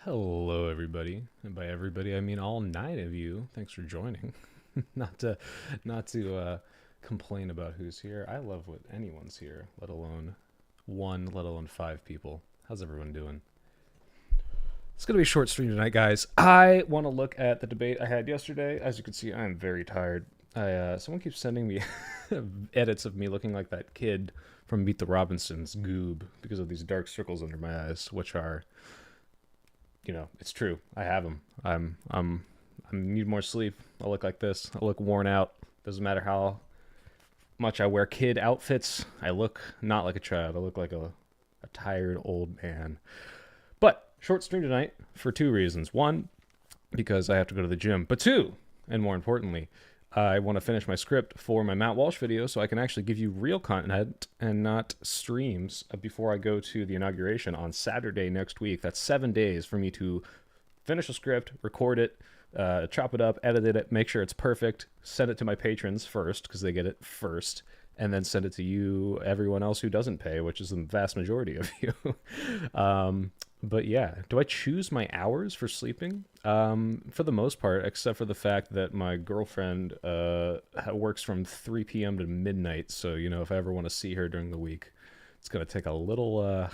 Hello, everybody, and by everybody I mean all 9 of you. Thanks for joining. not to, not to complain about who's here. I love what anyone's here, let alone one, let alone 5 people. How's everyone doing? It's gonna be a short stream tonight, guys. I want to look at the debate I had yesterday. As you can see, I'm very tired. Someone keeps sending me edits of me looking like that kid from Meet the Robinsons, Goob, because of these dark circles under my eyes, which are it's true. I have them. I need more sleep. I look like this. I look worn out. Doesn't matter how much I wear kid outfits. I look not like a child. I look like a tired old man. But short stream tonight for 2 reasons. One, because I have to go to the gym. But 2, and more importantly, I want to finish my script for my Matt Walsh video so I can actually give you real content and not streams before I go to the inauguration on Saturday next week. That's 7 days for me to finish a script, record it, chop it up, edit it, make sure it's perfect, send it to my patrons first because they get it first, and then send it to you, everyone else who doesn't pay, which is the vast majority of you. But yeah, do I choose my hours for sleeping? For the most part, except for the fact that my girlfriend works from 3 p.m. to midnight. So if I ever want to see her during the week, it's gonna take a little a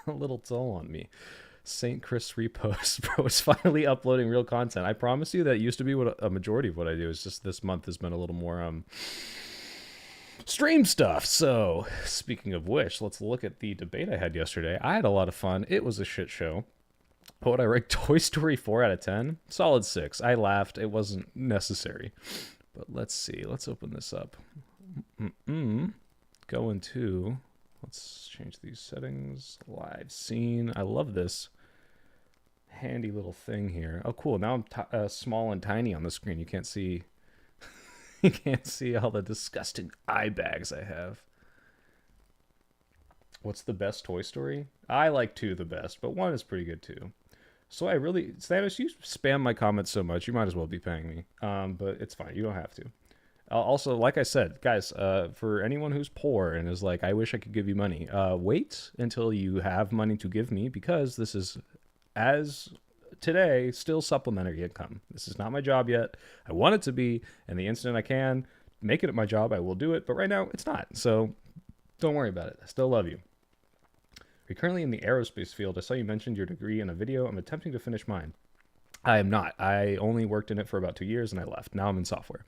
little toll on me. St. Chris repost, bro, is finally uploading real content. I promise you that used to be what a majority of what I do. It's just this month has been a little more stream stuff. So, speaking of which, let's look at the debate I had yesterday. I had a lot of fun. It was a shit show. What would I rate Toy Story 4 out of 10? Solid 6. I laughed. It wasn't necessary. But let's see. Let's open this up. Go into. Let's change these settings. Live scene. I love this handy little thing here. Oh, cool. Now I'm small and tiny on the screen. You can't see. You can't see all the disgusting eye bags I have. What's the best Toy Story? I like 2 the best, but 1 is pretty good too. So Thanos, you spam my comments so much, you might as well be paying me. But it's fine. You don't have to. Also, like I said, guys, for anyone who's poor and is like, I wish I could give you money, wait until you have money to give me, because this is, as today, still supplementary income. This is not my job yet. I want it to be, and the instant I can make it my job, I will do it. But right now, it's not. So don't worry about it. I still love you. You're currently in the aerospace field. I saw you mentioned your degree in a video. I'm attempting to finish mine. I am not. I only worked in it for about 2 years and I left. Now I'm in software.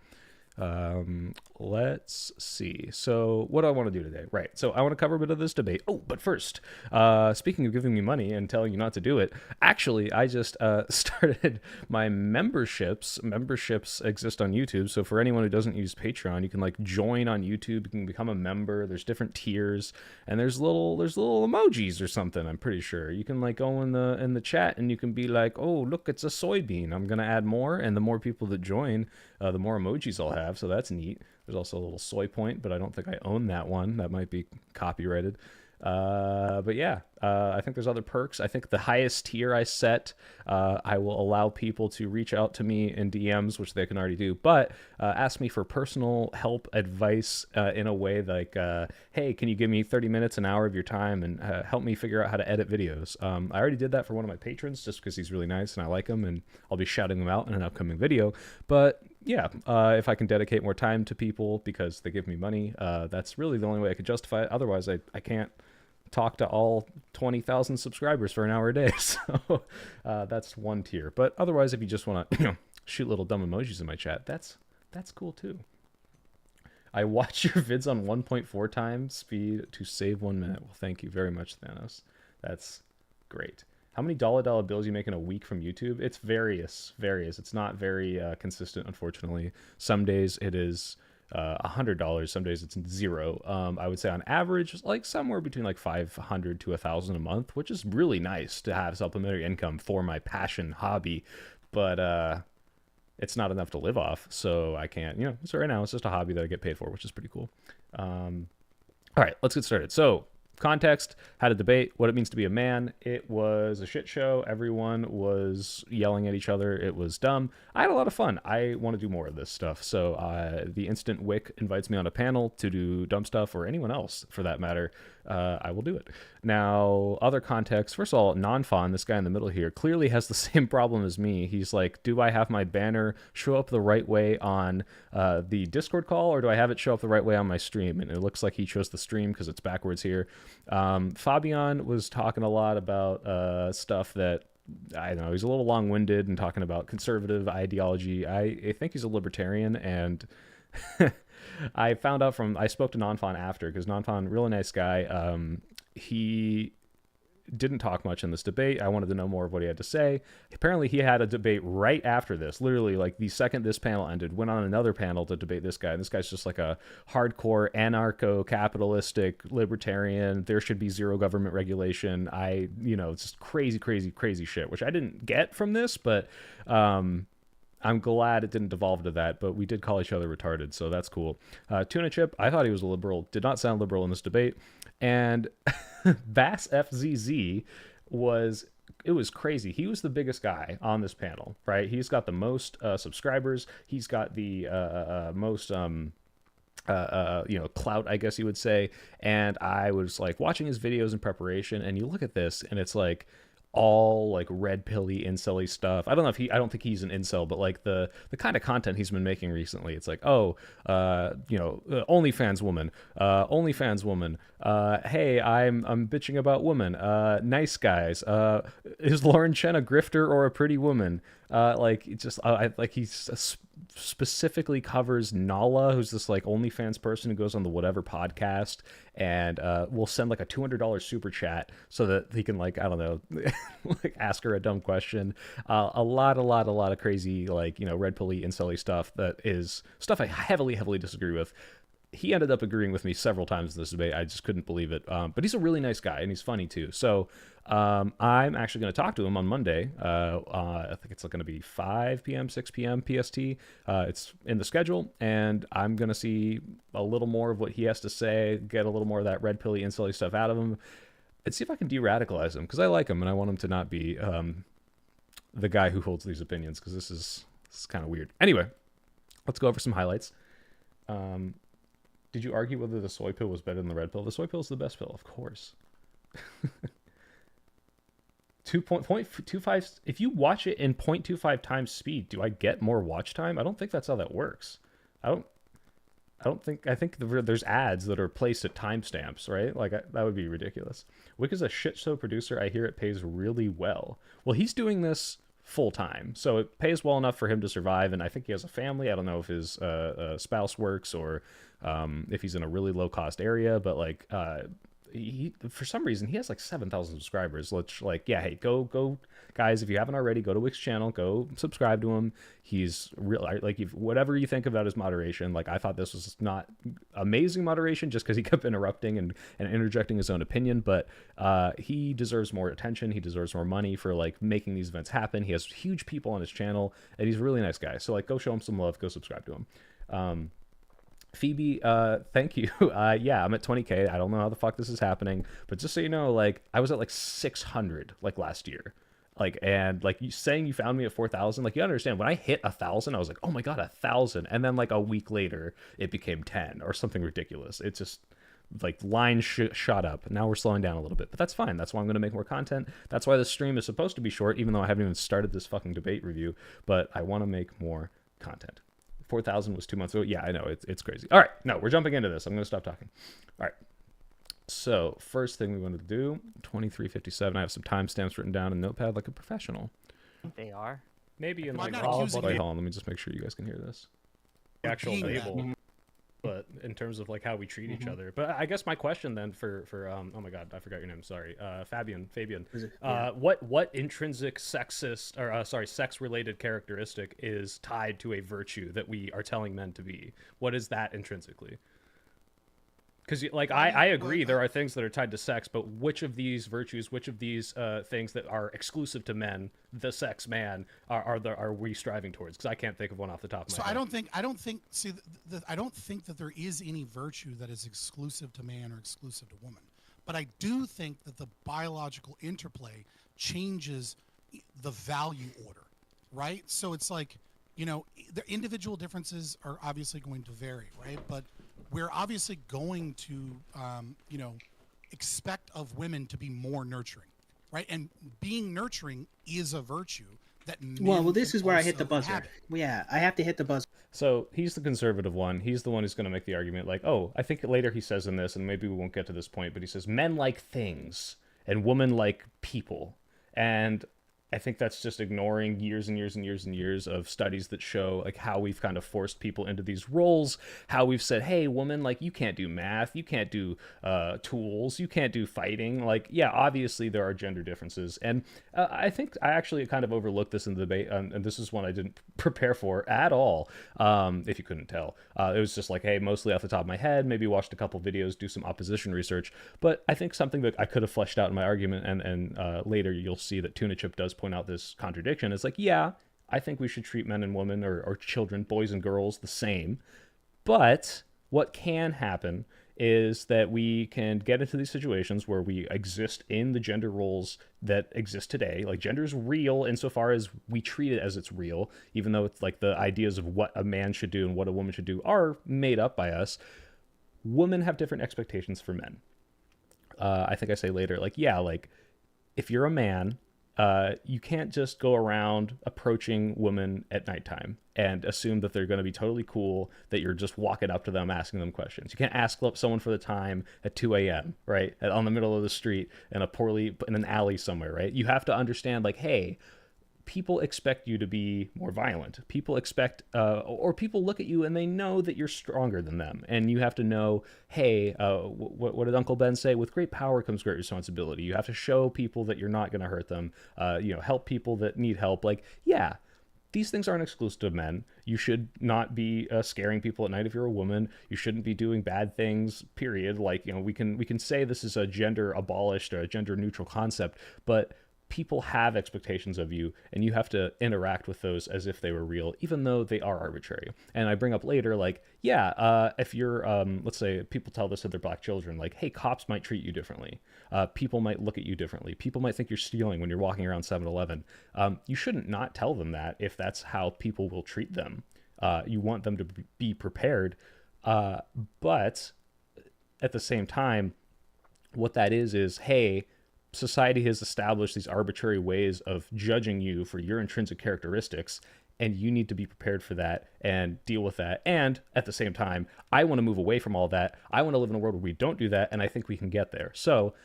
Let's see. So what do I want to do today? Right. So I want to cover a bit of this debate. Oh, but first, speaking of giving me money and telling you not to do it, actually, I just started my memberships. Memberships exist on YouTube. So for anyone who doesn't use Patreon, you can like join on YouTube. You can become a member. There's different tiers, and there's little emojis or something. I'm pretty sure you can like go in the chat and you can be like, oh look, it's a soybean. I'm gonna add more, and the more people that join, the more emojis I'll have. So that's neat. There's also a little soy point, but I don't think I own that one. That might be copyrighted. But yeah, I think there's other perks. I think the highest tier I set, I will allow people to reach out to me in DMs, which they can already do, but ask me for personal help, advice in a way like, hey, can you give me 30 minutes, an hour of your time and help me figure out how to edit videos? I already did that for one of my patrons just because he's really nice and I like him, and I'll be shouting them out in an upcoming video. But yeah, if I can dedicate more time to people because they give me money, that's really the only way I could justify it. Otherwise, I can't talk to all 20,000 subscribers for an hour a day. So that's one tier. But otherwise, if you just want to shoot little dumb emojis in my chat, that's cool too. I watch your vids on 1.4 times speed to save 1 minute. Well, thank you very much, Thanos. That's great. How many dollar bills you make in a week from YouTube? It's various. It's not very consistent, unfortunately. Some days it is $100. Some days it's 0. I would say on average, like somewhere between like 500 to 1,000 a month, which is really nice to have supplementary income for my passion hobby. But it's not enough to live off, so I can't. So right now it's just a hobby that I get paid for, which is pretty cool. All right, let's get started. So context, had a debate, what it means to be a man. It was a shit show. Everyone was yelling at each other. It was dumb. I had a lot of fun. I want to do more of this stuff. So the Instant Wick invites me on a panel to do dumb stuff, or anyone else for that matter. I will do it. Now, other context. First of all, Nonfon, this guy in the middle here, clearly has the same problem as me. He's like, do I have my banner show up the right way on the Discord call, or do I have it show up the right way on my stream? And it looks like he chose the stream because it's backwards here. Fabian was talking a lot about stuff that, I don't know, he's a little long-winded and talking about conservative ideology. I think he's a libertarian, and I found out I spoke to Nonfon after, because Nonfon, really nice guy. He didn't talk much in this debate. I wanted to know more of what he had to say. Apparently he had a debate right after this, literally like the second this panel ended, went on another panel to debate this guy. And this guy's just like a hardcore anarcho-capitalistic libertarian. There should be zero government regulation. It's just crazy, crazy, crazy shit, which I didn't get from this, but I'm glad it didn't devolve to that, but we did call each other retarded, so that's cool. Tuna Chip, I thought he was a liberal. Did not sound liberal in this debate. And Bass FZZ was crazy. He was the biggest guy on this panel, right? He's got the most subscribers. He's got the most clout, I guess you would say. And I was like watching his videos in preparation, and you look at this, and it's like all like red pilly incelly stuff. I don't think he's an incel, but like the kind of content he's been making recently, it's like, OnlyFans woman, hey, I'm bitching about women, nice guys, is Lauren Chen a grifter or a pretty woman? He specifically covers Nala, who's this like OnlyFans person who goes on the whatever podcast, and will send like a $200 super chat so that he can, like, I don't know, like ask her a dumb question. A lot of crazy, like, red pilly incelly stuff that is stuff I heavily disagree with. He ended up agreeing with me several times in this debate. I just couldn't believe it. But he's a really nice guy, and he's funny too. So I'm actually going to talk to him on Monday. I think it's going to be 5 p.m., 6 p.m. PST. It's in the schedule, and I'm going to see a little more of what he has to say, get a little more of that red pilly incelly stuff out of him, and see if I can de-radicalize him, because I like him, and I want him to not be the guy who holds these opinions, because this is kind of weird. Anyway, let's go over some highlights. Did you argue whether the soy pill was better than the red pill? The soy pill is the best pill, of course. 2.25. If you watch it in 0.25 times speed, do I get more watch time? I don't think that's how that works. I think there's ads that are placed at timestamps, right? Like, that would be ridiculous. Wick is a shit show producer. I hear it pays really well. Well, he's doing this full time, so it pays well enough for him to survive, and I think he has a family. I don't know if his spouse works, or if he's in a really low cost area, but like he, for some reason, he has like 7,000 subscribers. Let's, like, yeah, hey, go guys, if you haven't already, go to Wick's channel, go subscribe to him. He's real, like, if whatever you think about his moderation, like, I thought this was not amazing moderation just because he kept interrupting and interjecting his own opinion, but he deserves more attention. He deserves more money for like making these events happen. He has huge people on his channel, and he's a really nice guy. So like, go show him some love, go subscribe to him. Phoebe, thank you. Yeah, I'm at 20K. I don't know how the fuck this is happening, but just so you know, like, I was at like 600 like last year. Like, and like, you saying you found me at 4,000, like, you understand, when I hit 1,000, I was like, oh my god, 1,000, and then like a week later it became 10 or something ridiculous. It's just like line shot up. Now we're slowing down a little bit, but that's fine. That's why I'm going to make more content. That's why the stream is supposed to be short, even though I haven't even started this fucking debate review, but I want to make more content. 4,000 was 2 months ago. Yeah, I know, it's crazy. All right, no, we're jumping into this. I'm going to stop talking. All right. So first thing we wanted to do, 23:57. I have some timestamps written down in Notepad like a professional. They are. Maybe in Well, like, I'm not accusing wait, you. hold on, let me just make sure you guys can hear this. The actual being that. label, but in terms of like how we treat each other. But I guess my question then for oh my god, I forgot your name. Sorry, Fabian. What intrinsic sexist or sex related characteristic is tied to a virtue that we are telling men to be? What is that intrinsically? Because like I agree there are things that are tied to sex, but which of these virtues, which of these things that are exclusive to men, the sex man, are we striving towards? Because I can't think of one off the top of my head. I don't think that there is any virtue that is exclusive to man or exclusive to woman. But I do think that the biological interplay changes the value order, right? So it's like, the individual differences are obviously going to vary, right? But we're obviously going to, expect of women to be more nurturing, right? And being nurturing is a virtue that Well, men this can is where I hit the also buzzer. inhabit. Yeah, I have to hit the buzzer. So he's the conservative one. He's the one who's going to make the argument like, oh, I think later he says in this, and maybe we won't get to this point, but he says men like things and women like people. And I think that's just ignoring years and years and years and years of studies that show like how we've kind of forced people into these roles, how we've said, hey, woman, like you can't do math, you can't do tools, you can't do fighting. Like, yeah, obviously there are gender differences. And I think I actually kind of overlooked this in the debate, and this is one I didn't prepare for at all, if you couldn't tell. It was just like, hey, mostly off the top of my head, maybe watched a couple videos, do some opposition research. But I think something that I could have fleshed out in my argument, and later you'll see that Tuna Chip does point out this contradiction. It's like, yeah, I think we should treat men and women or children, boys and girls, the same. But what can happen is that we can get into these situations where we exist in the gender roles that exist today. Like gender is real insofar as we treat it as it's real, even though it's like the ideas of what a man should do and what a woman should do are made up by us. Women have different expectations for men. I think I say later, like, yeah, like if you're a man, you can't just go around approaching women at nighttime and assume that they're going to be totally cool, that you're just walking up to them asking them questions. You can't ask someone for the time at 2 a.m., right? On the middle of the street in an alley somewhere, right? You have to understand, like, hey, people expect you to be more violent. People expect, or people look at you and they know that you're stronger than them. And you have to know, hey, what did Uncle Ben say? With great power comes great responsibility. You have to show people that you're not going to hurt them, help people that need help. Like, yeah, these things aren't exclusive to men. You should not be scaring people at night if you're a woman. You shouldn't be doing bad things, period. Like, we can say this is a gender abolished or a gender neutral concept, but people have expectations of you, and you have to interact with those as if they were real, even though they are arbitrary. And I bring up later, like, yeah, if you're, let's say people tell this to their black children, like, hey, cops might treat you differently. People might look at you differently. People might think you're stealing when you're walking around 7-Eleven. You shouldn't not tell them that if that's how people will treat them. You want them to be prepared. But at the same time, what that is, hey, society has established these arbitrary ways of judging you for your intrinsic characteristics, and you need to be prepared for that and deal with that. And at the same time, I want to move away from all that. I want to live in a world where we don't do that, and I think we can get there. So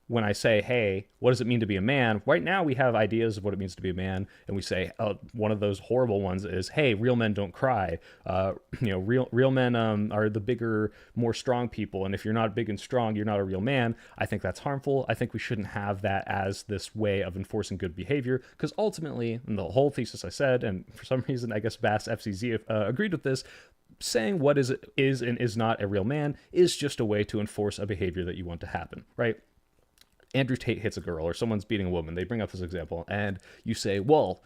when I say, hey, what does it mean to be a man? Right now we have ideas of what it means to be a man, and we say, one of those horrible ones is, hey, real men don't cry. Real men are the bigger, more strong people, and if you're not big and strong, you're not a real man. I think that's harmful. I think we shouldn't have that as this way of enforcing good behavior, because ultimately, and the whole thesis I said, and for some reason, I guess Bass FCZ agreed with this, saying what is and is not a real man is just a way to enforce a behavior that you want to happen, right? Andrew Tate hits a girl or someone's beating a woman. They bring up this example and you say, well,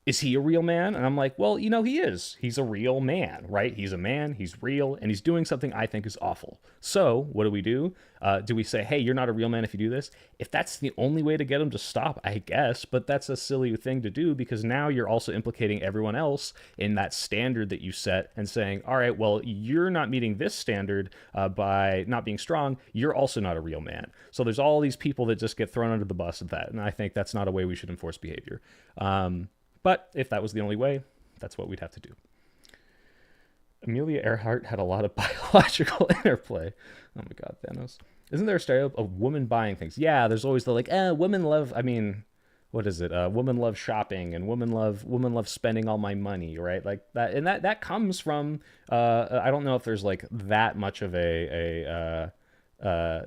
is he a real man? And I'm like, well, he is. He's a real man, right? He's a man, he's real, and he's doing something I think is awful. So what do? Do we say, hey, you're not a real man if you do this? If that's the only way to get him to stop, I guess, but that's a silly thing to do because now you're also implicating everyone else in that standard that you set and saying, all right, well, you're not meeting this standard by not being strong. You're also not a real man. So there's all these people that just get thrown under the bus of that. And I think that's not a way we should enforce behavior. But if that was the only way, that's what we'd have to do. Amelia Earhart had a lot of biological interplay. Oh my God, Thanos. Isn't there a stereotype of women buying things? Yeah, there's always the women love, what is it? Women love shopping and women love spending all my money, right? Like that. And that comes from, I don't know if there's like that much of a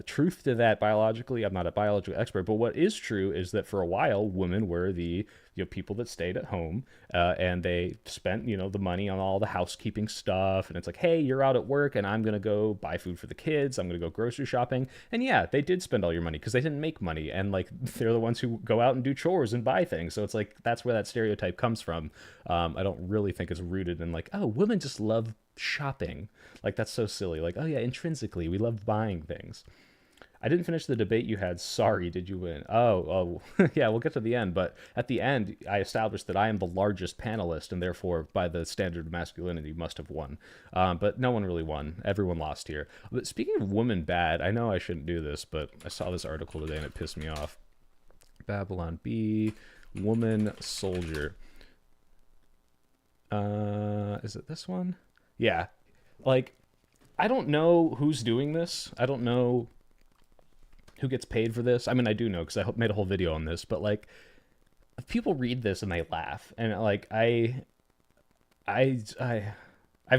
truth to that biologically. I'm not a biological expert, but what is true is that for a while, women were the people that stayed at home and they spent the money on all the housekeeping stuff. And it's like, hey, you're out at work and I'm gonna go buy food for the kids. I'm gonna go grocery shopping. And yeah, they did spend all your money because they didn't make money, and like they're the ones who go out and do chores and buy things. So it's like that's where that stereotype comes from. I don't really think it's rooted in like, oh, women just love shopping. Like that's so silly. Like, oh yeah, intrinsically we love buying things. I didn't finish the debate you had. Sorry, did you win? Oh, yeah, we'll get to the end. But at the end, I established that I am the largest panelist, and therefore, by the standard of masculinity, must have won. But no one really won. Everyone lost here. But speaking of women bad, I know I shouldn't do this, but I saw this article today and it pissed me off. Babylon Bee, woman soldier. Is it this one? Yeah. Like, I don't know who's doing this. I don't know who gets paid for this. I mean, I do know because I made a whole video on this, but like, people read this and they laugh, and like, I've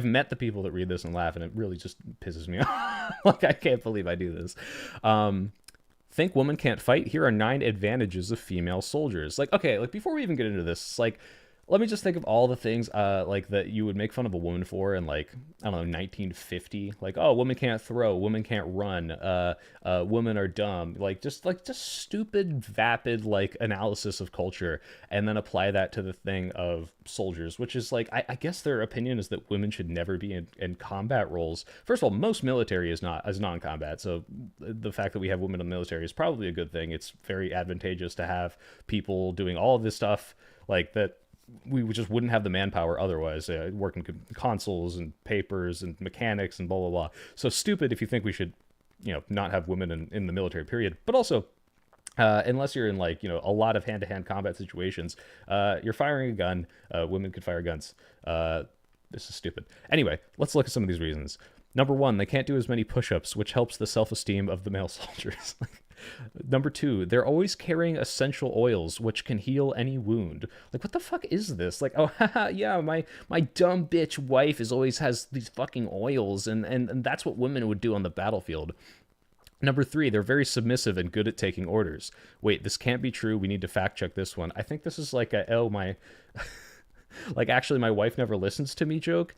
met the people that read this and laugh, and it really just pisses me off. Like, I can't believe I do this. Think women can't fight? Here are 9 advantages of female soldiers. Like, okay, like before we even get into this, like, let me just think of all the things like that you would make fun of a woman for in, like, I don't know, 1950. Like, oh, women can't throw, women can't run, women are dumb. Like just stupid, vapid like analysis of culture, and then apply that to the thing of soldiers, which is like, I guess their opinion is that women should never be in combat roles. First of all, most military is non-combat, so the fact that we have women in the military is probably a good thing. It's very advantageous to have people doing all of this stuff like that. We just wouldn't have the manpower otherwise, working consoles and papers and mechanics and blah, blah, blah. So stupid if you think we should, not have women in the military, period. But also, unless you're in, like, a lot of hand-to-hand combat situations, you're firing a gun, women could fire guns. This is stupid. Anyway, let's look at some of these reasons. Number 1, they can't do as many push-ups, which helps the self-esteem of the male soldiers. Number 2, they're always carrying essential oils, which can heal any wound. Like, what the fuck is this? Like, oh, haha, yeah, my dumb bitch wife always has these fucking oils, and that's what women would do on the battlefield. Number 3, they're very submissive and good at taking orders. Wait, this can't be true. We need to fact check this one. I think this is like like, actually, my wife never listens to me joke.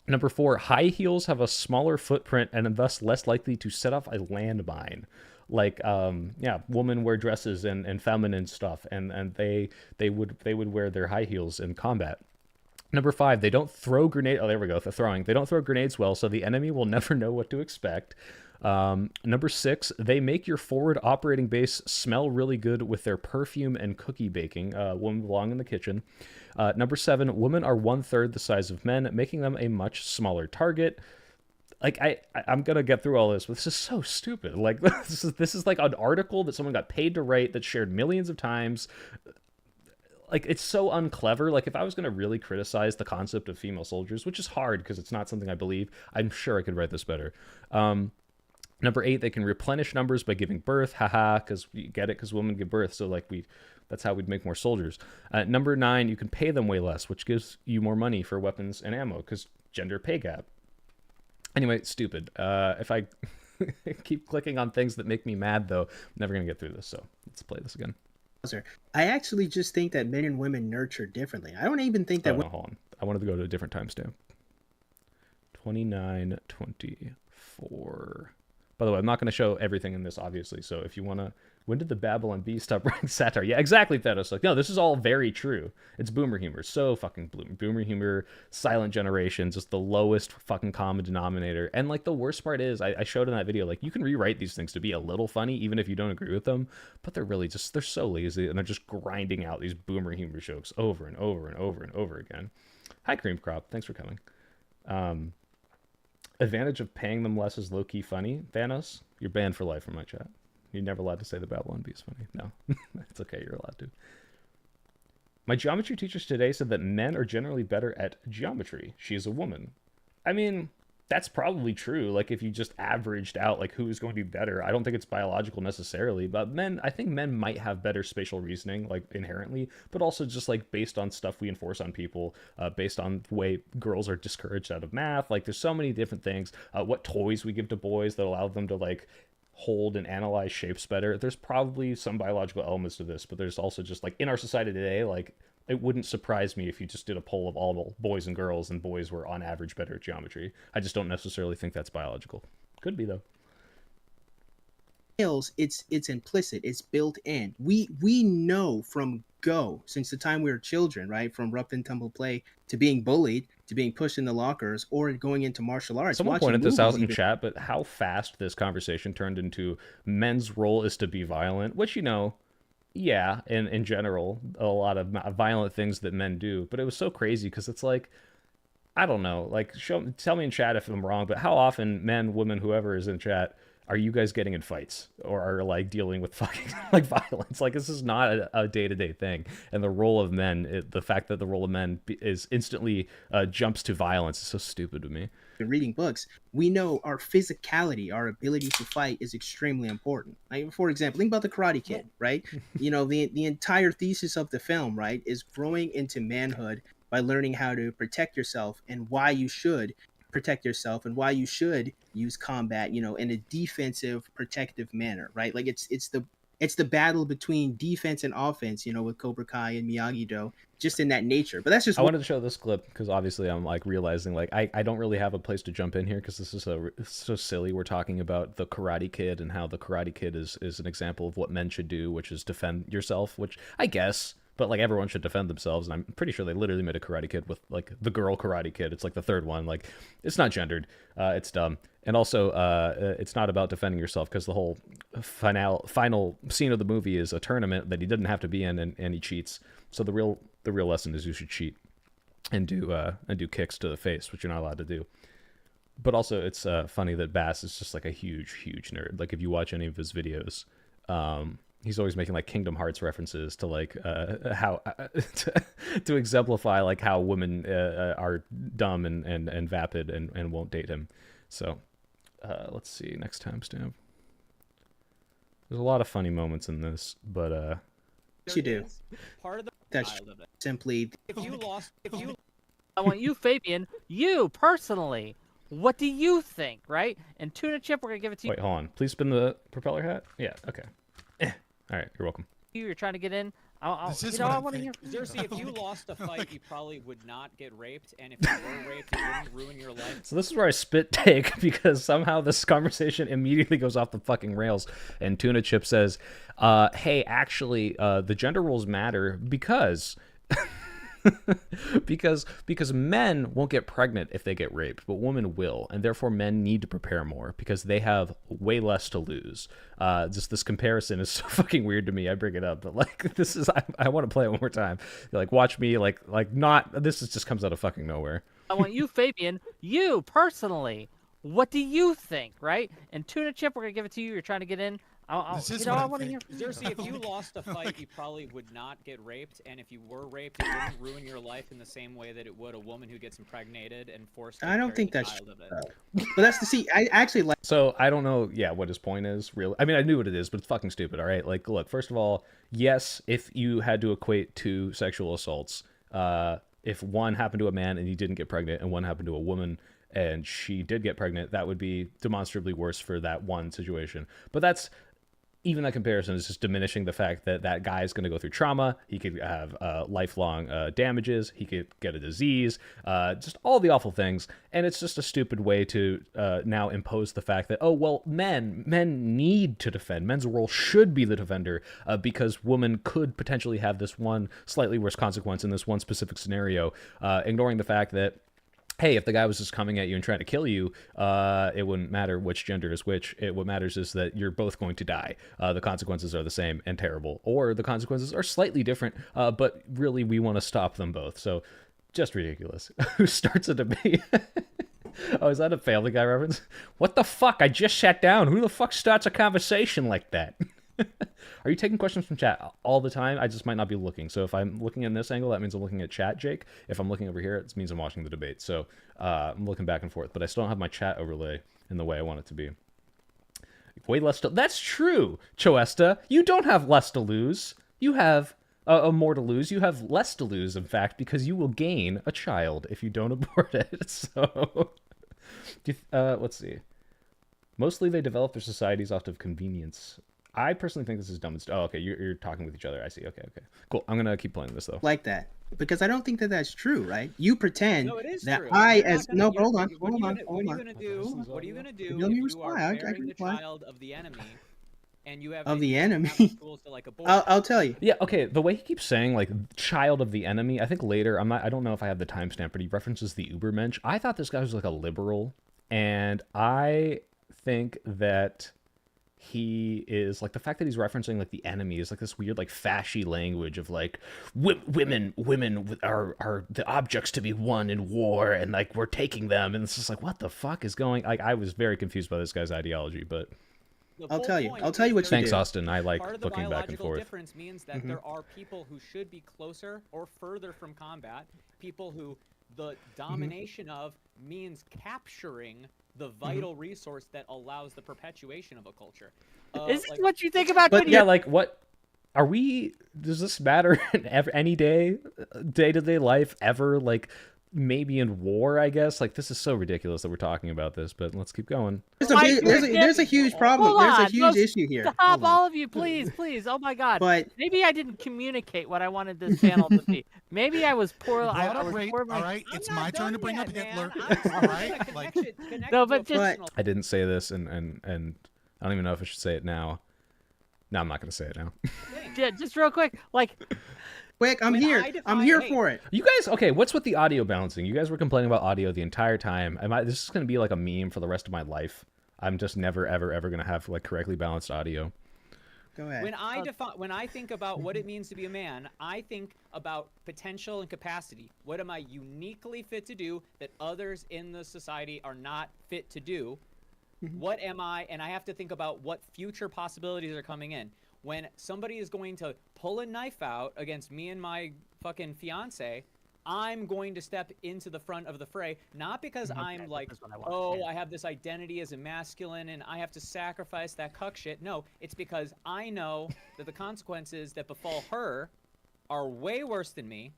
Number 4, high heels have a smaller footprint and are thus less likely to set off a landmine. Like, yeah, women wear dresses and feminine stuff, and they would wear their high heels in combat. Number 5, they don't throw grenades. Oh, there we go. The throwing. They don't throw grenades well, so the enemy will never know what to expect. Number 6, they make your forward operating base smell really good with their perfume and cookie baking. Women belong in the kitchen. Number 7, women are 1/3 the size of men, making them a much smaller target. Like, I'm gonna get through all this, but this is so stupid. Like, this is like an article that someone got paid to write, that's shared millions of times. Like, it's so unclever. Like, if I was gonna really criticize the concept of female soldiers, which is hard because it's not something I believe, I'm sure I could write this better. Number 8, they can replenish numbers by giving birth. Haha, because you get it, because women give birth. So, like, that's how we'd make more soldiers. Number 9, you can pay them way less, which gives you more money for weapons and ammo, because gender pay gap. Anyway, stupid. If I keep clicking on things that make me mad, though, I'm never going to get through this. So let's play this again. I actually just think that men and women nurture differently. I don't even think that... No, hold on. I wanted to go to a different timestamp. 29:24. By the way, I'm not going to show everything in this, obviously. So if you want to... When did the Babylon Bee stop writing satire? Yeah, exactly, Thedos. Like, no, this is all very true. It's boomer humor. So fucking boomer humor, silent generation, just the lowest fucking common denominator. And, like, the worst part is, I showed in that video, like, you can rewrite these things to be a little funny, even if you don't agree with them. But they're really just... They're so lazy, and they're just grinding out these boomer humor jokes over and over and over and over again. Hi, Cream Crop. Thanks for coming. Advantage of paying them less is low-key funny. Thanos, you're banned for life from my chat. You're never allowed to say the Babylon Bee is funny. No, it's okay. You're allowed to. My geometry teachers today said that men are generally better at geometry. She is a woman. I mean, that's probably true. Like, if you just averaged out, like, who's going to be better, I don't think it's biological necessarily, but I think men might have better spatial reasoning, like, inherently, but also just, like, based on stuff we enforce on people, based on the way girls are discouraged out of math. Like, there's so many different things. What toys we give to boys that allow them to, like, hold and analyze shapes better. There's probably some biological elements to this, but there's also just, like, in our society today, like, it wouldn't surprise me if you just did a poll of all boys and girls, and boys were on average better at geometry. I just don't necessarily think that's biological. Could be, though. males, it's implicit, it's built in. We know from go, since the time we were children, right? From rough and tumble play to being bullied to being pushed in the lockers or going into martial arts. Someone watching pointed this out movies in even. chat, but how fast this conversation turned into men's role is to be violent, which, yeah, in general, a lot of violent things that men do. But it was so crazy because it's like, I don't know, like, tell me in chat if I'm wrong, but how often men, women, whoever is in chat, are you guys getting in fights or are like dealing with fucking like violence? Like, this is not a day-to-day thing. And the role of men, the fact that the role of men is instantly jumps to violence is so stupid to me. Reading books, we know our physicality, our ability to fight is extremely important. Like, for example, think about the Karate Kid, right? The entire thesis of the film, right, is growing into manhood by learning how to protect yourself and why you should protect yourself and why you should use combat, in a defensive, protective manner, right? Like it's the battle between defense and offense, with Cobra Kai and Miyagi-Do, just in that nature. But that's just I wanted to show this clip because obviously I'm like realizing like I don't really have a place to jump in here because this is so silly. We're talking about the Karate Kid and how the Karate Kid is an example of what men should do, which is defend yourself, which I guess, but like everyone should defend themselves. And I'm pretty sure they literally made a Karate Kid with like the girl Karate Kid. It's like the third one. Like, it's not gendered. It's dumb. And also, it's not about defending yourself because the whole final scene of the movie is a tournament that he didn't have to be in, and he cheats. So the real lesson is you should cheat and do kicks to the face, which you're not allowed to do. But also, it's funny that Bass is just like a huge nerd. Like, if you watch any of his videos, he's always making like Kingdom Hearts references to like how to exemplify like how women are dumb and vapid and won't date him. So let's see, next timestamp. There's a lot of funny moments in this, but you do. Part of the That's simply if you I want you, Fabian, you personally. What do you think, right? And Tuna Chip, we're gonna give it to you. Wait, hold on. Please spin the propeller hat. Yeah, okay. All right, you're welcome. You're trying to get in. I want to hear. Zersey, if you lost a fight, you probably would not get raped, and if you were raped, it wouldn't ruin your life. So this is where I spit take because somehow this conversation immediately goes off the fucking rails. And Tuna Chip says, "Hey, actually, the gender roles matter because." because men won't get pregnant if they get raped, but women will, and therefore men need to prepare more because they have way less to lose. Just this comparison is so fucking weird to me. I bring it up, but like this is I want to play it one more time. Like, watch me like not this is just comes out of fucking nowhere. I want you, Fabian, you personally. What do you think, right? And Tuna Chip, we're gonna give it to you. You're trying to get in. I want to hear. Zersey, if you lost a fight, you probably would not get raped, and if you were raped, it wouldn't ruin your life in the same way that it would a woman who gets impregnated and forced to I don't carry think the that's child of it. but that's the see. I actually like. So I don't know, what his point is, really. I mean, I knew what it is, but it's fucking stupid, all right? Like, look, first of all, yes, if you had to equate two sexual assaults, if one happened to a man and he didn't get pregnant, and one happened to a woman and she did get pregnant, that would be demonstrably worse for that one situation. But that's... even that comparison is just diminishing the fact that that guy is going to go through trauma. He could have lifelong damages. He could get a disease, just all the awful things. And it's just a stupid way to now impose the fact that, oh, well, men need to defend. Men's role should be the defender because women could potentially have this one slightly worse consequence in this one specific scenario, ignoring the fact that, hey, if the guy was just coming at you and trying to kill you, it wouldn't matter which gender is which. What matters is that you're both going to die. The consequences are the same and terrible, or the consequences are slightly different, but really we want to stop them both. So just ridiculous. Who starts a debate? Oh, is that a Family Guy reference? What the fuck? I just sat down. Who the fuck starts a conversation like that? Are you taking questions from chat all the time? I just might not be looking. So if I'm looking in this angle, that means I'm looking at chat, Jake. If I'm looking over here, it means I'm watching the debate. So I'm looking back and forth, but I still don't have my chat overlay in the way I want it to be. Way less to... That's true, Choesta. You don't have less to lose. You have more to lose. You have less to lose, in fact, because you will gain a child if you don't abort it. So, let's see. Mostly they develop their societies off of convenience. I personally think this is dumb. Oh, okay, you're talking with each other. I see. Okay. Cool. I'm going to keep playing this, though. Like that. Because I don't think that that's true, right? You pretend No, it is that true. I You're as... not No, gonna- hold on. What are you gonna do? What are you gonna do Let me if you are reply. I bearing can the reply. child of the enemy and you have Of the enemy. tools to like abort. I'll tell you. Yeah, okay. The way he keeps saying like child of the enemy, I think later I don't know if I have the timestamp, but he references the Ubermensch. I thought this guy was like a liberal, and I think that he is like the fact that he's referencing like the enemy is like this weird like fashy language of like women are the objects to be won in war, and like we're taking them, and it's just like what the fuck is going. Like I was very confused by this guy's ideology, but I'll tell you what you thanks, do. Austin. I like part of the looking back and biological forth. difference means that there are people who should be closer or further from combat, people who the domination of means capturing the vital resource that allows the perpetuation of a culture. Is this like, what you think about? But yeah, like what are we? Does this matter in any day-to-day life ever? Like maybe in war, I guess. Like this is so ridiculous that we're talking about this, but let's keep going. There's a huge problem. Hold on, There's a huge issue here. Stop, Hold on. all of you, please. Oh my God. But Maybe I didn't communicate what I wanted this channel to be. Maybe I was poor. I Brought up was rape, poor. all right? It's my turn to bring up Hitler. All All right? Like, No, but just- I didn't say this, and I don't even know if I should say it now. No, I'm not going to say it now. Yeah, just real quick, like quick, I'm When here. I I'm define- here hey, for it. You guys, okay, what's with the audio balancing? You guys were complaining about audio the entire time. This is going to be like a meme for the rest of my life. I'm just never, ever, ever going to have like correctly balanced audio. Go ahead. When I think about what it means to be a man, I think about potential and capacity. What am I uniquely fit to do that others in the society are not fit to do? What am I? And I have to think about what future possibilities are coming in. When somebody is going to pull a knife out against me and my fucking fiance, I'm going to step into the front of the fray, not because I'm like, I have this identity as a masculine and I have to sacrifice that cuck shit. No, it's because I know that the consequences that befall her are way worse than me.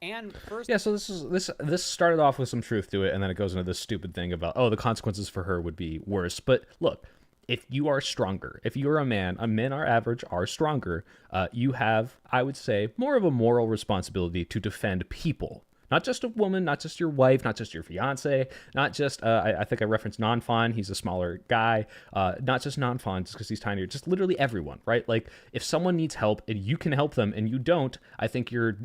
And first, Yeah, so this started off with some truth to it, and then it goes into this stupid thing about the consequences for her would be worse. But look, if you are stronger, if you're a man, men are average are stronger. You have, I would say, more of a moral responsibility to defend people. Not just a woman, not just your wife, not just your fiance, not just, I think I referenced Non-Fawn, he's a smaller guy, not just Non-Fawn just because he's tinier, just literally everyone, right? Like, if someone needs help and you can help them and you don't, I think you're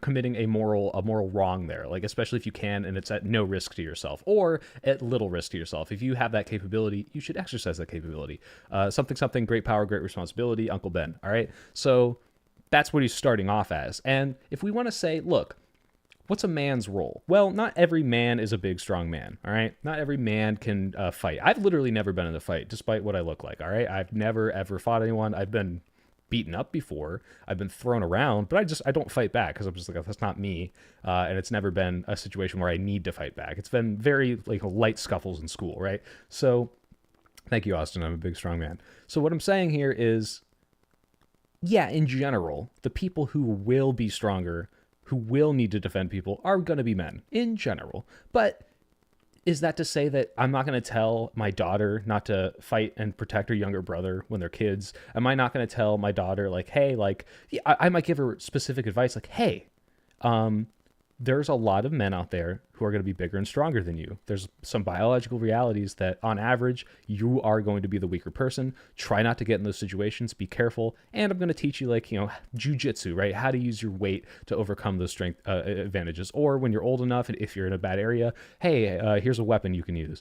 committing a moral wrong there, like, especially if you can and it's at no risk to yourself or at little risk to yourself. If you have that capability, you should exercise that capability. Something, great power, great responsibility, Uncle Ben, all right? So that's what he's starting off as. And if we want to say, look, what's a man's role? Well, not every man is a big, strong man, all right? Not every man can fight. I've literally never been in a fight, despite what I look like, all right? I've never, ever fought anyone. I've been beaten up before. I've been thrown around, but I don't fight back because I'm just like, that's not me. And it's never been a situation where I need to fight back. It's been very like light scuffles in school, right? So thank you, Austin. I'm a big, strong man. So what I'm saying here is, yeah, in general, the people who will be stronger, who will need to defend people, are going to be men in general. But is that to say that I'm not going to tell my daughter not to fight and protect her younger brother when they're kids? Am I not going to tell my daughter, like, hey, like, I might give her specific advice, like, hey, there's a lot of men out there who are going to be bigger and stronger than you. There's some biological realities that on average, you are going to be the weaker person. Try not to get in those situations. Be careful. And I'm going to teach you, like, jujitsu, right? How to use your weight to overcome those strength advantages. Or when you're old enough, and if you're in a bad area, hey, here's a weapon you can use.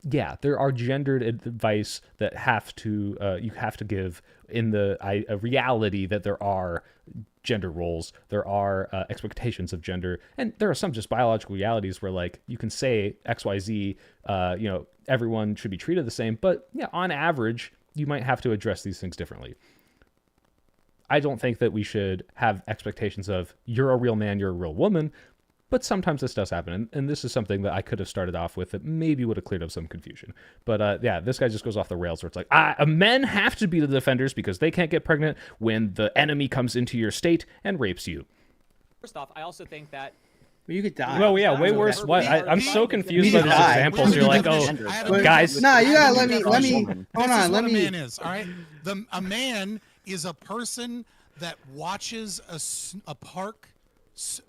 Yeah, there are gendered advice that you have to give in a reality that there are gender roles, there are expectations of gender, and there are some just biological realities where, like, you can say XYZ, everyone should be treated the same, but yeah, on average, you might have to address these things differently. I don't think that we should have expectations of you're a real man, you're a real woman, but sometimes this does happen, and this is something that I could have started off with that maybe would have cleared up some confusion. But yeah, this guy just goes off the rails where it's like, men have to be the defenders because they can't get pregnant when the enemy comes into your state and rapes you. first off, I also think that You could die. Well, yeah, way worse. What? I'm so confused by these examples. You're like, guys. No, you gotta let me. Hold on. Let me. A man is, all right. A man is a person that watches a park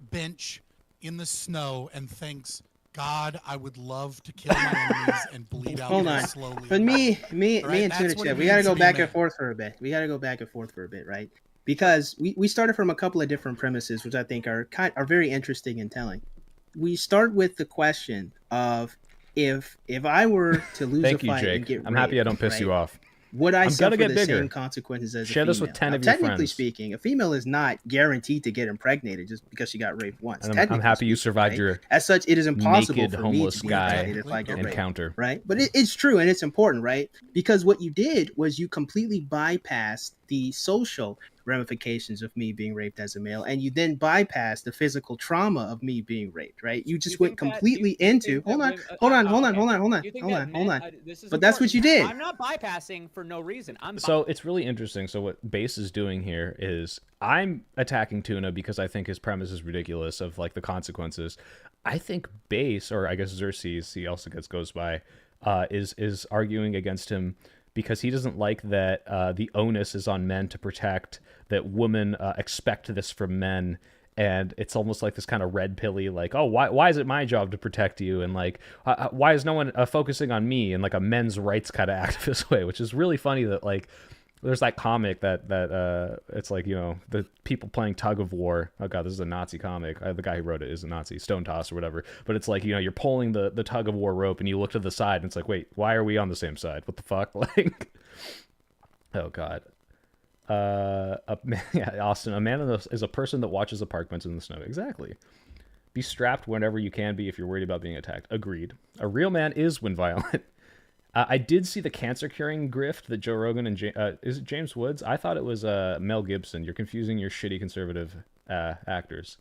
bench in the snow and thinks, God, I would love to kill my enemies and bleed out Hold on. slowly. But me Right? and That's Tuna what Chip, it we gotta means to go be a back and man. forth for a bit. Right? Because we started from a couple of different premises, which I think are very interesting and telling. We start with the question of if I were to lose Thank a you, fight and Jake. get I'm happy I don't raped, piss right, you off. would I I'm suffer gonna the get bigger. same consequences as Share a this female? with 10 Now, of your technically friends. speaking, a female is not guaranteed to get impregnated just because she got raped once. And I'm Technically happy you speaking, survived right? your As such, it is impossible naked for me homeless to be guy impregnated if I get raped. encounter. Right? But it's true and it's important, right? Because what you did was you completely bypassed the social ramifications of me being raped as a male, and you then bypassed the physical trauma of me being raped, right? You just went completely into hold on. But that's what you did. I'm not bypassing for no reason. So it's really interesting. So what Base is doing here is I'm attacking Tuna because I think his premise is ridiculous of like the consequences. I think Base, or I guess Xerxes, he also goes by, is arguing against him because he doesn't like that the onus is on men to protect, that women expect this from men. And it's almost like this kind of red pilly, like, oh, why is it my job to protect you? And like, why is no one focusing on me in like a men's rights kind of activist way, which is really funny that like, there's that comic that it's like, you know, the people playing tug of war. Oh god, this is a Nazi comic. The guy who wrote it is a Nazi, Stone Toss or whatever. But it's like, you know, you're pulling the tug of war rope and you look to the side and it's like, wait, why are we on the same side? What the fuck? Like, oh god. Yeah, Austin, a man is a person that watches the park bench in the snow. Exactly. Be strapped whenever you can be if you're worried about being attacked. Agreed. A real man is when violent. I did see the cancer curing grift that Joe Rogan and is it James Woods? I thought it was Mel Gibson. You're confusing your shitty conservative actors.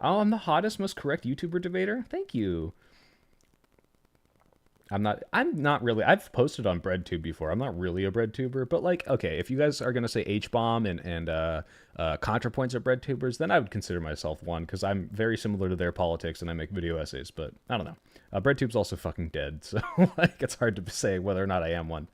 Oh, I'm the hottest, most correct YouTuber debater. Thank you. I'm not really. I've posted on BreadTube before. I'm not really a BreadTuber, but like, okay, if you guys are gonna say H-bomb and ContraPoints are BreadTubers, then I would consider myself one because I'm very similar to their politics and I make video essays. But I don't know. BreadTube's also fucking dead, so like it's hard to say whether or not I am one.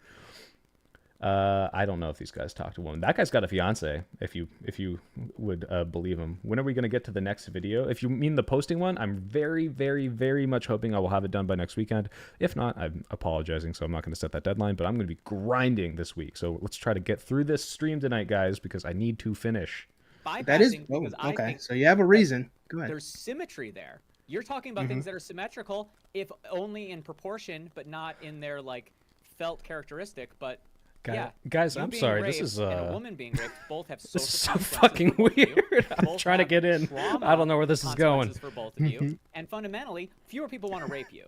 I don't know if these guys talk to women. That guy's got a fiance, if you would believe him. When are we going to get to the next video? If you mean the posting one, I'm very, very, very much hoping I will have it done by next weekend. If not, I'm apologizing, so I'm not going to set that deadline, but I'm going to be grinding this week. So let's try to get through this stream tonight, guys, because I need to finish. That is okay. So you have a reason. Go ahead. There's symmetry there. You're talking about things that are symmetrical, if only in proportion, but not in their like felt characteristic. But yeah, guys, I'm sorry. This is and a woman being raped both have social this is so consequences fucking for both of you. weird. I'm Both trying to have get in. trauma I don't know where this is going. consequences for both of you, and fundamentally, fewer people want to rape you.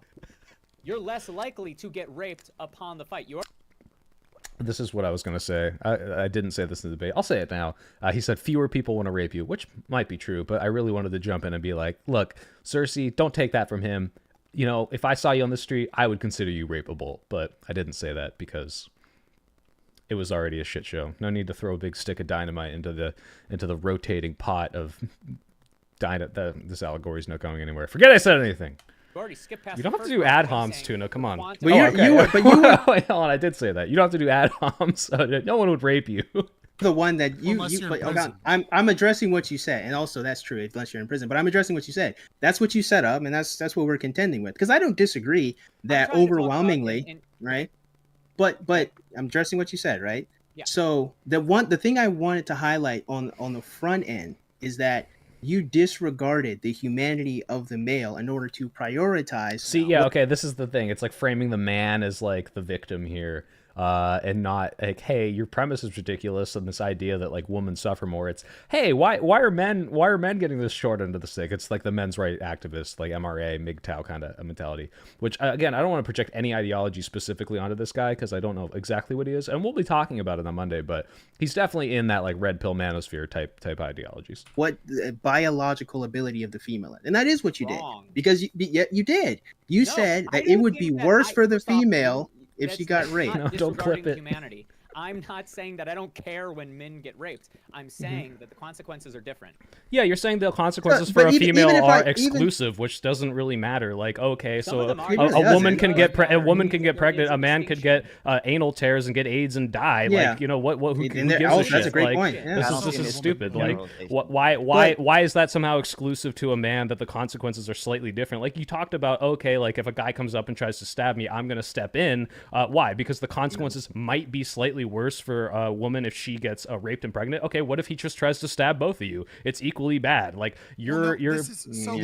You're less likely to get raped upon the fight. This is what I was going to say. I didn't say this in the debate. I'll say it now. He said fewer people want to rape you, which might be true, but I really wanted to jump in and be like, look, Cersei, don't take that from him. You know, if I saw you on the street, I would consider you rapeable, but I didn't say that because it was already a shit show. No need to throw a big stick of dynamite into the rotating pot of dynamite. This allegory's not going anywhere. Forget I said anything. You already skipped past. You don't have to do ad homs, Tuna. Come on. But you were. Wait, hold on. I did say that. You don't have to do ad homs. No one would rape you. The one that Unless I'm addressing what you said, and also that's true unless you're in prison. But I'm addressing what you said. That's what you set up, and that's what we're contending with. Because I don't disagree that overwhelmingly, right? But I'm addressing what you said, right? Yeah. So the thing I wanted to highlight on the front end is that you disregarded the humanity of the male in order to prioritize. See, yeah, okay, this is the thing. It's like framing the man as like the victim here. And not like, hey, your premise is ridiculous, and this idea that like women suffer more. It's, hey, why are men getting this short end of the stick? It's like the men's right activists, like MRA, MGTOW kind of mentality. Which again, I don't want to project any ideology specifically onto this guy because I don't know exactly what he is, and we'll be talking about it on Monday. But he's definitely in that like red pill manosphere type ideologies. What the biological ability of the female, and that is what you Wrong. did because you did. You said that it would be worse for the female if she got raped. No, don't clip it. Humanity. I'm not saying that I don't care when men get raped. I'm saying that the consequences are different. Yeah, you're saying the consequences But for a even female if are even- exclusive, which doesn't really matter. Like, okay, Some of so them are. It a really woman doesn't. can get a woman can get There pregnant, is a a man could get distinction. anal tears and get AIDS and die. Yeah. Like, you know what? Who And gives there- a oh, shit? that's a great Like, point. Yeah. This I is don't this think is it's stupid. a Like, generalization. why is that somehow exclusive to a man that the consequences are slightly different? Like you talked about, okay, like if a guy comes up and tries to stab me, I'm gonna step in. Why? Because the consequences might be slightly worse for a woman if she gets raped and pregnant. Okay, what if he just tries to stab both of you? It's equally bad. Like you're You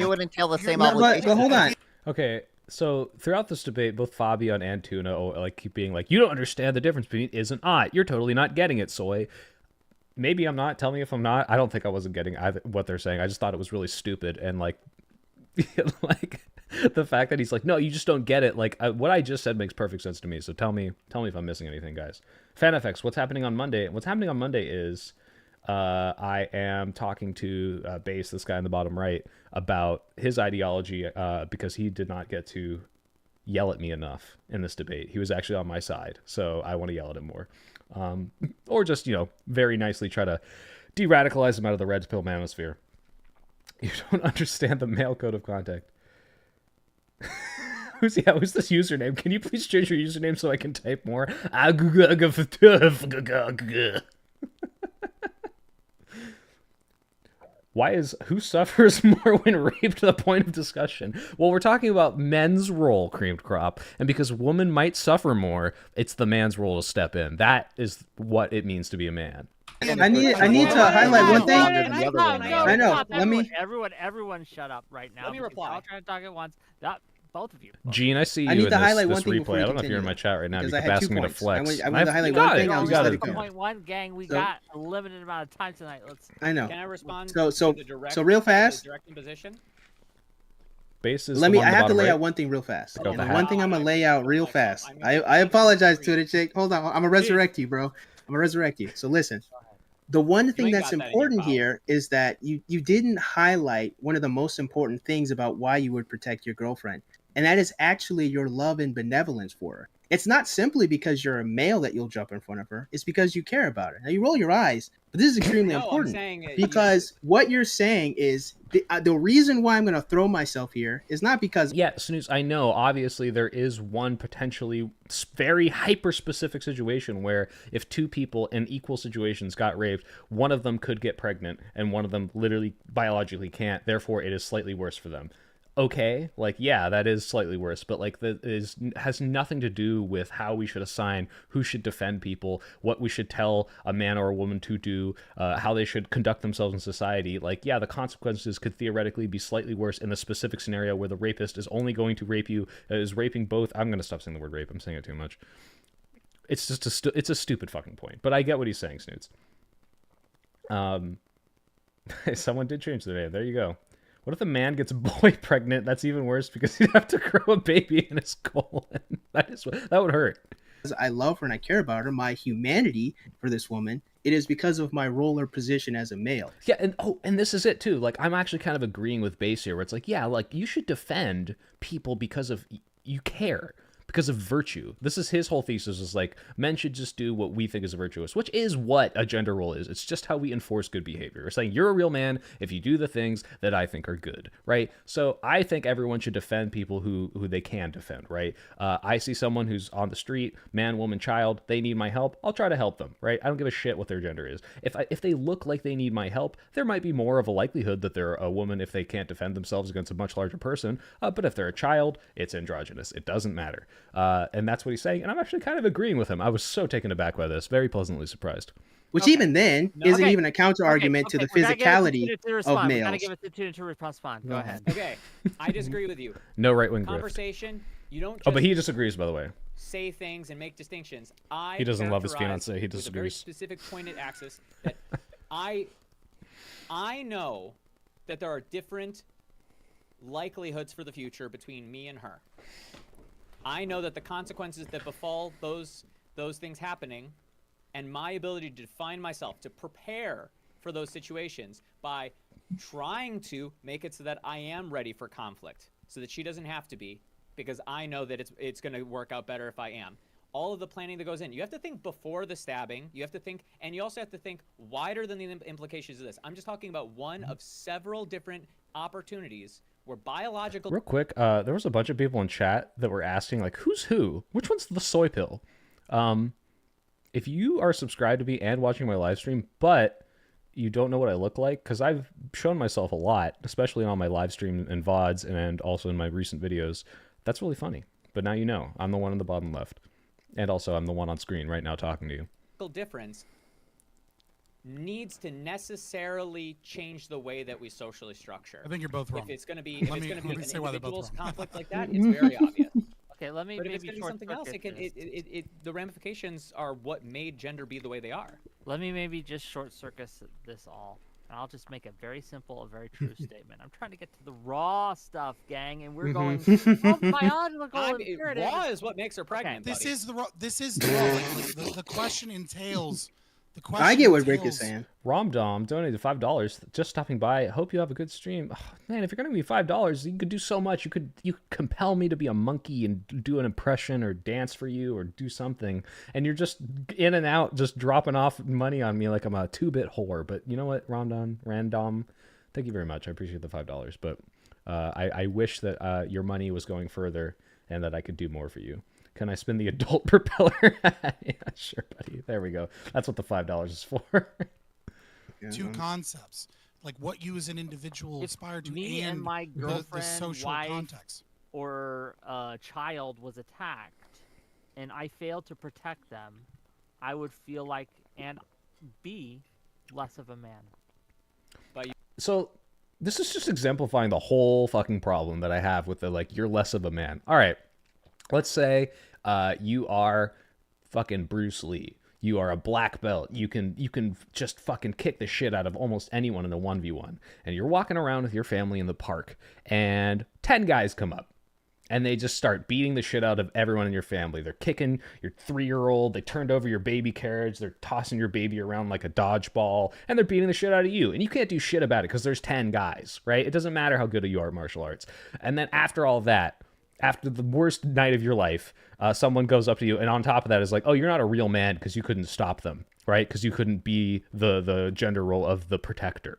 wouldn't tell the same No, obligation. but hold on. okay. So throughout this debate, both Fabian and Tuna like keep being like, you don't understand the difference between is and ought. You're totally not getting it, Soy. Maybe I'm not. Tell me if I'm not. I don't think I wasn't getting what they're saying. I just thought it was really stupid and like, like the fact that he's like, no, you just don't get it. Like what I just said makes perfect sense to me. So tell me if I'm missing anything, guys. FanFX, what's happening on Monday? What's happening on Monday is I am talking to Base, this guy in the bottom right, about his ideology because he did not get to yell at me enough in this debate. He was actually on my side, so I want to yell at him more. Or just, very nicely try to de-radicalize him out of the red pill manosphere. You don't understand the male code of contact. Who's this username? Can you please change your username so I can type more? Who suffers more when raped to the point of discussion? Well, we're talking about men's role, Creamed Crop, and because women might suffer more, it's the man's role to step in. That is what it means to be a man. I need to highlight one thing. I know. Let me. Everyone, shut up right now. Let me because reply. You're all trying to talk at once. Both of you. Gene, I see you I need in to this, highlight one this thing before replay. we I don't know if you're in continue, my chat right now. You because I keep had 2 asking me to points. flex. I want to highlight You got one it. thing. I'll You just got let it. it go. Point one, gang. We So- got a limited amount of time tonight. I know. Can I respond So- to the direct, so real fast. the direct imposition? Base is Let the me. one I on the have to bottom lay right. out one thing real fast. Go And with the the one hat. thing I'm gonna lay out real fast. I'm I apologize to disagree. it, Jake. Hold on. I'm gonna resurrect you, bro. I'm gonna resurrect you. So listen. The one thing ain't that's got that in your important power. here is that you didn't highlight one of the most important things about why you would protect your girlfriend, and that is actually your love and benevolence for her. It's not simply because you're a male that you'll jump in front of her. It's because you care about her. Now you roll your eyes, but this is extremely No, I'm important saying because what you're saying is the reason why I'm going to throw myself here is not because Yeah, Snooze, I know. Obviously, there is one potentially very hyper-specific situation where if two people in equal situations got raped, one of them could get pregnant and one of them literally biologically can't. Therefore, it is slightly worse for them. Okay, like, yeah, that is slightly worse, but like has nothing to do with how we should assign who should defend people, what we should tell a man or a woman to do, how they should conduct themselves in society. Like, yeah, the consequences could theoretically be slightly worse in the specific scenario where the rapist is only going to rape you, is raping both. I'm going to stop saying the word rape. I'm saying it too much. It's just it's a stupid fucking point, but I get what he's saying, Snoots. Someone did change their name. There you go. What if the man gets a boy pregnant? That's even worse because he'd have to grow a baby in his colon. That would hurt. I love her and I care about her, my humanity for this woman, it is because of my role or position as a male. Yeah, and this is it too. Like, I'm actually kind of agreeing with Base here, where it's like, yeah, like you should defend people because of you care. Because of virtue. This is his whole thesis, is like, men should just do what we think is virtuous, which is what a gender role is. It's just how we enforce good behavior. We're saying you're a real man if you do the things that I think are good, right? So I think everyone should defend people who they can defend, right? I see someone who's on the street, man, woman, child, they need my help, I'll try to help them, right? I don't give a shit what their gender is. If they look like they need my help, there might be more of a likelihood that they're a woman if they can't defend themselves against a much larger person, but if they're a child, it's androgynous. It doesn't matter. And that's what he's saying. And I'm actually kind of agreeing with him. I was so taken aback by this. Very pleasantly surprised. Which even then isn't Okay. even a counter argument to the physicality of males. Gotta give it to respond. Go ahead. Okay, I disagree with you. No right-wing grift. Conversation, you don't just Oh, but he disagrees, by the way. say things and make distinctions. He doesn't love his characterize fiancée. He with a very disagrees. specific pointed axis that I know that there are different likelihoods for the future between me and her. I know that the consequences that befall those things happening and my ability to define myself, to prepare for those situations by trying to make it so that I am ready for conflict so that she doesn't have to be, because I know that it's going to work out better if I am. all of the planning that goes in. You have to think before the stabbing. You have to think, and you also have to think wider than the implications of this. I'm just talking about one of several different opportunities where biological. Real quick, there was a bunch of people in chat that were asking, like, who's who? Which one's the soy pill? If you are subscribed to me and watching my live stream, but you don't know what I look like, because I've shown myself a lot, especially on my live stream and VODs and also in my recent videos, that's really funny. But now you know, I'm the one in the bottom left. And also, I'm the one on screen right now talking to you. Difference needs to necessarily change the way that we socially structure. I think you're both wrong. If it's going to be, an individual's wrong. conflict like that, it's very obvious. Okay, let me. But if it's maybe going to be something else, short-circuit the ramifications are what made gender be the way they are. Let me maybe just short circuit this all. And I'll just make a very simple, a very true statement. I'm trying to get to the raw stuff, gang, and we're going biological imperative. Raw is what makes her pregnant. This buddy. is the raw. This is the raw. Like, the question entails. The question I get what Rick entails- is saying. Romdom donated $5, just stopping by. Hope you have a good stream. Oh, man, if you're gonna give me $5, you could do so much. You could compel me to be a monkey and do an impression or dance for you or do something. And you're just in and out, just dropping off money on me like I'm a 2-bit whore. But you know what, Random, thank you very much. I appreciate the $5. But I wish that your money was going further and that I could do more for you. Can I spin the adult propeller? Yeah, sure, buddy. There we go. That's what the $5 is for. Two concepts, like what you as an individual aspire to, me and my the girlfriend, social wife, context. or a child was attacked, and I failed to protect them, I would feel like and be less of a man. So this is just exemplifying the whole fucking problem that I have with the, like, you're less of a man. All right. Let's say you are fucking Bruce Lee. You are a black belt. You can just fucking kick the shit out of almost anyone in a 1v1. And you're walking around with your family in the park, and 10 guys come up. And they just start beating the shit out of everyone in your family. They're kicking your 3-year-old. They turned over your baby carriage. They're tossing your baby around like a dodgeball. And they're beating the shit out of you. And you can't do shit about it because there's 10 guys, right? It doesn't matter how good you are at martial arts. And then after all that, after the worst night of your life, someone goes up to you, and on top of that is like, oh, you're not a real man because you couldn't stop them, right? Because you couldn't be the gender role of the protector.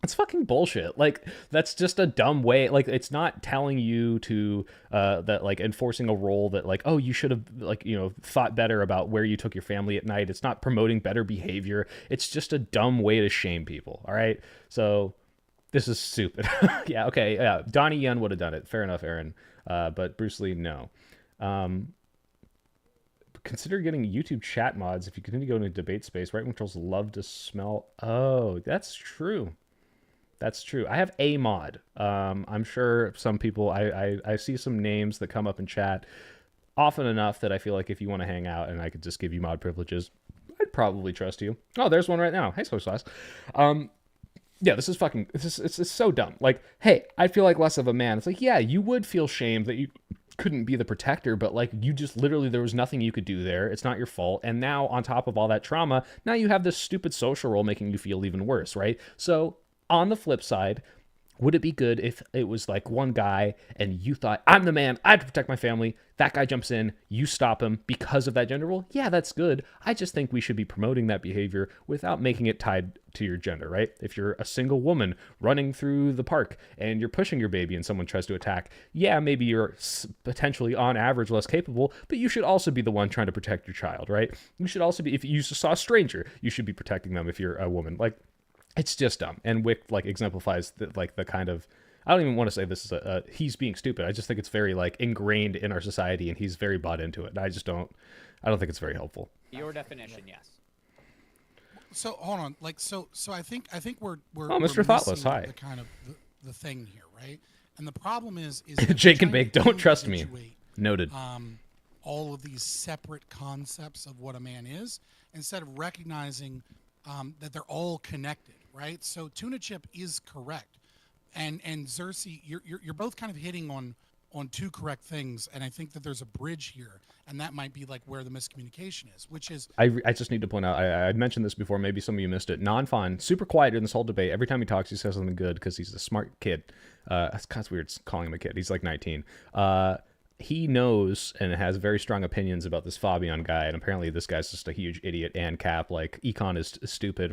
It's fucking bullshit. Like, that's just a dumb way. Like, it's not telling you to that, like, enforcing a role that, like, oh, you should have, like, you know, thought better about where you took your family at night. It's not promoting better behavior. It's just a dumb way to shame people. All right. So this is stupid. Yeah. Okay. Yeah. Donnie Yen would have done it. Fair enough, Aaron. But Bruce Lee, no. Consider getting YouTube chat mods if you continue to go into debate space. Right wing trolls love to smell. Oh, that's true. That's true. I have a mod. I'm sure some people, I see some names that come up in chat often enough that I feel like if you want to hang out and I could just give you mod privileges, I'd probably trust you. Oh, there's one right now. Hey, Soy Sauce. Yeah, this is fucking, it's so dumb. Like, hey, I feel like less of a man. It's like, yeah, you would feel shame that you couldn't be the protector, but like, you just literally, there was nothing you could do there. It's not your fault. And now on top of all that trauma, now you have this stupid social role making you feel even worse, right? So on the flip side, would it be good if it was like one guy and you thought, I'm the man, I have to protect my family. That guy jumps in, you stop him because of that gender role. Yeah, that's good. I just think we should be promoting that behavior without making it tied to your gender, right? If you're a single woman running through the park and you're pushing your baby and someone tries to attack, yeah, maybe you're potentially on average less capable, but you should also be the one trying to protect your child, right? You should also be, if you saw a stranger, you should be protecting them if you're a woman. Like, it's just dumb. And Wick, like, exemplifies the kind of, I don't even want to say this is he's being stupid. I just think it's very, like, ingrained in our society, and he's very bought into it. And I don't think it's very helpful. Your definition, yes. So hold on, like, so I think we're oh, Mr. Thoughtless, hi. The kind of the thing here, right? And the problem is Jake and Bake, don't trust me. Noted. All of these separate concepts of what a man is, instead of recognizing that they're all connected, right? So Tuna Chip is correct, and Xerxes, you're both kind of hitting on two correct things, and I think that there's a bridge here, and that might be like where the miscommunication is, which is I just need to point out, I mentioned this before, maybe some of you missed it. Non-Fun, super quiet in this whole debate. Every time he talks, he says something good because he's a smart kid. It's kind of weird calling him a kid. He's like 19. he knows and has very strong opinions about this Fabian guy, and apparently this guy's just a huge idiot and cap. Like, econ is stupid,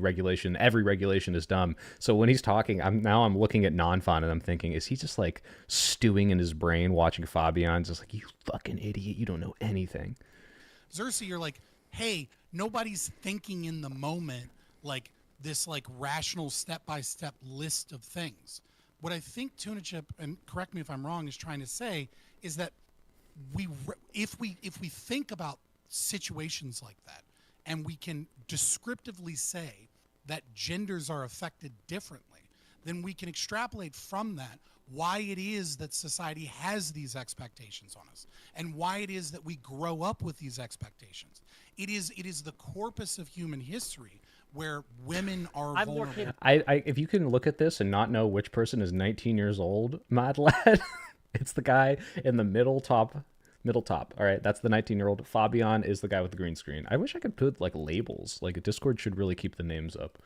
every regulation is dumb. So when he's talking, I'm looking at Non-Fon and I'm thinking, is he just like stewing in his brain watching Fabian, just like, you fucking idiot, you don't know anything. Xerxes, you're like, hey, nobody's thinking in the moment like this like rational step-by-step list of things. What I think Tuna Chip, and correct me if I'm wrong, is trying to say is that if we think about situations like that, and we can descriptively say that genders are affected differently, then we can extrapolate from that why it is that society has these expectations on us, and why it is that we grow up with these expectations. It is the corpus of human history where women are vulnerable. If you can look at this and not know which person is 19 years old, Mad Lad, it's the guy in the middle top. All right, that's the 19-year-old. Fabian is the guy with the green screen. I wish I could put like labels. Like, Discord should really keep the names up.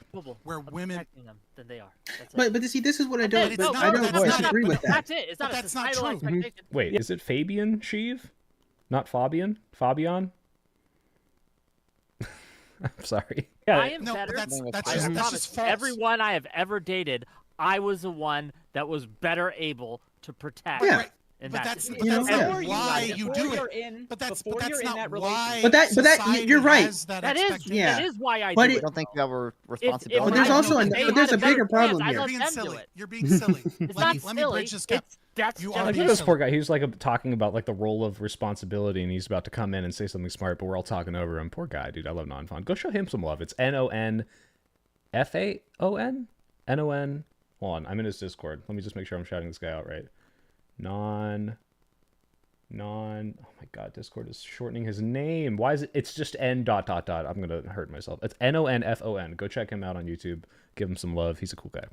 Where women them than they are. That's But see, this is what I don't. But I don't disagree with that. That's it. It's not a societal expectation. Wait, is it Fabian Sheev? Not Fabian? Fabian? I'm sorry. I am No, better. but that's I just promise, false. everyone I have ever dated, I was the one that was better able to protect. Yeah. Right. in But that that's situation. why you do Before it. you're in- But that's before you're in not that why. relationship. But that society you're right. has that That is expectation. Yeah. that is why I But do I it. don't think you have a If responsibility. But there's I also knew an- they but there's had a bigger better problem chance, I here. You're let being them do silly. it. You're being silly. It's let not me silly. bridge this gap. That's You just are Look at being this silly. poor guy. He was like talking about like the role of responsibility, and he's about to come in and say something smart, but we're all talking over him. Poor guy, dude. I love Non-Fon. Go show him some love. It's NonFaon. NON. Hold on, I'm in his Discord. Let me just make sure I'm shouting this guy out right. Oh my god, Discord is shortening his name. Why is it? It's just N dot dot dot. I'm gonna hurt myself. It's NonFon. Go check him out on YouTube. Give him some love. He's a cool guy.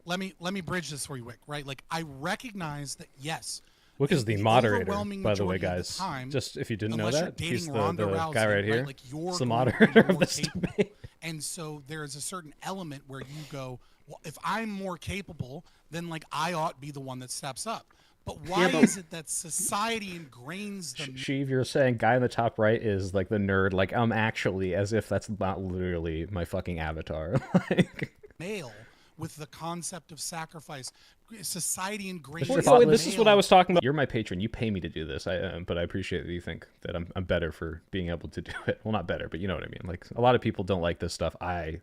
Let me bridge this for you, Wick. Right? Like, I recognize that yes. Wick is the the moderator, overwhelming by the way, majority of the guys. time, Just if you didn't know unless you're that, dating he's the Ronda guy Rousey, right right? here. Like, you're He's the going to be moderator of more this capable. debate. And so there is a certain element where you go, well, if I'm more capable, then like I ought to be the one that steps up. But why is it that society ingrains the Sheev, you're saying guy in the top right is like the nerd, like actually, as if that's not literally my fucking avatar. Like, male with the concept of sacrifice? Society ingrains. well, this is what I was talking about. You're my patron. You pay me to do this. But I appreciate that you think that I'm better for being able to do it. Well, not better, but you know what I mean. Like, a lot of people don't like this stuff. I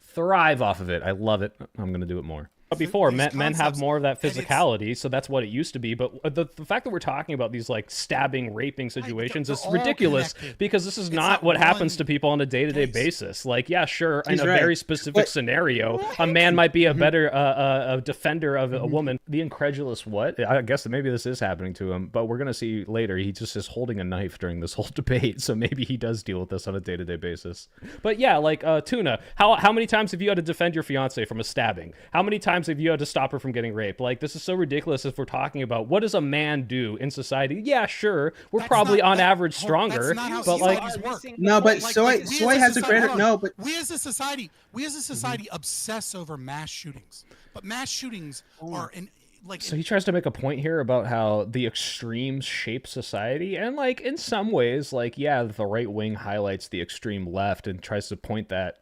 thrive off of it. I love it. I'm gonna do it more. But before, These men have concepts, more of that and it's- physicality, so that's what it used to be. But the fact that we're talking about these like stabbing, raping situations they're is all ridiculous connected. because this is It's not not what happens one to people on a day-to-day case. basis. Like, yeah, sure, in He's a right. very specific But- scenario, a man might be a better a defender of a woman. The incredulous what? I guess that maybe this is happening to him, but we're gonna see later. He just is holding a knife during this whole debate, so maybe he does deal with this on a day-to-day basis. But yeah, like Tuna, how many times have you had to defend your fiance from a stabbing? How many times have you had to stop her from getting raped? Like, this is so ridiculous if we're talking about what does a man do in society? Yeah, sure, we're That's probably not- on that- average hold- stronger, that's not how but like, societies work. No, but Like, soy we as soy a has a society- greater hold on. no, but we as a society obsess over mass shootings, but mass shootings are in like so he tries to make a point here about how the extremes shape society, and like in some ways, like, yeah, the right wing highlights the extreme left and tries to paint that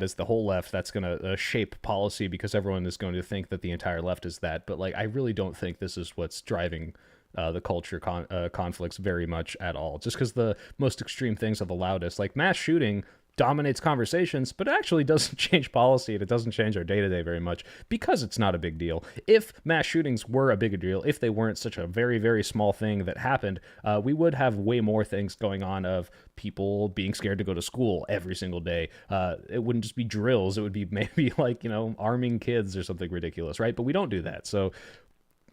as the whole left. That's going to shape policy because everyone is going to think that the entire left is that. But like, I really don't think this is what's driving the culture conflicts very much at all. Just because the most extreme things are the loudest, like mass shooting dominates conversations, but it actually doesn't change policy, and it doesn't change our day-to-day very much because it's not a big deal. If mass shootings were a bigger deal, if they weren't such a very, very small thing that happened, we would have way more things going on of people being scared to go to school every single day. It wouldn't just be drills. It would be maybe like, arming kids or something ridiculous, right? But we don't do that. So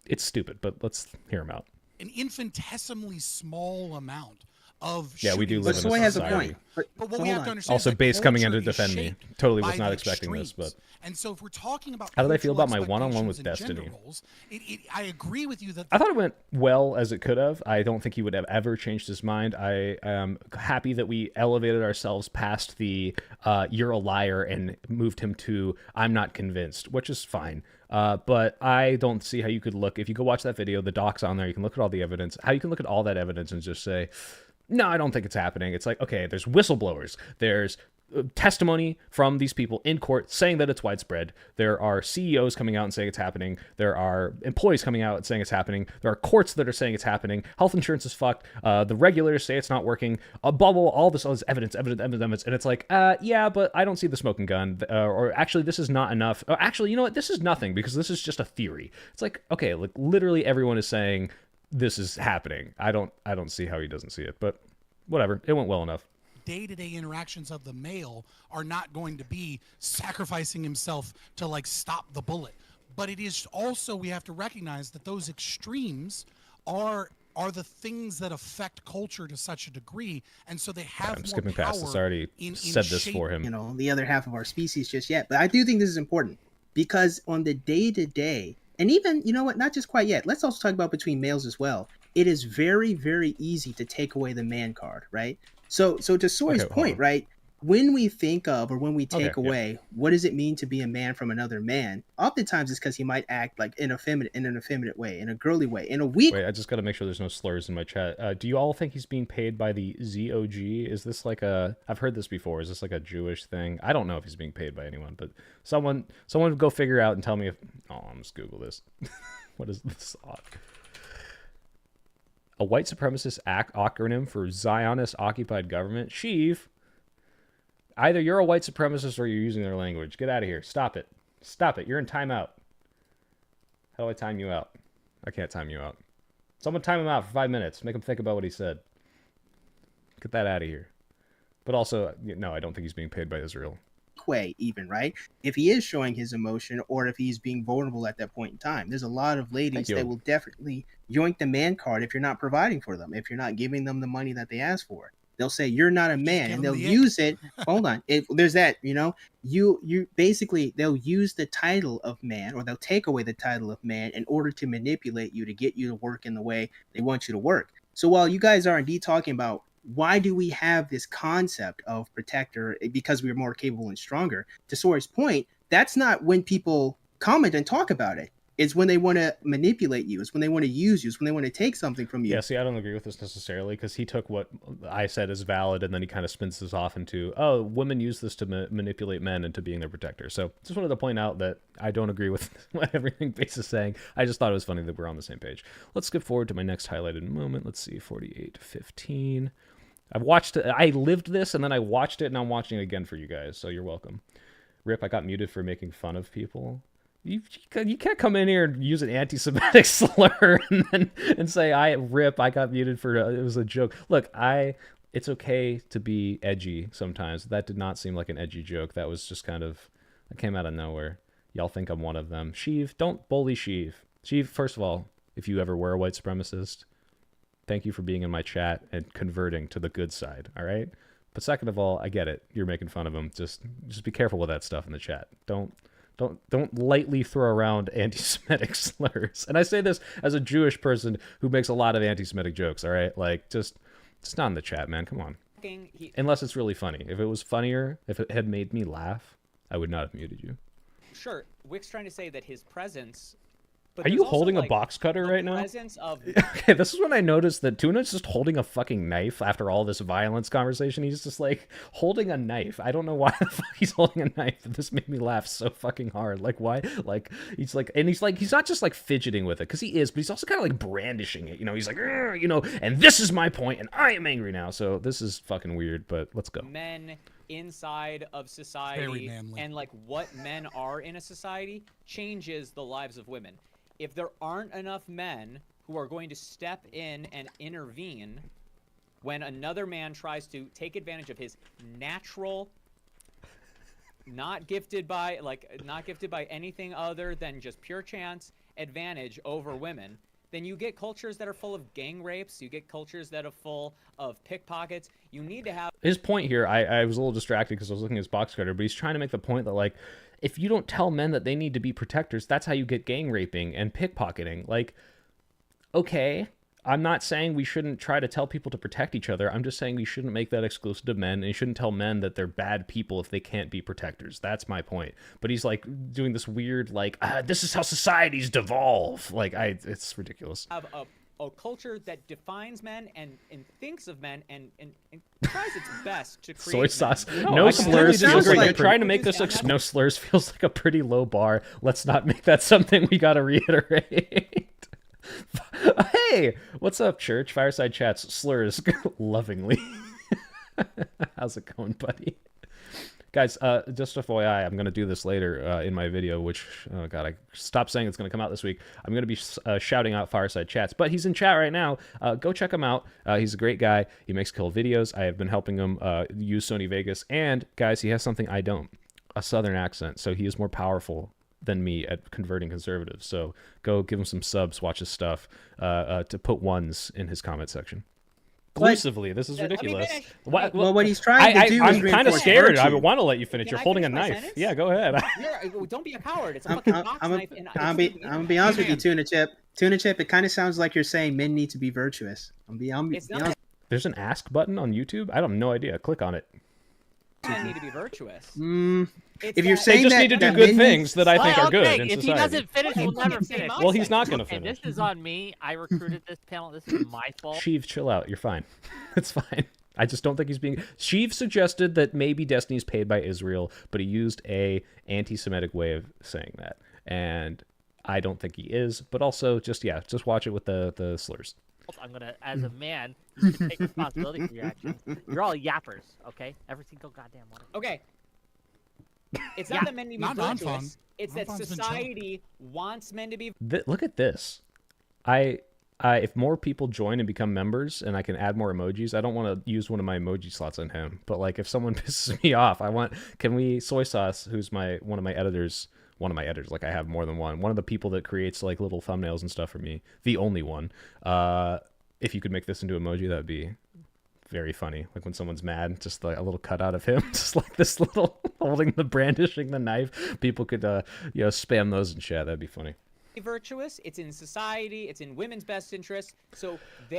it's stupid, but let's hear him out. an infinitesimally small amount of Yeah, we do shooting live But in a Soy has a society. point. But But what so we hold have to on. understand Also, is that Base coming in culture to is defend me. shaped Totally by was not the expecting this, extremes. but And so if we're talking about how did I feel cultural about my one-on-one with expectations and Destiny? gender roles, I agree with you that I thought it went well as it could have. I don't think he would have ever changed his mind. I am happy that we elevated ourselves past the "you're a liar" and moved him to "I'm not convinced," which is fine. But I don't see how you could look, if you go watch that video, the doc's on there, you can look at all the evidence, how you can look at all that evidence and just say, no, I don't think it's happening. It's like, okay, there's whistleblowers, there's testimony from these people in court saying that it's widespread. There are CEOs coming out and saying it's happening. There are employees coming out and saying it's happening. There are courts that are saying it's happening. Health insurance is fucked. The regulators say it's not working. Blah, blah, blah, all this evidence. And it's like, yeah, but I don't see the smoking gun. Or actually, this is not enough. Or actually, you know what? This is nothing because this is just a theory. It's like, okay, like literally everyone is saying this is happening. I don't see how he doesn't see it, but whatever. It went well enough. day-to-day interactions of the male are not going to be sacrificing himself to like stop the bullet. But it is also, we have to recognize that those extremes are the things that affect culture to such a degree, and so they have I'm more skipping power past this. I already in said this shape- for him. You know, the other half of our species just yet. But I do think this is important because on the day-to-day, and even, you know what, not just quite yet, let's also talk about between males as well. It is very, very easy to take away the man card, right? So to Soy's Okay, hold point, on. right? When we think of or when we take Okay, yeah. away, what does it mean to be a man from another man? Oftentimes it's because he might act like in an effeminate way, in a girly way, in a weak Wait, I just got to make sure there's no slurs in my chat. Do you all think he's being paid by the ZOG? Is this like a... I've heard this before. Is this like a Jewish thing? I don't know if he's being paid by anyone, but someone go figure out and tell me if... Oh, I'm just Google this. What is this? A white supremacist acronym for Zionist occupied government? Sheev, either you're a white supremacist or you're using their language. Get out of here. Stop it. Stop it. You're in timeout. How do I time you out? I can't time you out. Someone time him out for 5 minutes. Make him think about what he said. Get that out of here. But also, no, I don't think he's being paid by Israel. way even, right? If he is showing his emotion or if he's being vulnerable at that point in time. There's a lot of ladies you. that will definitely yoink the man card if you're not providing for them, if you're not giving them the money that they ask for. They'll say you're not a man, give and them they'll the use it. Hold on, there's that, you basically, they'll use the title of man, or they'll take away the title of man in order to manipulate you to get you to work in the way they want you to work. So while you guys are indeed talking about why do we have this concept of protector, because we're more capable and stronger, to Soy's point, that's not when people comment and talk about it. It's when they want to manipulate you. It's when they want to use you. It's when they want to take something from you. Yeah, see, I don't agree with this necessarily, because he took what I said as valid, and then he kind of spins this off into, oh, women use this to manipulate men into being their protector. So just wanted to point out that I don't agree with what everything Base is saying. I just thought it was funny that we're on the same page. Let's skip forward to my next highlighted moment. Let's see, 48:15. I lived this, and then I watched it, and I'm watching it again for you guys, so you're welcome. Rip, I got muted for making fun of people. You can't come in here and use an anti-Semitic slur and say, I got muted for, it was a joke. Look, it's okay to be edgy sometimes. That did not seem like an edgy joke. That was just that came out of nowhere. Y'all think I'm one of them. Sheev, don't bully Sheev. Sheev, first of all, if you ever were a white supremacist, thank you for being in my chat and converting to the good side, all right? But second of all, I get it. You're making fun of him. Just be careful with that stuff in the chat. Don't lightly throw around anti-Semitic slurs. And I say this as a Jewish person who makes a lot of anti-Semitic jokes, all right? Like, just not in the chat, man. Come on. Unless it's really funny. If it was funnier, if it had made me laugh, I would not have muted you. Sure, Wick's trying to say that his presence... Are you holding a box cutter right now? Okay, this is when I noticed that Tuna's just holding a fucking knife after all this violence conversation. He's just like holding a knife. I don't know why the fuck he's holding a knife. This made me laugh so fucking hard. Like, why? Like, he's not just like fidgeting with it, because he is, but he's also kind of like brandishing it. He's like, and this is my point, and I am angry now. So this is fucking weird, but let's go. Men inside of society and like what men are in a society changes the lives of women. If there aren't enough men who are going to step in and intervene when another man tries to take advantage of his natural, not gifted by anything other than just pure chance advantage over women, then you get cultures that are full of gang rapes. You get cultures that are full of pickpockets. You need to have His point here, I was a little distracted because I was looking at his box cutter, but he's trying to make the point that, like, if you don't tell men that they need to be protectors, that's how you get gang raping and pickpocketing. Like, okay, I'm not saying we shouldn't try to tell people to protect each other. I'm just saying we shouldn't make that exclusive to men, and you shouldn't tell men that they're bad people if they can't be protectors. That's my point. But he's like doing this weird, like, this is how societies devolve. Like, it's ridiculous. Have a culture that defines men and thinks of men and tries its best to create Soy sauce. men. No I slurs completely feels disagree. like you're trying to make this. No slurs feels like a pretty low bar. Let's not make that something we got to reiterate. Hey, what's up, church? Fireside Chats, slurs lovingly. How's it going, buddy? Guys, just FYI, I'm going to do this later in my video, which, oh God, I stopped saying it's going to come out this week. I'm going to be shouting out Fireside Chats, but he's in chat right now. Go check him out. He's a great guy. He makes cool videos. I have been helping him use Sony Vegas. And, guys, he has something I don't, a Southern accent, so he is more powerful than me at converting conservatives. So go give him some subs, watch his stuff, to put ones in his comment section. Exclusively. This is ridiculous. Well, what he's trying to do is I'm kind of reinforce scared. I virtue. want to let you finish. Can You're I holding a finish my knife. sentence? Yeah, go ahead. Don't be a coward. It's a I'm fucking box gonna knife. And be honest with you, Tuna Chip. Tuna Chip, it kind of sounds like you're saying men need to be virtuous. It's not. There's an ask button on YouTube. I have no idea. Click on it. Men need to be virtuous. It's If you're that- They saying just that, need to do that good men things that I think Well, are good okay, in if society. he doesn't finish, Well, we'll he never can't say finish. my Well, he's not going to Okay, finish. this is on me. I recruited this panel. This is my fault. Sheev, chill out. You're fine. It's fine. I just don't think he's being... Sheev suggested that maybe Destiny's paid by Israel, but he used a anti-Semitic way of saying that. And I don't think he is. But also, just watch it with the slurs. I'm gonna, as a man, you should take responsibility for your actions. You're all yappers, okay? Every single goddamn one. Okay. It's Yeah. not that men need to be Not virtuous. non-fun. It's that Non-fun's been chill. society wants men to be Look at this. If more people join and become members and I can add more emojis, I don't want to use one of my emoji slots on him. But like if someone pisses me off, can we, Soy Sauce, who's one of my editors, like I have more than one of the people that creates like little thumbnails and stuff for me, the only one, if you could make this into emoji, that would be very funny. Like when someone's mad, just like a little cutout of him, just like this little brandishing the knife. People could spam those in chat. That'd be funny. virtuous. It's in society. It's in women's best interest. So they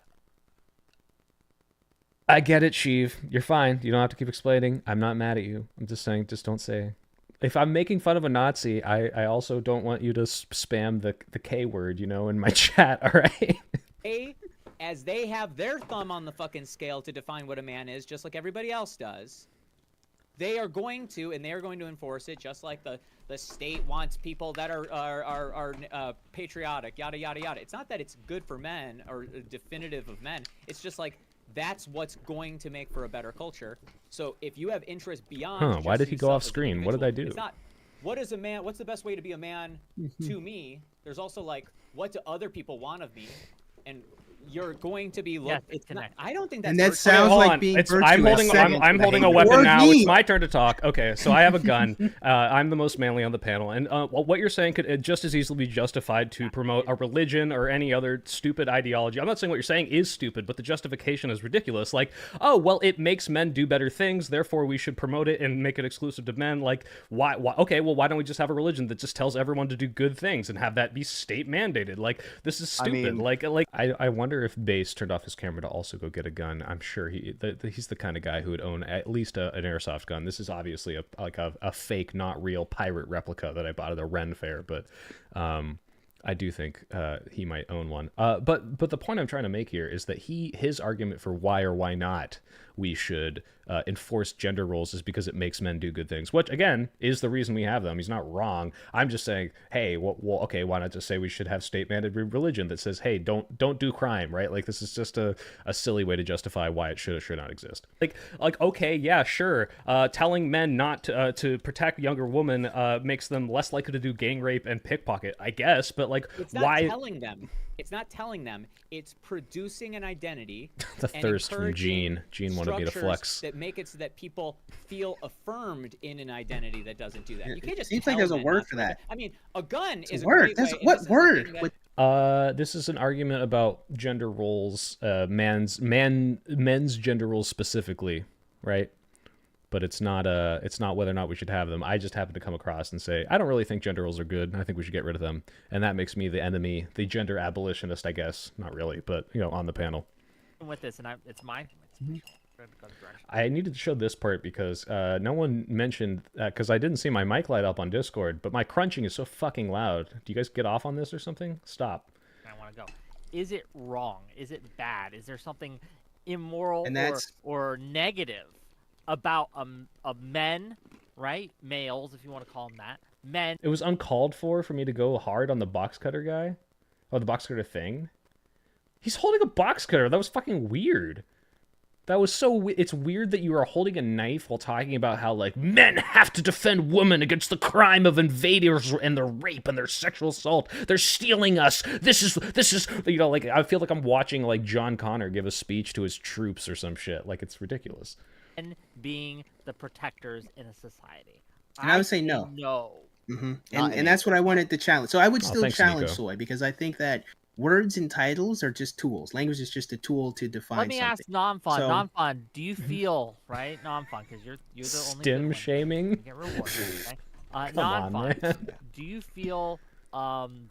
I get it, Sheev. You're fine. You don't have to keep explaining. I'm not mad at you. I'm just saying, just don't say. If I'm making fun of a Nazi, I also don't want you to spam the K word, in my chat, all right? as they have their thumb on the fucking scale to define what a man is, just like everybody else does, they are going to enforce it, just like the state wants people that are patriotic, yada yada yada. It's not that it's good for men or definitive of men. It's just like that's what's going to make for a better culture. So if you have interest beyond, Why just did he go yourself off as an screen? What did I do? It's not. What is a man? What's the best way to be a man to me? There's also like, what do other people want of me? And you're going to be Yes, it's not. connect. I don't think that's. And that virtuous. sounds Hold like on. being I'm virtuous. I'm holding a weapon Or now. me. It's my turn to talk. Okay, so I have a gun. I'm the most manly on the panel, and what you're saying could just as easily be justified to promote a religion or any other stupid ideology. I'm not saying what you're saying is stupid, but the justification is ridiculous. Like, oh well, it makes men do better things, therefore we should promote it and make it exclusive to men. Like, why? Okay, well, why don't we just have a religion that just tells everyone to do good things and have that be state mandated? Like, this is stupid. I wonder if Base turned off his camera to also go get a gun. I'm sure he's the kind of guy who would own at least an airsoft gun. This is obviously a fake, not real pirate replica that I bought at a Ren fair, but I do think he might own one. But the point I'm trying to make here is that his argument for why or why not we should enforce gender roles is because it makes men do good things, which again is the reason we have them. He's not wrong. I'm just saying, hey, well, okay, why not just say we should have state-mandated religion that says, hey, don't do crime, right? Like, this is just a silly way to justify why it should or should not exist. Like okay, yeah, sure. Telling men not to protect younger women makes them less likely to do gang rape and pickpocket, I guess. But like, It's not why? telling them. It's not telling them. It's producing an identity. The and thirst from encouraging Gene wanted me to structures flex. that make it so that people feel affirmed in an identity that doesn't do that. You can't just Seems like tell there's a men word not for to. that. I mean, a gun is It's a a word. great way. That's and what this is word? something that- What This is an argument about gender roles, men's gender roles specifically, right? But it's not whether or not we should have them. I just happen to come across and say I don't really think gender roles are good. I think we should get rid of them, and that makes me the enemy, the gender abolitionist, I guess. Not really, but on the panel. With this, and it's my. I needed to show this part because no one mentioned because I didn't see my mic light up on Discord, but my crunching is so fucking loud. Do you guys get off on this or something? Stop. I want to go. Is it wrong? Is it bad? Is there something immoral or negative about men, right? Males, if you want to call them that. Men. It was uncalled for me to go hard on the box cutter guy. Oh, the box cutter thing. He's holding a box cutter. That was fucking weird. That was so... It's weird that you are holding a knife while talking about how, like, men have to defend women against the crime of invaders and their rape and their sexual assault. They're stealing us. This is, like, I feel like I'm watching, like, John Connor give a speech to his troops or some shit. Like, it's ridiculous. And being the protectors in a society. And I would say no. No. Mm-hmm. And that's what I wanted to challenge. So I would still challenge Nico. Soy, because I think that words and titles are just tools. Language is just a tool to define Let me something. ask Nonfon. So- Nonfon, do you feel, right, Nonfon, because you're the only Stim good one. shaming? You get rewarded, okay? Come on, Nonfon, man. do you feel Bottom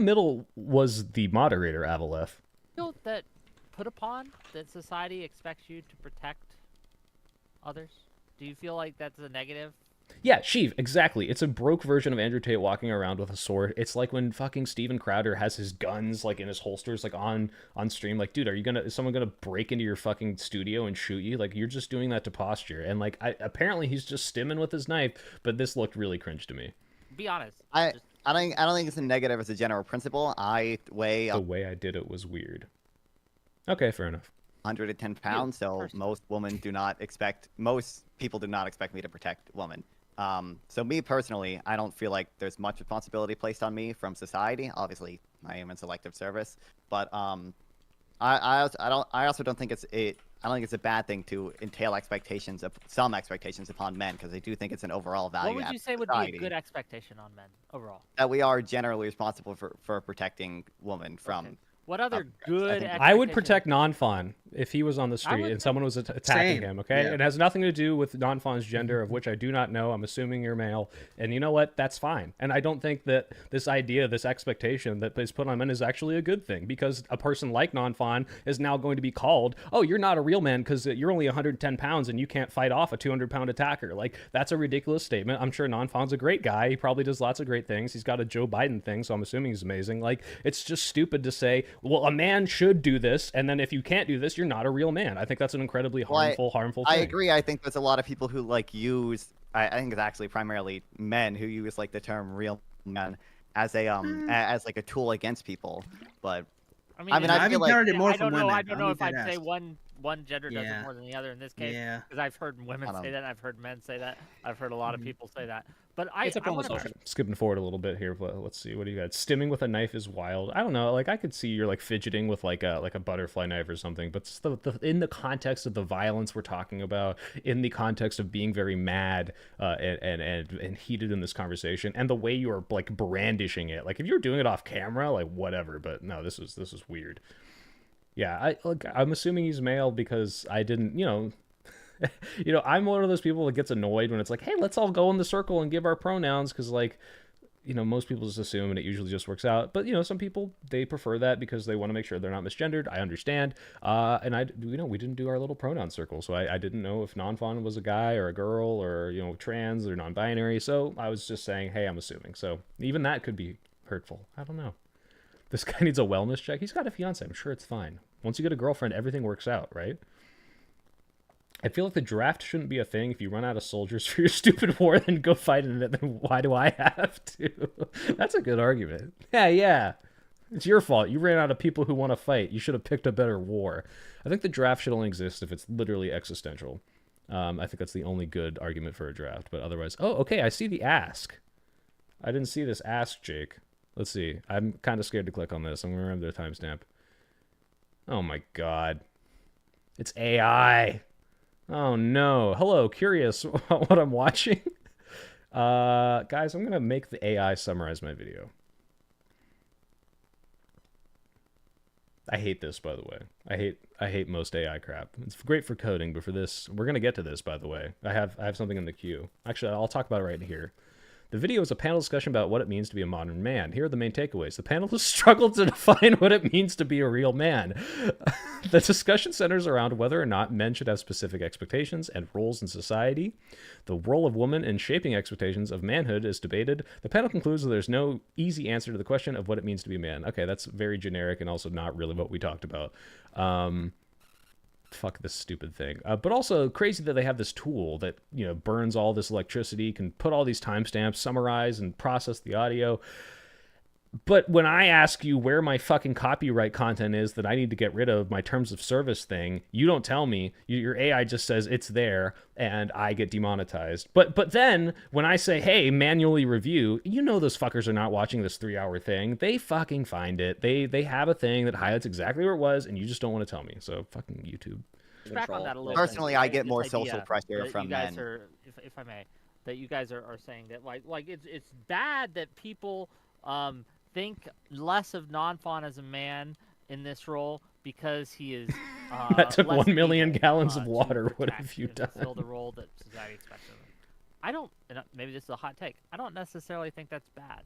middle was the moderator, Avalef. feel that put upon that society expects you to protect others? Do you feel like that's a negative? Yeah, Sheev, exactly. It's a broke version of Andrew Tate walking around with a sword. It's like when fucking Steven Crowder has his guns like in his holsters, like on stream. Like, dude, is someone gonna break into your fucking studio and shoot you? Like, you're just doing that to posture. And like, apparently he's just stimming with his knife. But this looked really cringe to me. Be honest. I don't think it's a negative as a general principle. The way I did it was weird. Okay, fair enough. 110 pounds, so most people do not expect me to protect women. So me personally, I don't feel like there's much responsibility placed on me from society. Obviously, I am in selective service, but I also don't think I don't think it's a bad thing to entail some expectations upon men, because I do think it's an overall value. What would you say would be a good expectation on men overall? That we are generally responsible for protecting women from. Okay. What other good I would protect Nonfon if he was on the street and someone was attacking him, okay? Yeah. It has nothing to do with Nonfon's gender, of which I do not know. I'm assuming you're male. And you know what? That's fine. And I don't think that this idea, this expectation that is put on men is actually a good thing, because a person like Nonfon is now going to be called, oh, you're not a real man because you're only 110 pounds and you can't fight off a 200-pound attacker. Like, that's a ridiculous statement. I'm sure Nonfon's a great guy. He probably does lots of great things. He's got a Joe Biden thing, so I'm assuming he's amazing. Like, it's just stupid to say, well, a man should do this, and then if you can't do this, you're not a real man. I think that's an incredibly harmful thing. I agree. I think there's a lot of people who use. I think it's actually primarily men who use like the term "real man" as a as like a tool against people. But I feel like heard it more I from don't know. women. I don't know if I'd I'll say ask. one gender does it more than the other in this case. Yeah. Because I've heard women say that. I've heard men say that. I've heard a lot of people say that. But It's a I wanna- social. Skipping forward a little bit here, but let's see. What do you got? Stimming with a knife is wild. I don't know. Like, I could see you're like fidgeting with like a butterfly knife or something, but in the context of the violence we're talking about, in the context of being very mad and heated in this conversation, and the way you are like brandishing it, like if you're doing it off camera, like whatever. But no, this is weird. Yeah, I'm assuming he's male because I didn't, I'm one of those people that gets annoyed when it's like, hey, let's all go in the circle and give our pronouns, because like, most people just assume and it usually just works out. But some people, they prefer that because they want to make sure they're not misgendered. I understand. And we didn't do our little pronoun circle, so I didn't know if Nonfon was a guy or a girl or trans or non-binary. So I was just saying, hey, I'm assuming. So even that could be hurtful. I don't know. This guy needs a wellness check. He's got a fiance. I'm sure it's fine. Once you get a girlfriend, everything works out, right? I feel like the draft shouldn't be a thing. If you run out of soldiers for your stupid war, then go fight in it. Then why do I have to? That's a good argument. Yeah. It's your fault. You ran out of people who want to fight. You should have picked a better war. I think the draft should only exist if it's literally existential. I think that's the only good argument for a draft. But otherwise... Oh, okay. I see the ask. I didn't see this ask, Jake. Let's see. I'm kind of scared to click on this. I'm going to remember the timestamp. Oh my god. It's AI. Oh no. Hello, curious what I'm watching? Guys, I'm going to make the AI summarize my video. I hate this, by the way. I hate most AI crap. It's great for coding, but for this, we're gonna get to this, by the way. I have something in the queue. Actually, I'll talk about it right here. The video is a panel discussion about what it means to be a modern man. Here are the main takeaways. The panelists struggled to define what it means to be a real man. The discussion centers around whether or not men should have specific expectations and roles in society. The role of women in shaping expectations of manhood is debated. The panel concludes that there's no easy answer to the question of what it means to be a man. Okay, that's very generic and also not really what we talked about. Fuck this stupid thing. But also crazy that they have this tool that, you know, burns all this electricity, can put all these timestamps, summarize and process the audio. But when I ask you where my fucking copyright content is that I need to get rid of, my terms of service thing, you don't tell me. Your AI just says it's there and I get demonetized. But then when I say, hey, manually review, you know those fuckers are not watching this 3-hour thing. They fucking find it. They have a thing that highlights exactly where it was and you just don't want to tell me. So fucking YouTube. Back on that a little Personally, bit, I get this more idea social pressure that from you guys men. Are, if I may, that you guys are saying that like it's bad that people think less of Non-Fawn as a man in this role because he is that took less 1 million able, gallons of to water. What protect have you and done? fulfill the role that society expects of him. I don't, and maybe this is a hot take, I don't necessarily think that's bad.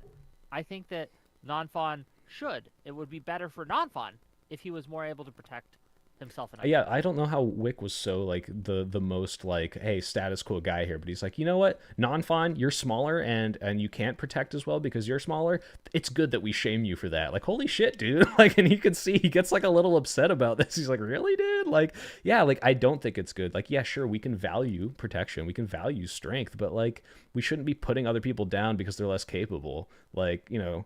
I think that Non-Fawn should. It would be better for Non-Fawn if he was more able to protect himself and others. Yeah, I don't know how Wick was so like the most like, hey, status quo guy here, but he's like, you know what, Non-Fawn, you're smaller and you can't protect as well because you're smaller. It's good that we shame you for that. Like, holy shit, dude. Like, and you can see he gets like a little upset about this. He's like, really, dude? Like, yeah, like I don't think it's good. Like, yeah, sure, we can value protection, we can value strength, but like we shouldn't be putting other people down because they're less capable. Like, you know,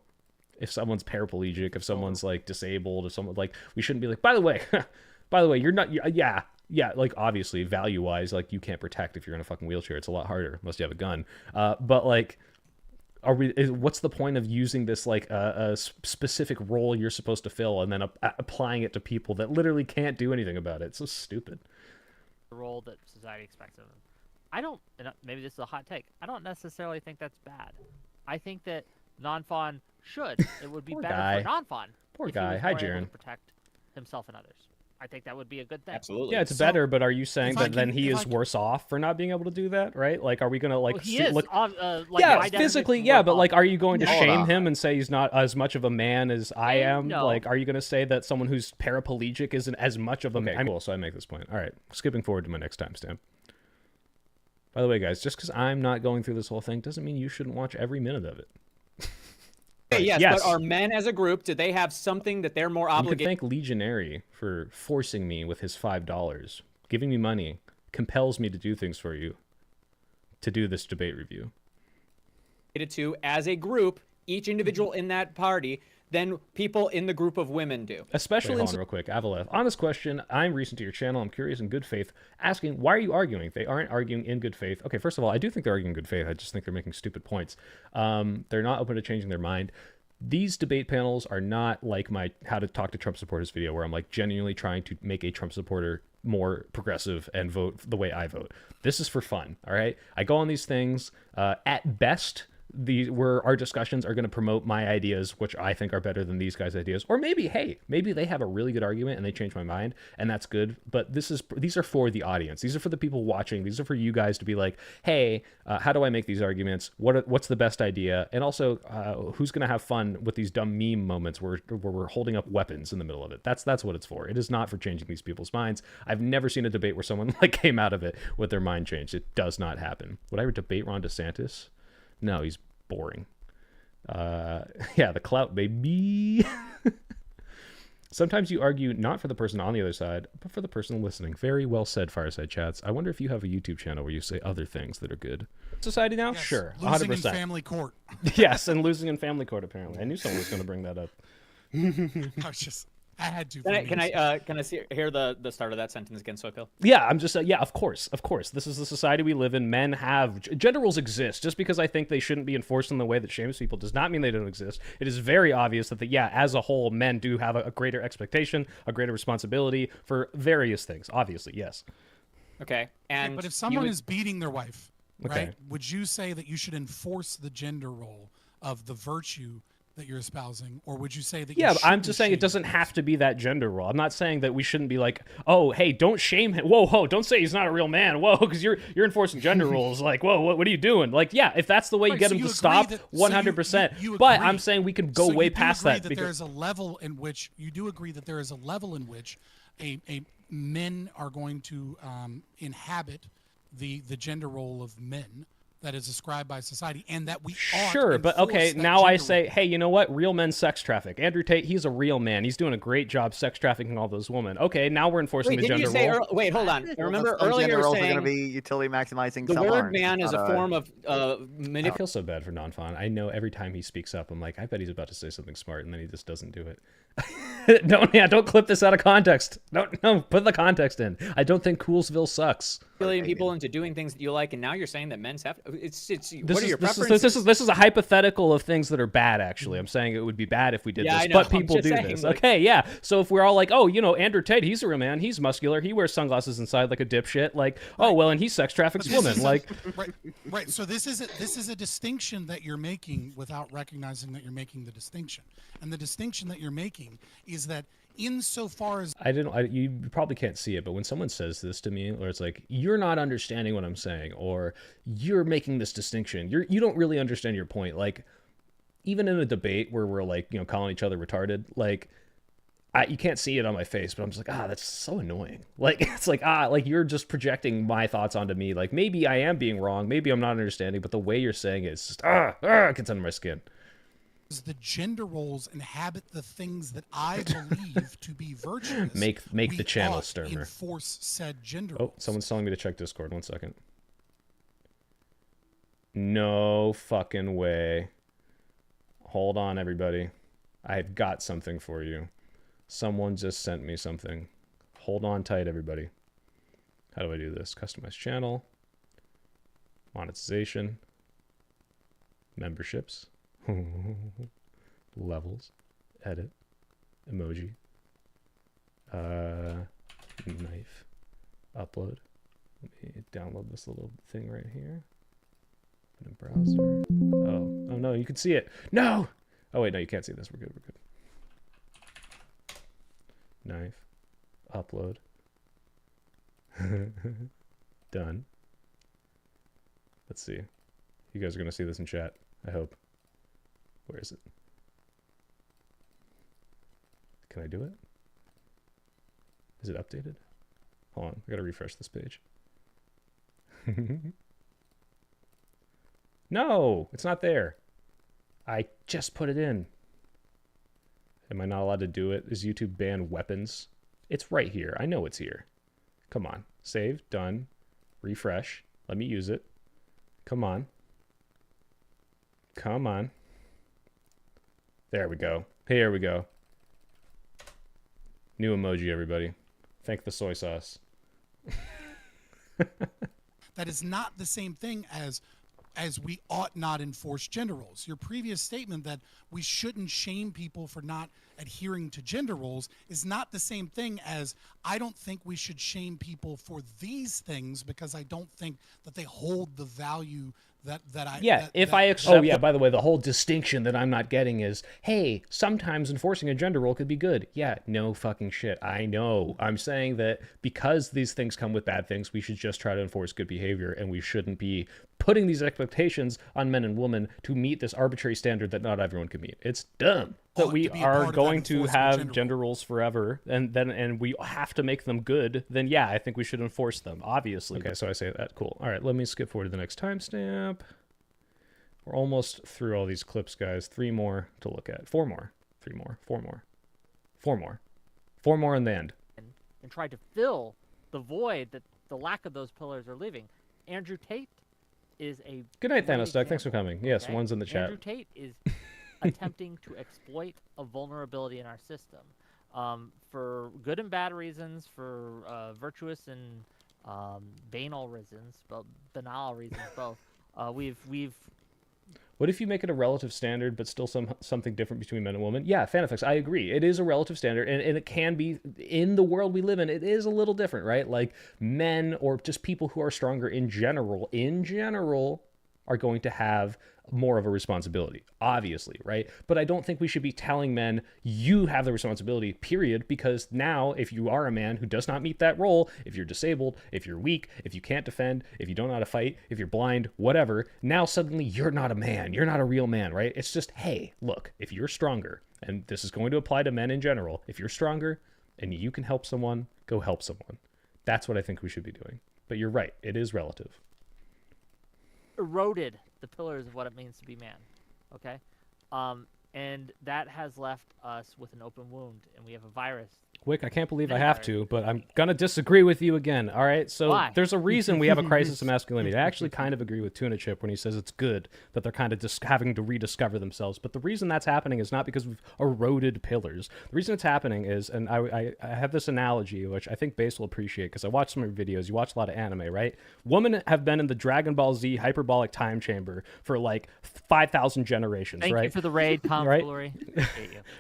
if someone's paraplegic, if someone's like disabled, if someone like, we shouldn't be like, by the way, you're not, yeah, like obviously value wise, like you can't protect if you're in a fucking wheelchair. It's a lot harder unless you have a gun. But like, what's the point of using this like a specific role you're supposed to fill and then applying it to people that literally can't do anything about it? It's so stupid. The role that society expects of him. I don't, and maybe this is a hot take, I don't necessarily think that's bad. I think that Non-Fawn should. It would be better for Non-Fawn. Poor if guy. He was Hi, more able Jaren. to protect himself and others. I think that would be a good thing. Absolutely. Yeah, it's better, but are you saying if I that then can- he if is I can- worse off for not being able to do that, right? Like, are we gonna like Well, he is. look? Like, Yeah, by physically, definition, yeah, worse but like, off. are you going to Hold shame on. him and say he's not as much of a man as I am? No. Like, are you going to say that someone who's paraplegic isn't as much of a man? Cool, so I make this point. All right, skipping forward to my next timestamp. By the way, guys, just because I'm not going through this whole thing doesn't mean you shouldn't watch every minute of it. Okay, yes, Yes. but are men as a group, do they have something that they're more You could obligated thank Legionary for forcing me with his $5, giving me money, compels me to do things for you, to do this debate review. to as a group, each individual in that party, than people in the group of women do? Especially Wait, in hold on real quick, Avaleth. Honest question. I'm recent to your channel. I'm curious in good faith, asking why are you arguing? They aren't arguing in good faith. Okay, first of all, I do think they're arguing in good faith. I just think they're making stupid points. They're not open to changing their mind. These debate panels are not like my How to Talk to Trump Supporters video, where I'm like genuinely trying to make a Trump supporter more progressive and vote the way I vote. This is for fun. All right. I go on these things. At best, where our discussions are going to promote my ideas, which I think are better than these guys' ideas, or maybe, hey, maybe they have a really good argument and they change my mind, and that's good. But these are for the audience. These are for the people watching. These are for you guys to be like, hey, how do I make these arguments? What's the best idea? And also, who's going to have fun with these dumb meme moments where we're holding up weapons in the middle of it? That's what it's for. It is not for changing these people's minds. I've never seen a debate where someone like came out of it with their mind changed. It does not happen. Would I ever debate Ron DeSantis? No, he's boring. Yeah, the clout, baby. Sometimes you argue not for the person on the other side, but for the person listening. Very well said, Fireside Chats. I wonder if you have a YouTube channel where you say other things that are good. Society now? Yes, Sure, losing 100%. in family court. Yes, and losing in family court, apparently. I knew someone was going to bring that up. I had to. Can I hear the start of that sentence again, Soypil? Yeah, I'm just, yeah, of course. This is the society we live in. Men have, gender roles exist. Just because I think they shouldn't be enforced in the way that shames people does not mean they don't exist. It is very obvious that, as a whole, men do have a greater expectation, a greater responsibility for various things. Obviously, yes. Okay, and but if someone is beating their wife, Okay. right? Would you say that you should enforce the gender role of the virtue that you're espousing, or would you say that? Yeah, you I'm just saying it doesn't have to be that gender role. I'm not saying that we shouldn't be like, oh, hey, don't shame him. Whoa, don't say he's not a real man. Whoa, because you're enforcing gender roles. Like, whoa, what are you doing? Like, yeah, if that's the way you get him to stop, 100%. But I'm saying we can go way past that. That there is a level in which you do agree that there is a level in which a men are going to inhabit the gender role of men that is ascribed by society, and that we sure, but okay, now I say, hey, you know what? Real men sex traffic. Andrew Tate, he's a real man. He's doing a great job sex trafficking all those women. Okay, now we're enforcing the gender role. Wait, hold on. Remember earlier you were saying going to be utility maximizing. The word man is a form of I feel so bad for Non-Fon. I know every time he speaks up, I'm like, I bet he's about to say something smart, and then he just doesn't do it. Don't clip this out of context. No, put the context in. I don't think Coolsville sucks. Manipulating people into doing things that you like, and now you're saying that men's have. What are your preferences? This is a hypothetical of things that are bad. Actually, I'm saying it would be bad if we did this, but people do this. Like, okay, yeah. So if we're all like, oh, Andrew Tate, he's a real man. He's muscular. He wears sunglasses inside like a dipshit. Like, oh well, and he sex traffics women. Like, right. So this is a distinction that you're making without recognizing that you're making the distinction, and the distinction that you're making is that insofar as you probably can't see it, but when someone says this to me, or it's like, you're not understanding what I'm saying, or you're making this distinction, you don't really understand your point. Like, even in a debate where we're like, calling each other retarded, like, you can't see it on my face, but I'm just like, that's so annoying. Like, it's like, like you're just projecting my thoughts onto me. Like, maybe I am being wrong, maybe I'm not understanding, but the way you're saying it is just, it gets under my skin. The gender roles inhabit the things that I believe to be virtuous. Make the channel Sturmer. Enforce said gender roles. Someone's telling me to check Discord. 1 second. No fucking way. Hold on, everybody. I've got something for you. Someone just sent me something. Hold on tight, everybody. How do I do this? Customize channel. Monetization. Memberships. Levels, edit, emoji, knife, upload. Let me download this little thing right here. Open a browser. Oh no, you can see it. No! Oh wait, no, you can't see this. We're good. Knife, upload. Done. Let's see. You guys are gonna see this in chat, I hope. Where is it? Can I do it? Is it updated? Hold on, I gotta refresh this page. No, it's not there. I just put it in. Am I not allowed to do it? Is YouTube ban weapons? It's right here. I know it's here. Come on. Save. Done. Refresh. Let me use it. Come on. Come on. There we go. Here we go. New emoji, everybody. Thank the soy sauce. That is not the same thing as we ought not enforce gender roles. Your previous statement that we shouldn't shame people for not adhering to gender roles is not the same thing as I don't think we should shame people for these things because I don't think that they hold the value that I... Yeah, I accept... Oh, yeah, by the way, the whole distinction that I'm not getting is, hey, sometimes enforcing a gender role could be good. Yeah, no fucking shit. I know. I'm saying that because these things come with bad things, we should just try to enforce good behavior, and we shouldn't be putting these expectations on men and women to meet this arbitrary standard that not everyone can meet. It's dumb that we are going to have gender roles forever, and we have to make them good. Then yeah, I think we should enforce them, obviously. Okay, so I say that. Cool. All right, let me skip forward to the next timestamp. We're almost through all these clips, guys. 3 more to look at. 4 more. 3 more. 4 more. 4 more. 4 more in the end. And try to fill the void that the lack of those pillars are leaving. Andrew Tate is a... Good night, Thanos Duck. Thanks for coming. Yes, okay? One's in the chat. Andrew Tate is attempting to exploit a vulnerability in our system for good and bad reasons, for virtuous and banal reasons, banal reasons both. We've What if you make it a relative standard, but still something different between men and women? Yeah, FanFX, I agree. It is a relative standard, and it can be, in the world we live in, it is a little different, right? Like, men or just people who are stronger in general, are going to have more of a responsibility, obviously, right? But I don't think we should be telling men, you have the responsibility, period, because now if you are a man who does not meet that role, if you're disabled, if you're weak, if you can't defend, if you don't know how to fight, if you're blind, whatever, now suddenly you're not a man, you're not a real man, right? It's just, hey, look, if you're stronger, and this is going to apply to men in general, if you're stronger and you can help someone, go help someone. That's what I think we should be doing. But you're right, it is relative. Eroded the pillars of what it means to be man, okay? And that has left us with an open wound, and we have a virus. Wick, I can't believe I have to, but I'm going to disagree with you again, all right? So Why? There's a reason we have a crisis of masculinity. I actually kind of agree with Tuna Chip when he says it's good that they're kind of just having to rediscover themselves. But the reason that's happening is not because we've eroded pillars. The reason it's happening is, and I have this analogy, which I think Base will appreciate, because I watch some of your videos. You watch a lot of anime, right? Women have been in the Dragon Ball Z hyperbolic time chamber for like 5,000 generations, Thank right? you for the raid, Tom Right? Foolery.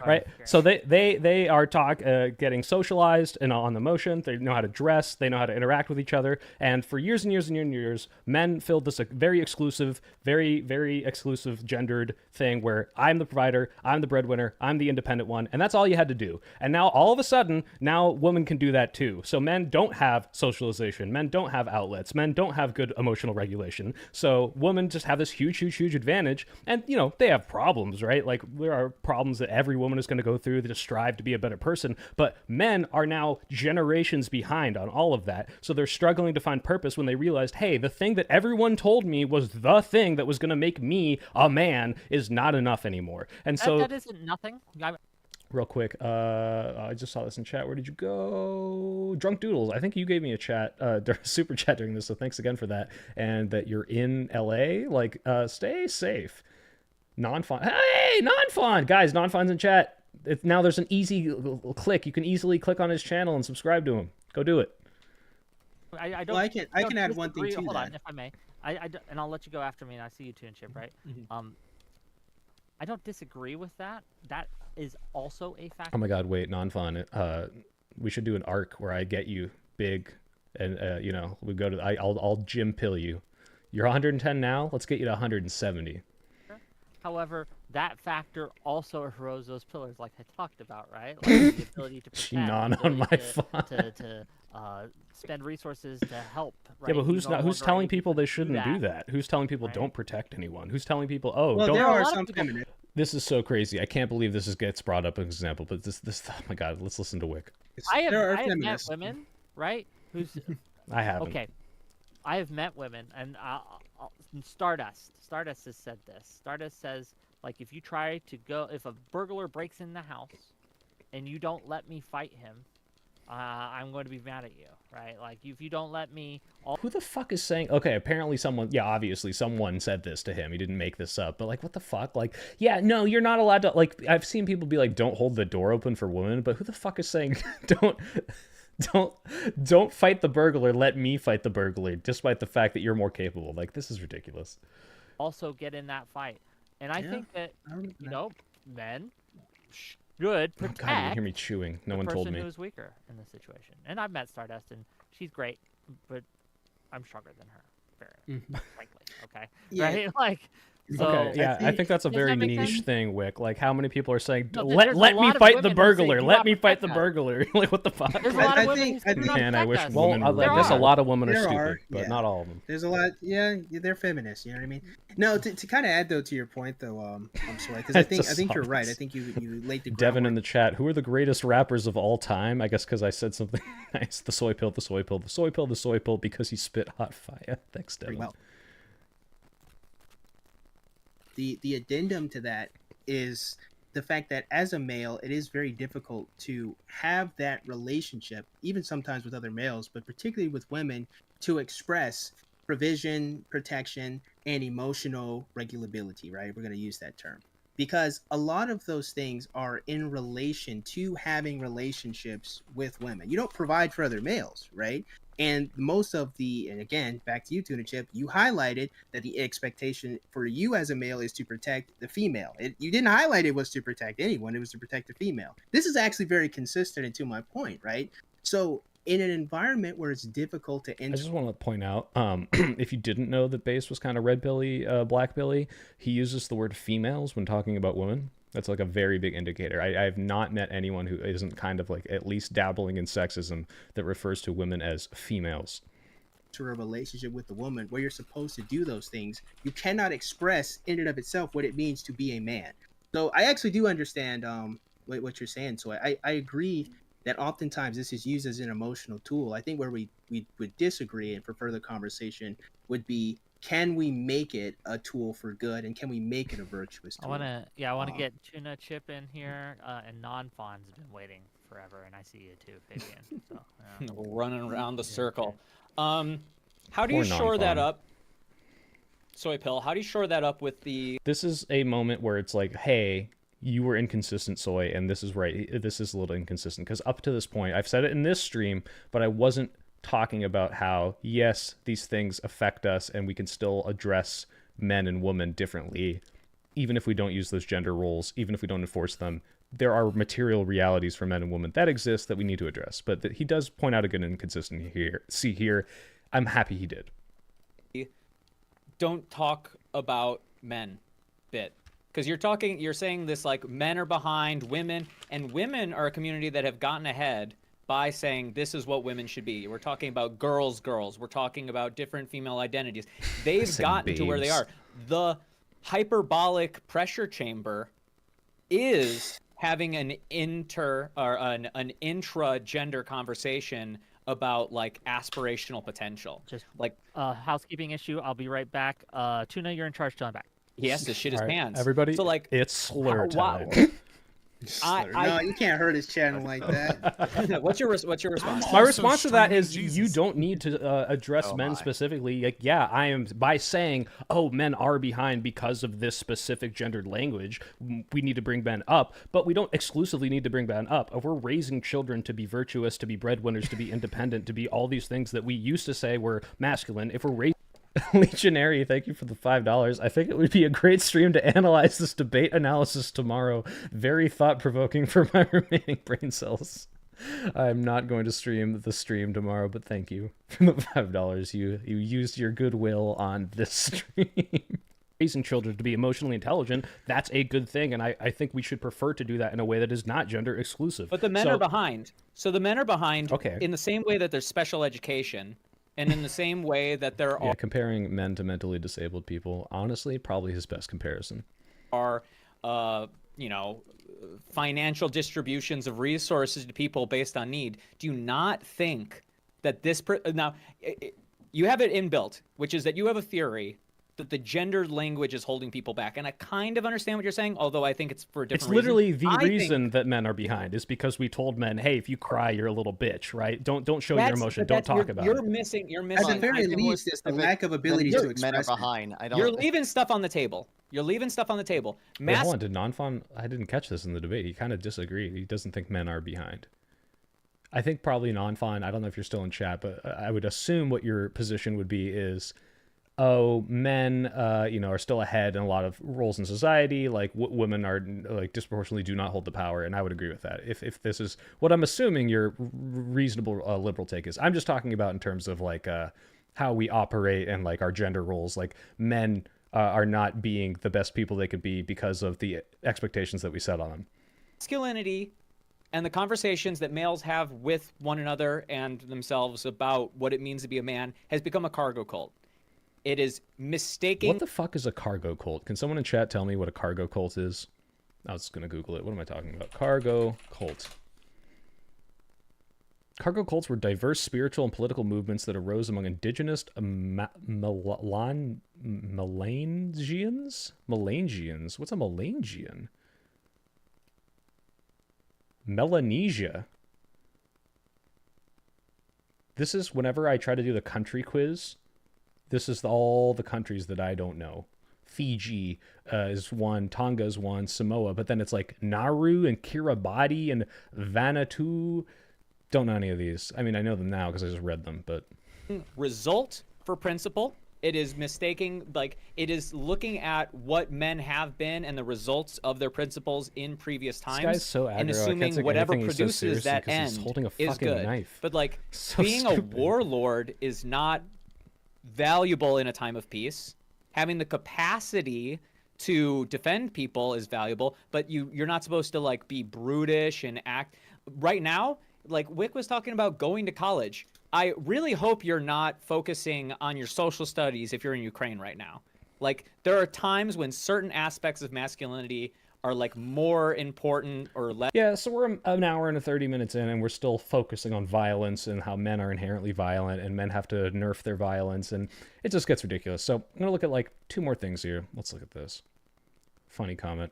Right, so they are getting socialized and on the motion. They know how to dress, they know how to interact with each other, and for years and years and years and years, men filled this very exclusive, very exclusive gendered thing where I'm the provider, I'm the breadwinner, I'm the independent one, and that's all you had to do. And now all of a sudden, now women can do that too. So men don't have socialization, men don't have outlets, men don't have good emotional regulation. So women just have this huge advantage, and you know they have problems, right? Like there are problems that every woman is going to go through to strive to be a better person, but men are now generations behind on all of that. So they're struggling to find purpose when they realized, hey, the thing that everyone told me was the thing that was going to make me a man is not enough anymore. And so that isn't nothing. real quick, I just saw this in chat. Where did you go? Drunk Doodles. I think you gave me a chat, super chat during this, so thanks again for that. And that you're in LA. Like, stay safe. Non-Fawn. Hey, Non-Fawn! Guys, Non-Fawn's in chat. Now there's an easy click. You can easily click on his channel and subscribe to him. Go do it. I don't. Well, I can add one thing disagree. to Hold that. on, if I may. And I'll let you go after me, and I see you too, and Chip, right? I don't disagree with that. That is also a factor. Oh my God! Wait, Non-Fawn. We should do an arc where I get you big, and you know, we go to. I'll gym pill you. You're 110 now. Let's get you to 170. However, that factor also erodes those pillars, like I talked about, right? Like the ability to protect, non on my phone. to spend resources to help. Right? Yeah, but who's no telling longer people they able to shouldn't do that? Who's telling people Right. don't protect anyone? Who's telling people, oh, Well, don't? there There are a are lot of some people- feminists. This is so crazy. I can't believe this gets brought up as an example. But this. Oh my God! Let's listen to Wick. I have There are met feminists. women, right? Who's I haven't. okay. I have met women, and Stardust has said this. Stardust says, like, if a burglar breaks in the house, and you don't let me fight him, I'm going to be mad at you, right? Like, if you don't let me. Who the fuck is saying? Okay, apparently someone. Yeah, obviously someone said this to him. He didn't make this up. But like, what the fuck? Like, yeah, no, you're not allowed to. Like, I've seen people be like, don't hold the door open for women. But who the fuck is saying don't fight the burglar? Let me fight the burglar, despite the fact that you're more capable. Like, this is ridiculous. Also get in that fight, and I Yeah, think that I remember that. men should Oh protect. God, you can hear me chewing. No the one told person me. who's weaker in this situation. And I've met Stardust, and she's great, but I'm stronger than her, very frankly. Okay, Yeah. right? Like, so Okay, yeah, I think that's a Does very that make niche sense? thing, Wick. Like, how many people are saying, No, let there's a me lot of fight the women who say, burglar, "Do let not me fight protect the us." burglar. Like, what the fuck? There's a lot I of women think- who I do think- not Man, I protect wish us. women Well, were there like this. A are. lot of women are There stupid, are, but yeah. not all of them. There's a lot, yeah, they're feminists. You know what I mean? No, to kind of add though to your point though, I'm sorry, because I It's a think you're right. I song. think you laid the Devin in groundwork. the chat, who are the greatest rappers of all time? I guess because I said something nice. The soy pill, the soy pill, the soy pill, the soy pill, because he spit hot fire. Thanks, Pretty Devin. well. The addendum to that is the fact that as a male, it is very difficult to have that relationship, even sometimes with other males, but particularly with women, to express provision, protection, and emotional regulability, right? We're going to use that term. Because a lot of those things are in relation to having relationships with women. You don't provide for other males, right? And most of and again, back to you, Tuna Chip, you highlighted that the expectation for you as a male is to protect the female. You didn't highlight it was to protect anyone, it was to protect the female. This is actually very consistent and to my point, right? So in an environment where it's difficult to enter. I just want to point out, if you didn't know that Base was kind of red pilly, black pilly, he uses the word females when talking about women. That's like a very big indicator. I have not met anyone who isn't kind of like at least dabbling in sexism that refers to women as females. To a relationship with the woman where you're supposed to do those things, you cannot express in and of itself what it means to be a man. So I actually do understand what you're saying. So I agree that oftentimes this is used as an emotional tool. I think where we would disagree and for further conversation would be, can we make it a tool for good, and can we make it a virtuous tool? I want to get Tuna Chip in here, and Non-Fawn's been waiting forever, and I see you too, Fabian. So, running around the circle. How do you shore that up? Soy Pill, how do you shore that up with the... This is a moment where it's like, hey, you were inconsistent, Soy, and this is right. This is a little inconsistent, because up to this point, I've said it in this stream, but I wasn't talking about how, yes, these things affect us, and we can still address men and women differently, even if we don't use those gender roles, even if we don't enforce them. There are material realities for men and women that exist that we need to address. But he does point out a good inconsistency here. See here, I'm happy he did. Don't talk about men bit. Because you're saying this like men are behind women, and women are a community that have gotten ahead by saying this is what women should be. We're talking about girls. We're talking about different female identities. They've gotten to where they are. The hyperbolic pressure chamber is having an intra-gender conversation about like aspirational potential. Just like housekeeping issue. I'll be right back. Tuna, you're in charge till I'm back. He has to shit his pants. Everybody, so like it's slur time. No, you can't hurt his channel like that. What's your response? My response to that is you don't need to address men specifically. Like, yeah, I am, by saying, oh, men are behind because of this specific gendered language, we need to bring men up, but we don't exclusively need to bring men up. If we're raising children to be virtuous, to be breadwinners, to be independent, to be all these things that we used to say were masculine, if we're raising... Legionary, thank you for the $5. I think it would be a great stream to analyze this debate analysis tomorrow. Very thought-provoking for my remaining brain cells. I'm not going to stream the stream tomorrow, but thank you for the $5. You used your goodwill on this stream. Raising children to be emotionally intelligent, that's a good thing, and I think we should prefer to do that in a way that is not gender exclusive. But the men are behind. So the men are behind in the same way that there's special education. And in the same way that there are... Yeah, comparing men to mentally disabled people, honestly, probably his best comparison. Are, financial distributions of resources to people based on need. Do you not think that this... Now, you have it inbuilt, which is that you have a theory that the gendered language is holding people back. And I kind of understand what you're saying, although I think it's for a different reason. It's literally the reason that men are behind is because we told men, hey, if you cry, you're a little bitch, right? Don't show your emotion. Don't talk about it. You're missing. At the very least, it's the lack of ability to express. Men are behind. You're leaving stuff on the table. Wait, hold on. Did Non-Fawn... I didn't catch this in the debate. He kind of disagreed. He doesn't think men are behind. I think probably Non-Fawn, I don't know if you're still in chat, but I would assume what your position would be is... oh, men, are still ahead in a lot of roles in society. Like women are like disproportionately do not hold the power, and I would agree with that. If this is what I'm assuming your reasonable liberal take is, I'm just talking about in terms of like how we operate and like our gender roles. Like men are not being the best people they could be because of the expectations that we set on them. Masculinity and the conversations that males have with one another and themselves about what it means to be a man has become a cargo cult. It is mistaking... What the fuck is a cargo cult? Can someone in chat tell me what a cargo cult is? I was going to Google it. What am I talking about? Cargo cult. Cargo cults were diverse spiritual and political movements that arose among indigenous Melangians? Melangians? What's a Melangian? Melanesia. This is whenever I try to do the country quiz... This is all the countries that I don't know. Fiji is one, Tonga is one, Samoa, but then it's like Nauru and Kiribati and Vanuatu. Don't know any of these. I mean, I know them now because I just read them, but... Result for principle, It is mistaking, like, it is looking at what men have been and the results of their principles in previous times, This guy's so aggro. and assuming whatever produces that end is good. Knife. But like, So being stupid. a warlord is not valuable in a time of peace. Having the capacity to defend people is valuable, but you're not supposed to like be brutish and act. Right now, like Wick was talking about going to college. I really hope you're not focusing on your social studies if you're in Ukraine right now. Like, there are times when certain aspects of masculinity are like more important or less. Yeah, so we're an hour and 30 minutes in, and we're still focusing on violence and how men are inherently violent, and men have to nerf their violence, and it just gets ridiculous. So I'm gonna look at like 2 more things here. Let's look at this. Funny comment.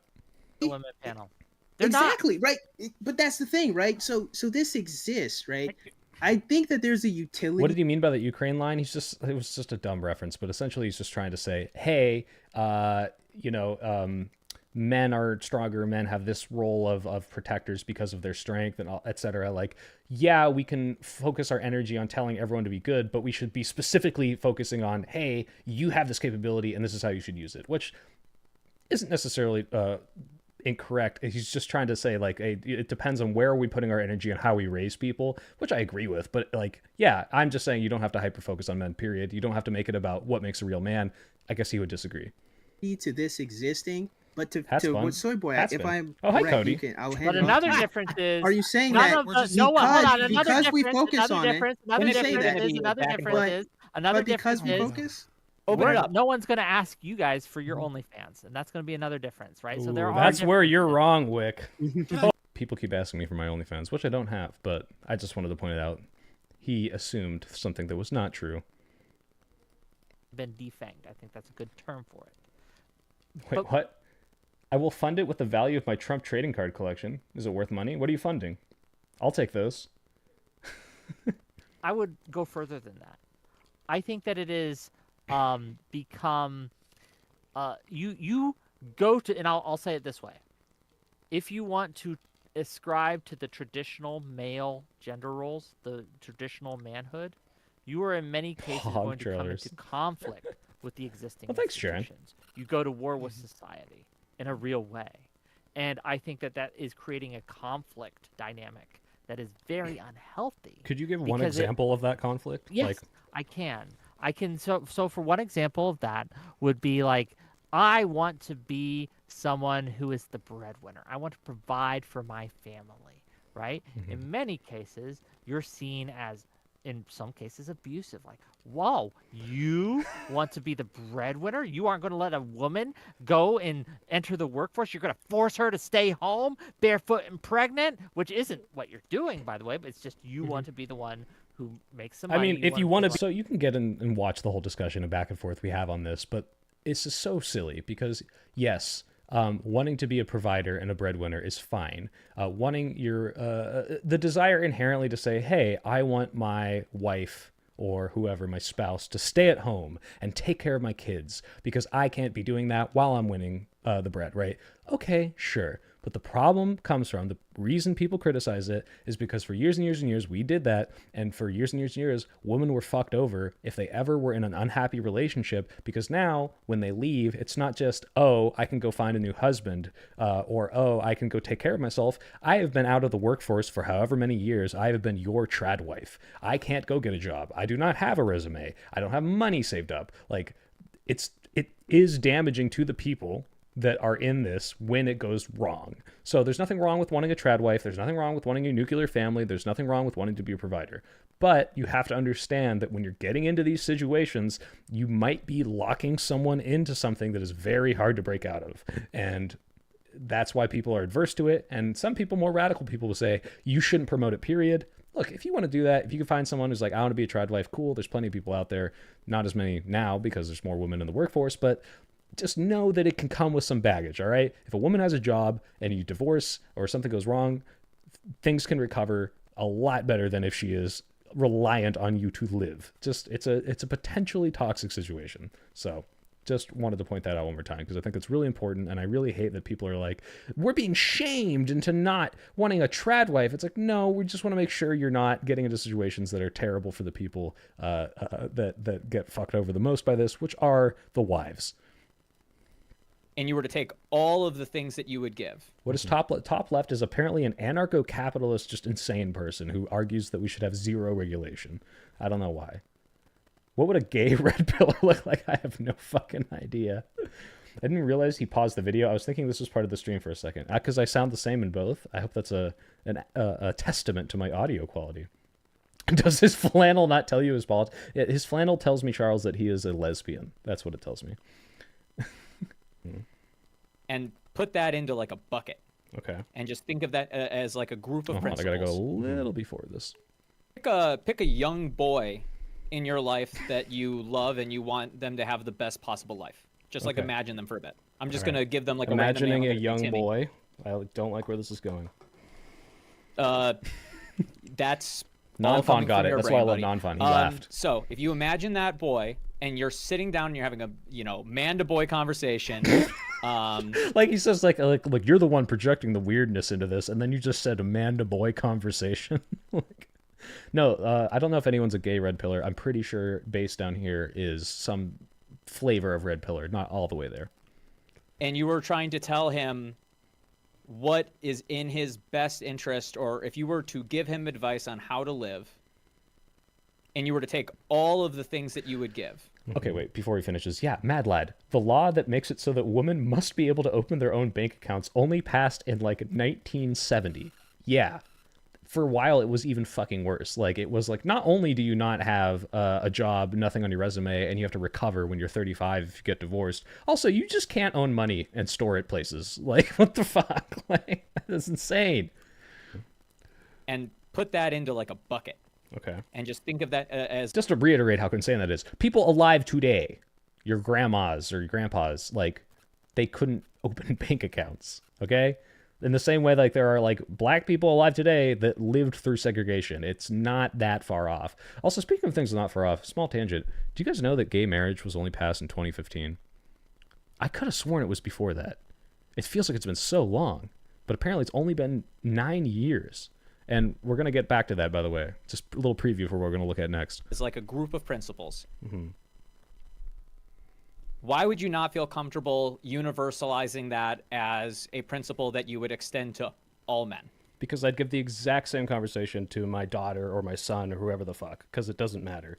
The women panel. They're exactly right, but that's the thing, right? So this exists, right? I think that there's a utility. What did he mean by the Ukraine line? It was just a dumb reference, but essentially he's just trying to say, hey, men are stronger. Men have this role of protectors because of their strength and et cetera. Like, yeah, we can focus our energy on telling everyone to be good, but we should be specifically focusing on, hey, you have this capability and this is how you should use it, which isn't necessarily incorrect. He's just trying to say, like, hey, it depends on where are we putting our energy and how we raise people, which I agree with. But like, yeah, I'm just saying you don't have to hyper focus on men, period. You don't have to make it about what makes a real man. I guess he would disagree. To this existing, but to fun. Soy Boy, That's if fun. I'm Oh, hi, correct, Cody. you can, I'll hand But it another off. difference is. Are you saying none that of the, just no, hold on. Another because we difference. focus Another on it, difference. when Another you say difference that, is. Another back and difference forth. is. Another but because difference we is. focus, Open it up. No one's going to ask you guys for your OnlyFans, and that's going to be another difference, right? So there Ooh, are. that's where you're differences. wrong, Wick. People keep asking me for my OnlyFans, which I don't have, but I just wanted to point it out. He assumed something that was not true. Been defanged. I think that's a good term for it. Wait, But- what? I will fund it with the value of my Trump trading card collection. Is it worth money? What are you funding? I'll take those. I would go further than that. I think that it is become you go to, and I'll say it this way: if you want to ascribe to the traditional male gender roles, the traditional manhood, you are in many cases Hog going to come trailers. into conflict with the existing Well, thanks, Sharon. institutions. You go to war with society in a real way, and I think that is creating a conflict dynamic that is very unhealthy. Could you give one Because it- example of that conflict? Yes, Like, I can. So for one example of that would be like, I want to be someone who is the breadwinner. I want to provide for my family, right? Mm-hmm. In many cases, you're seen as, in some cases, abusive. Like, whoa, you want to be the breadwinner? You aren't going to let a woman go and enter the workforce? You're going to force her to stay home, barefoot and pregnant, which isn't what you're doing, by the way, but it's just you want to be the one who makes some I money. mean, if you wanna want to, so you can get in and watch the whole discussion and back and forth we have on this, but it's just so silly because, yes, wanting to be a provider and a breadwinner is fine. Wanting the desire inherently to say, hey, I want my wife or whoever, my spouse, to stay at home and take care of my kids because I can't be doing that while I'm winning the bread, right? Okay, sure. But the problem comes from, the reason people criticize it is because for years and years and years, we did that. And for years and years and years, women were fucked over if they ever were in an unhappy relationship, because now when they leave, it's not just, oh, I can go find a new husband, or, oh, I can go take care of myself. I have been out of the workforce for however many years. I have been your trad wife. I can't go get a job. I do not have a resume. I don't have money saved up. Like, it is damaging to the people that are in this when it goes wrong. So there's nothing wrong with wanting a trad wife. There's nothing wrong with wanting a nuclear family. There's nothing wrong with wanting to be a provider. But you have to understand that when you're getting into these situations, you might be locking someone into something that is very hard to break out of. And that's why people are adverse to it. And some people, more radical people, will say, you shouldn't promote it, period. Look, if you want to do that, if you can find someone who's like, I want to be a trad wife, cool. There's plenty of people out there. Not as many now because there's more women in the workforce, but just know that it can come with some baggage, all right? If a woman has a job and you divorce or something goes wrong, things can recover a lot better than if she is reliant on you to live. Just it's a potentially toxic situation. So Just wanted to point that out one more time because I think it's really important, and I really hate that people are like, we're being shamed into not wanting a trad wife. It's like, no, we just want to make sure you're not getting into situations that are terrible for the people that get fucked over the most by this, which are the wives. And you were to take all of the things that you would give. What is top left is apparently an anarcho-capitalist, just insane person who argues that we should have zero regulation. I don't know why. What would a gay red pillar look like? I have no fucking idea. I didn't realize he paused the video. I was thinking this was part of the stream for a second. Because I sound the same in both. I hope that's a testament to my audio quality. Does his flannel not tell you his balls? His flannel tells me, Charles, that he is a lesbian. That's what it tells me. And put that into like a bucket. Okay. And just think of that as like a group of principles. I gotta go a little before this. Pick a young boy in your life that you love and you want them to have the best possible life. Just like imagine them for a bit. I'm just gonna give them like imagining a a young boy. I don't like where this is going. That's non-fun got it. That's brain, why I love buddy. non-fun. He laughed. So if you imagine that boy and you're sitting down and you're having a man to boy conversation. Like he says, like you're the one projecting the weirdness into this, and then you just said a man to boy conversation. No, I don't know if anyone's a gay red pillar. I'm pretty sure base down here is some flavor of red pillar, not all the way there. And you were trying to tell him what is in his best interest, or if you were to give him advice on how to live, and you were to take all of the things that you would give. Okay, wait, before he finishes. Yeah, Mad Lad. The law that makes it so that women must be able to open their own bank accounts only passed in like 1970. Yeah. For a while, it was even fucking worse. Like, it was like, not only do you not have a job, nothing on your resume, and you have to recover when you're 35 if you get divorced, also, you just can't own money and store it places. Like, what the fuck? Like, that's insane. And put that into like a bucket. Okay. And just think of that as... Just to reiterate how insane that is, people alive today, your grandmas or your grandpas, like, they couldn't open bank accounts, okay? In the same way, like, there are, like, black people alive today that lived through segregation. It's not that far off. Also, speaking of things not far off, small tangent, do you guys know that gay marriage was only passed in 2015? I could have sworn it was before that. It feels like it's been so long, but apparently it's only been 9 years. And we're going to get back to that, by the way. Just a little preview for what we're going to look at next. It's like a group of principles. Mm-hmm. Why would you not feel comfortable universalizing that as a principle that you would extend to all men? Because I'd give the exact same conversation to my daughter or my son or whoever the fuck, because it doesn't matter.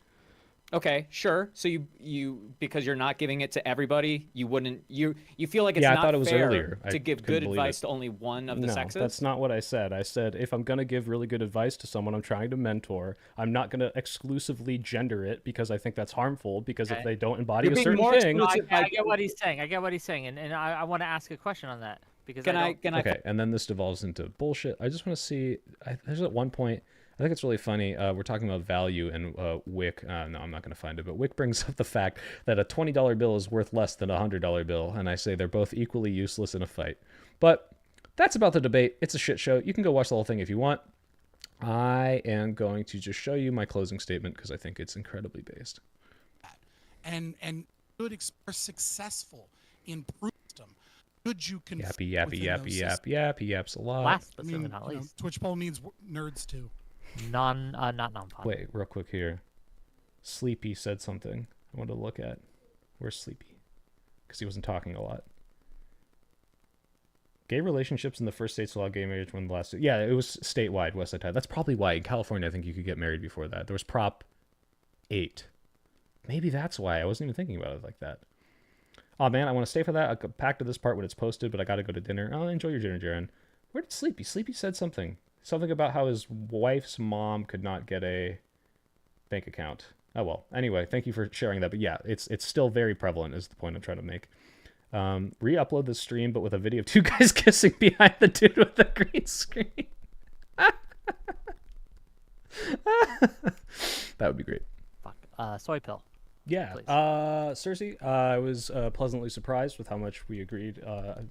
Okay, sure. So you because you're not giving it to everybody, you wouldn't you feel like it's I not thought it was fair earlier. to give good advice to only one of the sexes? No, that's not what I said. I said if I'm going to give really good advice to someone I'm trying to mentor, I'm not going to exclusively gender it because I think that's harmful, because if they don't embody a certain thing... No, I get what he's saying. And I want to ask a question on that. Because Okay, and then this devolves into bullshit. I just want to see... There's at one point... I think it's really funny. We're talking about value, and Wick, no, I'm not going to find it, but Wick brings up the fact that a $20 bill is worth less than a $100 bill, and I say they're both equally useless in a fight. But that's about the debate. It's a shit show. You can go watch the whole thing if you want. I am going to just show you my closing statement because I think it's incredibly based. And good are successful in proof system. Could you confirm yaps a lot. Last but certainly not least. Twitch poll needs nerds too. Not non-pop. Wait, real quick here. Sleepy said something I wanted to look at. Where's Sleepy? Because he wasn't talking a lot. Gay relationships in the first states allowed gay marriage when the last... Yeah, it was statewide, West Side Tide. That's probably why. In California, I think you could get married before that. There was Prop 8. Maybe that's why. I wasn't even thinking about it like that. Oh, man, I want to stay for that. I'll come back to this part when it's posted, but I got to go to dinner. Oh, enjoy your dinner, Jaren. Where did Sleepy? Sleepy said something. Something about how his wife's mom could not get a bank account. Oh, well. Anyway, thank you for sharing that. But yeah, it's still very prevalent is the point I'm trying to make. Re-upload the stream, but with a video of two guys kissing behind the dude with the green screen. That would be great. Fuck. Soy pill. Yeah, please. Cersei, I was pleasantly surprised with how much we agreed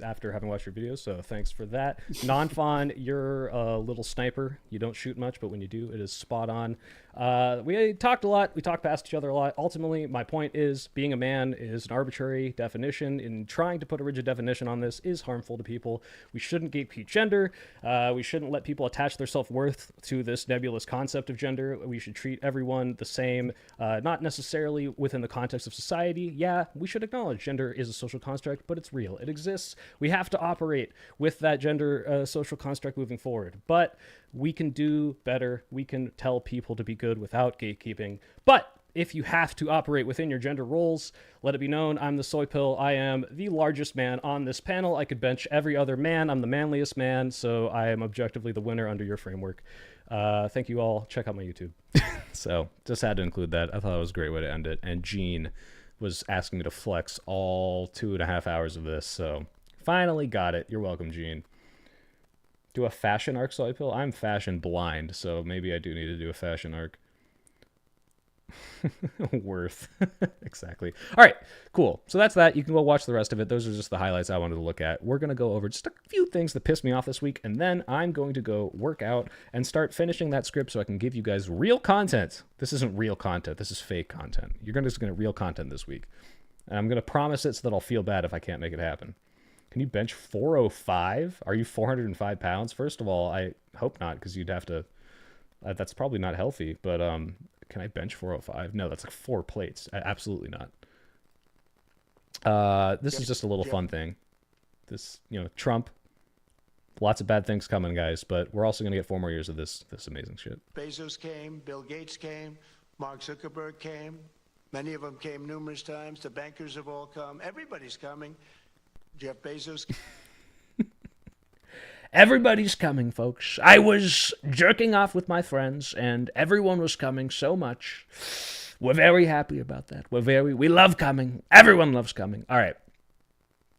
after having watched your videos, so thanks for that. Non-Fawn, you're a little sniper. You don't shoot much, but when you do, it is spot on. We talked a lot. We talked past each other a lot. Ultimately, my point is being a man is an arbitrary definition, and trying to put a rigid definition on this is harmful to people. We shouldn't gatekeep gender. We shouldn't let people attach their self-worth to this nebulous concept of gender. We should treat everyone the same, not necessarily within the context of society. Yeah, we should acknowledge gender is a social construct, but it's real. It exists. We have to operate with that gender social construct moving forward. But we can do better. We can tell people to be good without gatekeeping. But if you have to operate within your gender roles, let it be known, I'm the Soy Pill. I am the largest man on this panel. I could bench every other man. I'm the manliest man, so I am objectively the winner under your framework. Thank you all. Check out my YouTube. So just had to include that. I thought it was a great way to end it. And Gene was asking me to flex all 2.5 hours of this, so finally got it. You're welcome, Gene. Do a fashion arc, Soy Pill? I'm fashion blind, so maybe I do need to do a fashion arc. Worth. Exactly. All right, cool. So that's that. You can go watch the rest of it. Those are just the highlights I wanted to look at. We're going to go over just a few things that pissed me off this week, and then I'm going to go work out and start finishing that script so I can give you guys real content. This isn't real content. This is fake content. You're just going to real content this week. And I'm going to promise it so that I'll feel bad if I can't make it happen. Can you bench 405? Are you 405 pounds? First of all, I hope not, because you'd have to... that's probably not healthy, but can I bench 405? No, that's like 4 plates. Absolutely not. This is just a little fun thing. This, Trump, lots of bad things coming, guys, but we're also going to get 4 more years of this amazing shit. Bezos came, Bill Gates came, Mark Zuckerberg came. Many of them came numerous times. The bankers have all come. Everybody's coming. Jeff Bezos. Everybody's coming, folks. I was jerking off with my friends, and everyone was coming so much. We're very happy about that. We love coming. Everyone loves coming. All right.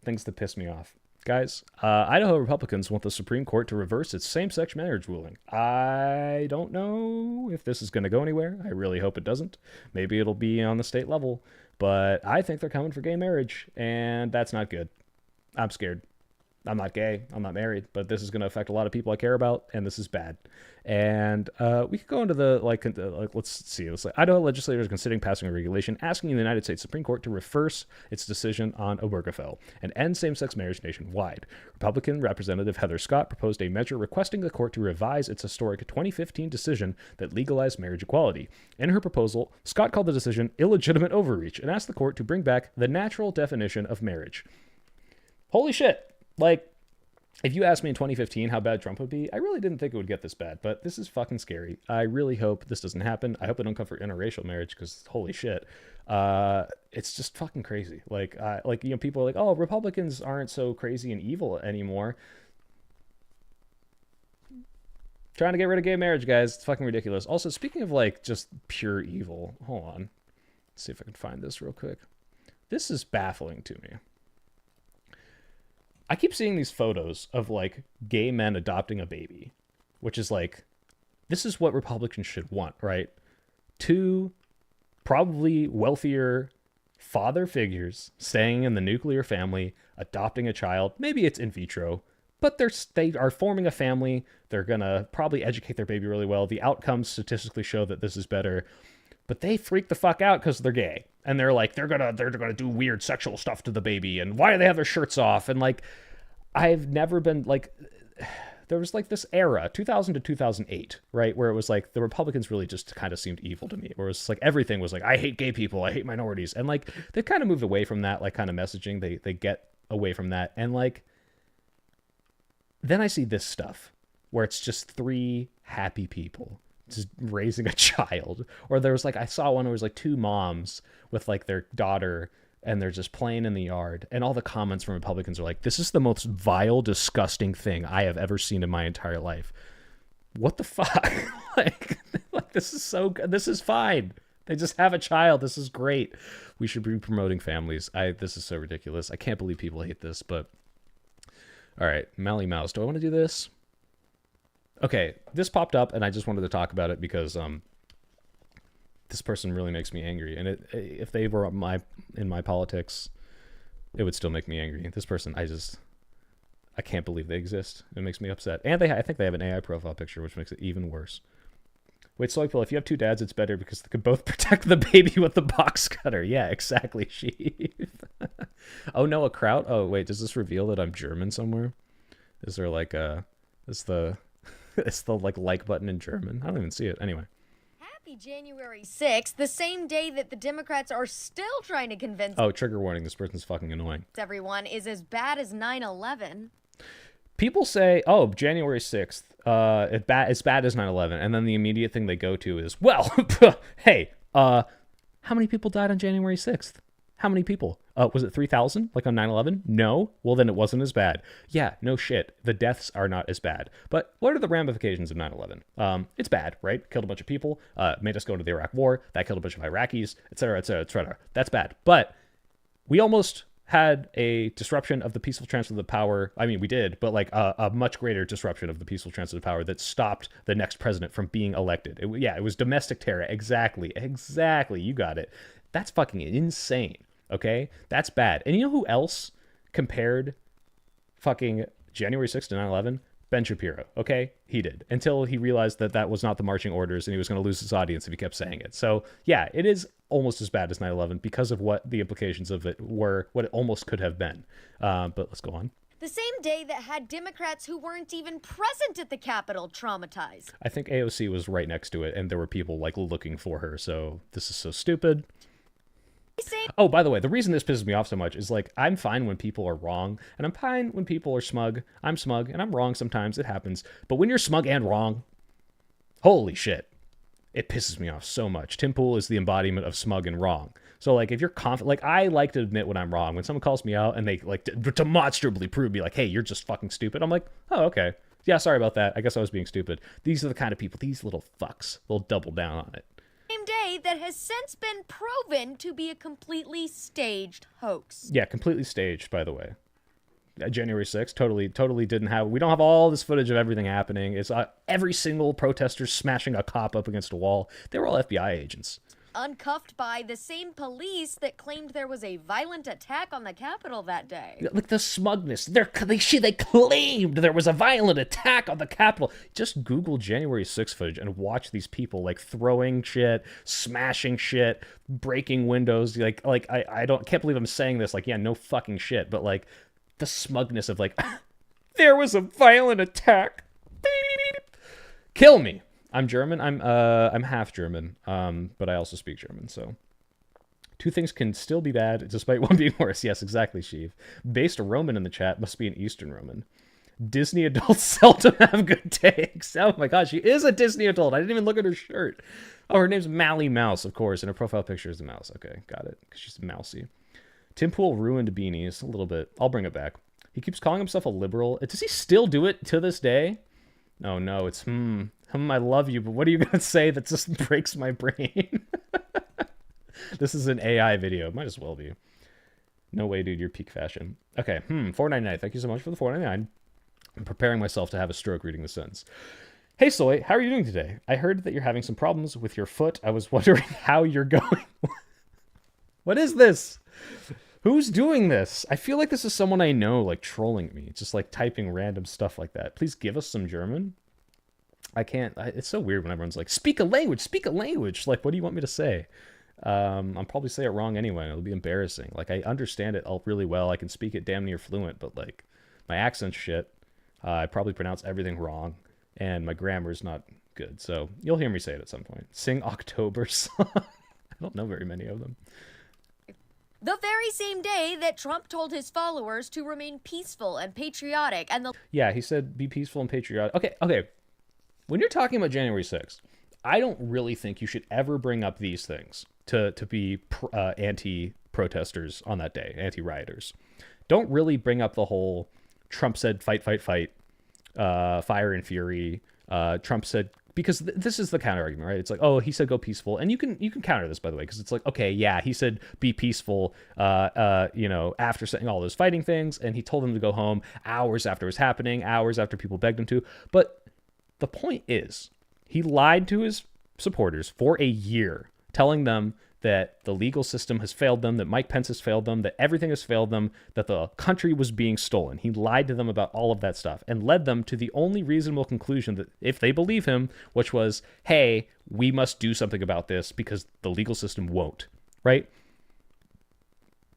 Things that piss me off. Guys, Idaho Republicans want the Supreme Court to reverse its same-sex marriage ruling. I don't know if this is going to go anywhere. I really hope it doesn't. Maybe it'll be on the state level, but I think they're coming for gay marriage, and that's not good. I'm scared. I'm not gay. I'm not married, but this is going to affect a lot of people I care about, and this is bad. And we could go into the, let's see. Idaho legislators are considering passing a regulation asking the United States Supreme Court to reverse its decision on Obergefell and end same-sex marriage nationwide. Republican Representative Heather Scott proposed a measure requesting the court to revise its historic 2015 decision that legalized marriage equality. In her proposal, Scott called the decision illegitimate overreach and asked the court to bring back the natural definition of marriage. Holy shit. If you asked me in 2015 how bad Trump would be, I really didn't think it would get this bad, but this is fucking scary. I really hope this doesn't happen. I hope they don't come for interracial marriage, because holy shit. It's just fucking crazy. People are like, oh, Republicans aren't so crazy and evil anymore. Trying to get rid of gay marriage, guys. It's fucking ridiculous. Also, speaking of just pure evil, hold on. Let's see if I can find this real quick. This is baffling to me. I keep seeing these photos of gay men adopting a baby, which is this is what Republicans should want, right? 2 probably wealthier father figures staying in the nuclear family, adopting a child. Maybe it's in vitro, but they are forming a family. They're going to probably educate their baby really well. The outcomes statistically show that this is better, but they freak the fuck out because they're gay. And they're they're gonna do weird sexual stuff to the baby, and why do they have their shirts off? And I've never been there was this era, 2000 to 2008, right, where it was the Republicans really just kind of seemed evil to me. Where it was everything was I hate gay people, I hate minorities, and they've kind of moved away from that kind of messaging. They get away from that, and then I see this stuff where it's just 3 happy people just raising a child. Or there was I saw one where it was 2 moms with their daughter, and they're just playing in the yard, and all the comments from Republicans are this is the most vile, disgusting thing I have ever seen in my entire life. What the fuck? This is so good. This is fine. They just have a child. This is great. We should be promoting families. This is so ridiculous. I can't believe people hate this, but all right, Mally Mouse. Do I want to do this? Okay, this popped up, and I just wanted to talk about it because this person really makes me angry. And if they were in my politics, it would still make me angry. This person, I can't believe they exist. It makes me upset. And I think they have an AI profile picture, which makes it even worse. Wait, Soypill, if you have two dads, it's better because they could both protect the baby with the box cutter. Yeah, exactly, Sheev. Oh, no, a Kraut? Oh, wait, does this reveal that I'm German somewhere? Is there like is the like button in German? I don't even see it. Anyway. Happy January 6th, the same day that the Democrats are still trying to convince trigger warning, this person's fucking annoying. Everyone is as bad as 9/11. People say, January 6th, as bad as 9/11, and then the immediate thing they go to is, well, hey, how many people died on January 6th? How many people? Was it 3,000, like on 9/11? No? Well, then it wasn't as bad. Yeah, no shit. The deaths are not as bad. But what are the ramifications of 9/11? It's bad, right? Killed a bunch of people, made us go into the Iraq War, that killed a bunch of Iraqis, et cetera, et cetera, et cetera. That's bad. But we almost had a disruption of the peaceful transfer of the power. I mean, we did, but like a much greater disruption of the peaceful transfer of power that stopped the next president from being elected. It was domestic terror. Exactly. You got it. That's fucking insane. Okay? That's bad. And you know who else compared fucking January 6th to 9/11? Ben Shapiro. Okay? He did. Until he realized that that was not the marching orders and he was going to lose his audience if he kept saying it. So, yeah, it is almost as bad as 9/11 because of what the implications of it were, what it almost could have been. But let's go on. The same day that had Democrats who weren't even present at the Capitol traumatized. I think AOC was right next to it, and there were people like looking for her. So this is so stupid. Oh, by the way, the reason this pisses me off so much is like I'm fine when people are wrong, and I'm fine when people are smug. I'm smug, and I'm wrong sometimes. It happens. But when you're smug and wrong, holy shit, it pisses me off so much. Tim Pool is the embodiment of smug and wrong. So like if you're confident, like I like to admit when I'm wrong. When someone calls me out and they like demonstrably prove me like, hey, you're just fucking stupid. I'm like, oh, okay. Yeah, sorry about that. I guess I was being stupid. These are the kind of people, these little fucks, they'll double down on it. Day that has since been proven to be a completely staged hoax. Yeah, completely staged, by the way. January 6th, totally didn't have... We don't have all this footage of everything happening. It's every single protester smashing a cop up against a wall. They were all FBI agents. Uncuffed by the same police that claimed there was a violent attack on the Capitol that day. Like the smugness. They claimed there was a violent attack on the Capitol. Just Google January 6th footage and watch these people like throwing shit, smashing shit, breaking windows. Like I can't believe I'm saying this. Like, yeah, no fucking shit. But like the smugness of like, there was a violent attack. Kill me. I'm German. I'm half German, but I also speak German. So, two things can still be bad despite one being worse. Yes, exactly, Sheev. Based Roman in the chat must be an Eastern Roman. Disney adults seldom have good takes. Oh my gosh, she is a Disney adult. I didn't even look at her shirt. Oh, her name's Mally Mouse, of course, and her profile picture is a mouse. Okay, got it. Because she's mousy. Tim Pool ruined beanies a little bit. I'll bring it back. He keeps calling himself a liberal. Does he still do it to this day? Oh no, it's I love you, but what are you going to say that just breaks my brain? This is an AI video. Might as well be. No way, dude. You're peak fashion. Okay. $4.99. Thank you so much for the $4.99. I'm preparing myself to have a stroke reading the sentence. Hey, Soy. How are you doing today? I heard that you're having some problems with your foot. I was wondering how you're going. What is this? Who's doing this? I feel like this is someone I know, like, trolling me. Just, like, typing random stuff like that. Please give us some German. I can't... It's so weird when everyone's like, speak a language! Like, what do you want me to say? I'll probably say it wrong anyway. It'll be embarrassing. Like, I understand it all really well. I can speak it damn near fluent, but, like, my accent's shit. I probably pronounce everything wrong, and my grammar's not good. So, you'll hear me say it at some point. Sing October song. I don't know very many of them. The very same day that Trump told his followers to remain peaceful and patriotic, and Yeah, he said be peaceful and patriotic. Okay. When you're talking about January 6th, I don't really think you should ever bring up these things to be anti-protesters on that day, anti-rioters. Don't really bring up the whole Trump said fight, fire and fury. Trump said... Because this is the counter argument, right? It's like, oh, he said go peaceful, and you can counter this, by the way, because it's like, okay, yeah, he said be peaceful, after saying all those fighting things, and he told them to go home hours after it was happening, hours after people begged him to. But the point is, he lied to his supporters for a year telling them that the legal system has failed them, that Mike Pence has failed them, that everything has failed them, that the country was being stolen. He lied to them about all of that stuff and led them to the only reasonable conclusion that if they believe him, which was, hey, we must do something about this because the legal system won't, right?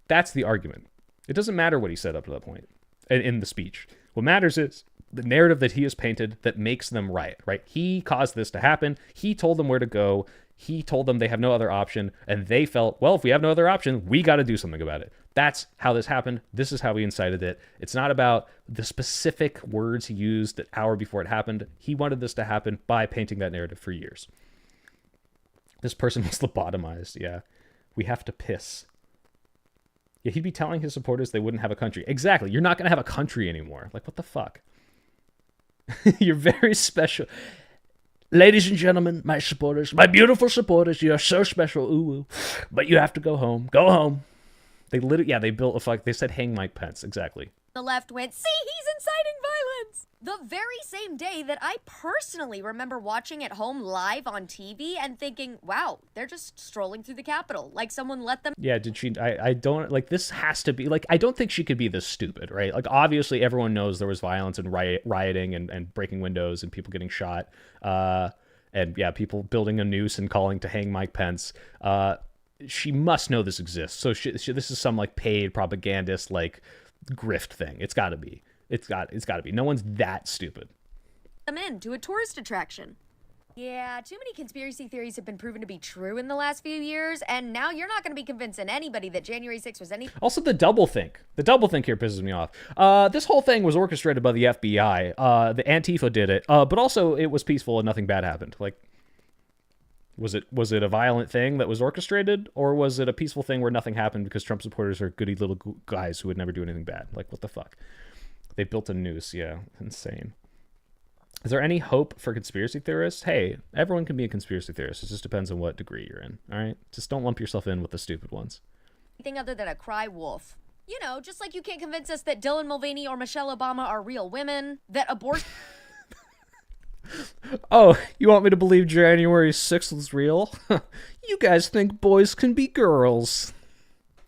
That's the argument. It doesn't matter what he said up to that point in the speech. What matters is the narrative that he has painted that makes them riot, right? He caused this to happen. He told them where to go. He told them they have no other option, and they felt, well, if we have no other option, we got to do something about it. That's how this happened. This is how he incited it. It's not about the specific words he used the hour before it happened. He wanted this to happen by painting that narrative for years. This person was lobotomized. Yeah. We have to piss. Yeah, he'd be telling his supporters they wouldn't have a country. Exactly. You're not going to have a country anymore. Like, what the fuck? You're very special. Ladies and gentlemen, my supporters, my beautiful supporters, you are so special, ooh, but you have to go home. Go home. They literally, yeah, they built a fuck. They said hang Mike Pence, exactly. The left went, see, he's inciting violence. The very same day that I personally remember watching at home live on TV and thinking, wow, they're just strolling through the Capitol. Like someone let them. Yeah, did she? I don't, like, this has to be, like, I don't think she could be this stupid, right? Like, obviously everyone knows there was violence and rioting and breaking windows and people getting shot. And yeah, people building a noose and calling to hang Mike Pence. She must know this exists. So this is some, like, paid propagandist, like, grift thing. It's got to be. It's got to be. No one's that stupid. Them into a tourist attraction. Yeah, too many conspiracy theories have been proven to be true in the last few years, and now you're not going to be convincing anybody that January 6th was any. Also, the doublethink. The doublethink here pisses me off. This whole thing was orchestrated by the FBI. The Antifa did it, but also it was peaceful and nothing bad happened. Like, was it a violent thing that was orchestrated, or was it a peaceful thing where nothing happened because Trump supporters are goody little guys who would never do anything bad? Like, what the fuck? They built a noose. Yeah, insane. Is there any hope for conspiracy theorists? Hey, everyone can be a conspiracy theorist. It just depends on what degree you're in, all right? Just don't lump yourself in with the stupid ones. Anything other than a cry wolf. You know, just like you can't convince us that Dylan Mulvaney or Michelle Obama are real women, that abortion... Oh, you want me to believe January 6th is real? You guys think boys can be girls.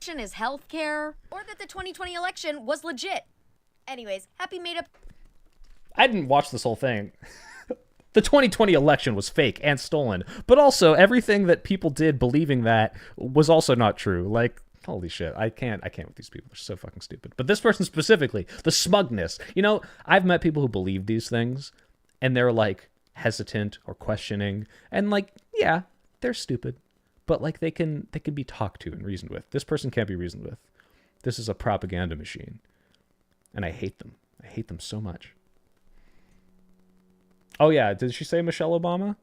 ...is healthcare, or that the 2020 election was legit. Anyways, happy made up... I didn't watch this whole thing. The 2020 election was fake and stolen, but also everything that people did believing that was also not true. Like, holy shit, I can't with these people. They're so fucking stupid. But this person specifically, the smugness. You know, I've met people who believe these things, and they're like hesitant or questioning, and like, yeah, they're stupid, but like they can be talked to and reasoned with. This person can't be reasoned with. This is a propaganda machine, and I hate them. I hate them so much. Oh yeah, did she say Michelle Obama?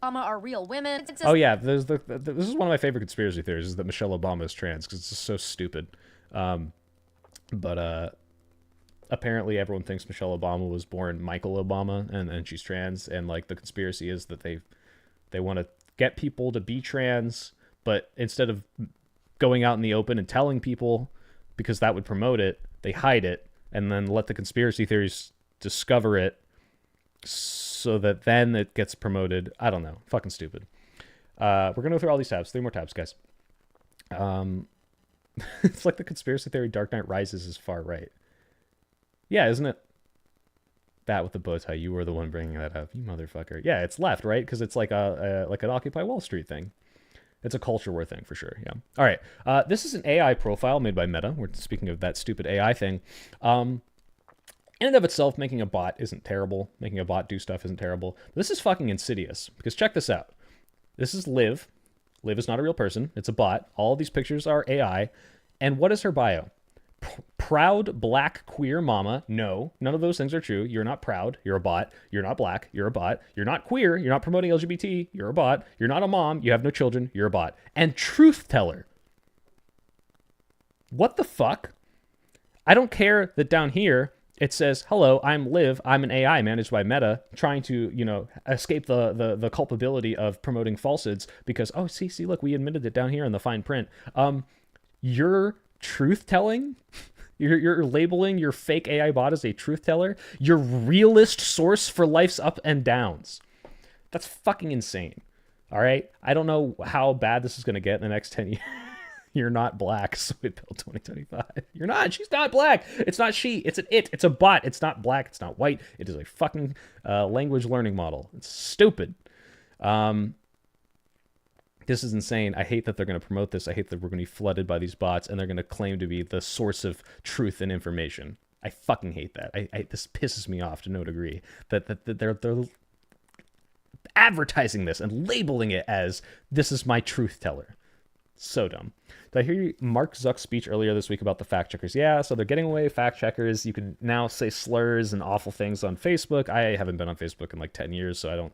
Obama are real women. Oh yeah, this is one of my favorite conspiracy theories, is that Michelle Obama is trans, because it's just so stupid. But apparently everyone thinks Michelle Obama was born Michael Obama, and she's trans, and like the conspiracy is that they want to get people to be trans, but instead of going out in the open and telling people, because that would promote it, they hide it and then let the conspiracy theories discover it, so that then it gets promoted. I don't know. Fucking stupid. We're going to go through all these tabs. 3 more tabs, guys. It's like the conspiracy theory Dark Knight Rises is far right. Yeah, isn't it? That with the bow tie. You were the one bringing that up. You motherfucker. Yeah, it's left, right? Because it's like like an Occupy Wall Street thing. It's a culture war thing for sure. Yeah. All right. This is an AI profile made by Meta. We're speaking of that stupid AI thing. In and of itself, making a bot isn't terrible. Making a bot do stuff isn't terrible. But this is fucking insidious, because check this out. This is Liv. Liv is not a real person. It's a bot. All of these pictures are AI. And what is her bio? Proud black queer mama. No, none of those things are true. You're not proud. You're a bot. You're not black. You're a bot. You're not queer. You're not promoting LGBT. You're a bot. You're not a mom. You have no children. You're a bot. And truth teller. What the fuck? I don't care that down here it says, hello, I'm Liv. I'm an AI managed by Meta, trying to, you know, escape the culpability of promoting falsehoods because, oh, see, look, we admitted it down here in the fine print. You're truth telling? You're labeling your fake AI bot as a truth teller? Your realist source for life's up and downs. That's fucking insane. All right. I don't know how bad this is going to get in the next 10 years. You're not black, Soy Pill 2025. You're not. She's not black. It's not she. It's an it. It's a bot. It's not black. It's not white. It is a fucking language learning model. It's stupid. This is insane. I hate that they're going to promote this. I hate that we're going to be flooded by these bots and they're going to claim to be the source of truth and information. I fucking hate that. This pisses me off to no degree that they're advertising this and labeling it as this is my truth teller. So dumb. Did I hear Mark Zuck's speech earlier this week about the fact checkers? Yeah, so they're getting away fact checkers. You can now say slurs and awful things on Facebook. I haven't been on Facebook in like 10 years, so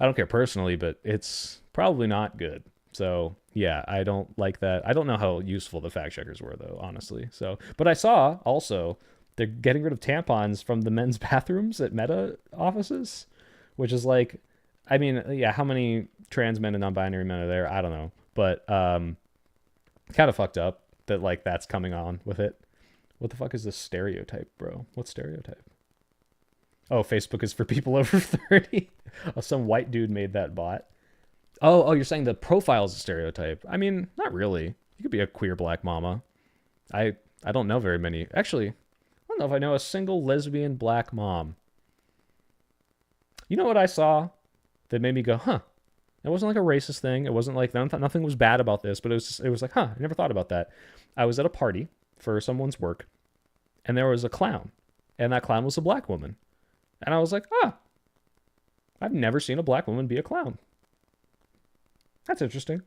I don't care personally, but it's probably not good. So yeah, I don't like that. I don't know how useful the fact checkers were though, honestly. So, but I saw also they're getting rid of tampons from the men's bathrooms at Meta offices, which is like, I mean, yeah, how many trans men and non-binary men are there? I don't know, but kind of fucked up that like that's coming on with it. What the fuck is this stereotype, bro? What stereotype? Oh, Facebook is for people over 30. Oh, some white dude made that bot. Oh, you're saying the profile is a stereotype. I mean, not really. You could be a queer black mama. I don't know very many. Actually, I don't know if I know a single lesbian black mom. You know what I saw that made me go, huh? It wasn't like a racist thing. It wasn't like nothing was bad about this, but it was like, huh? I never thought about that. I was at a party for someone's work, and there was a clown, and that clown was a black woman, and I was like, I've never seen a black woman be a clown. That's interesting.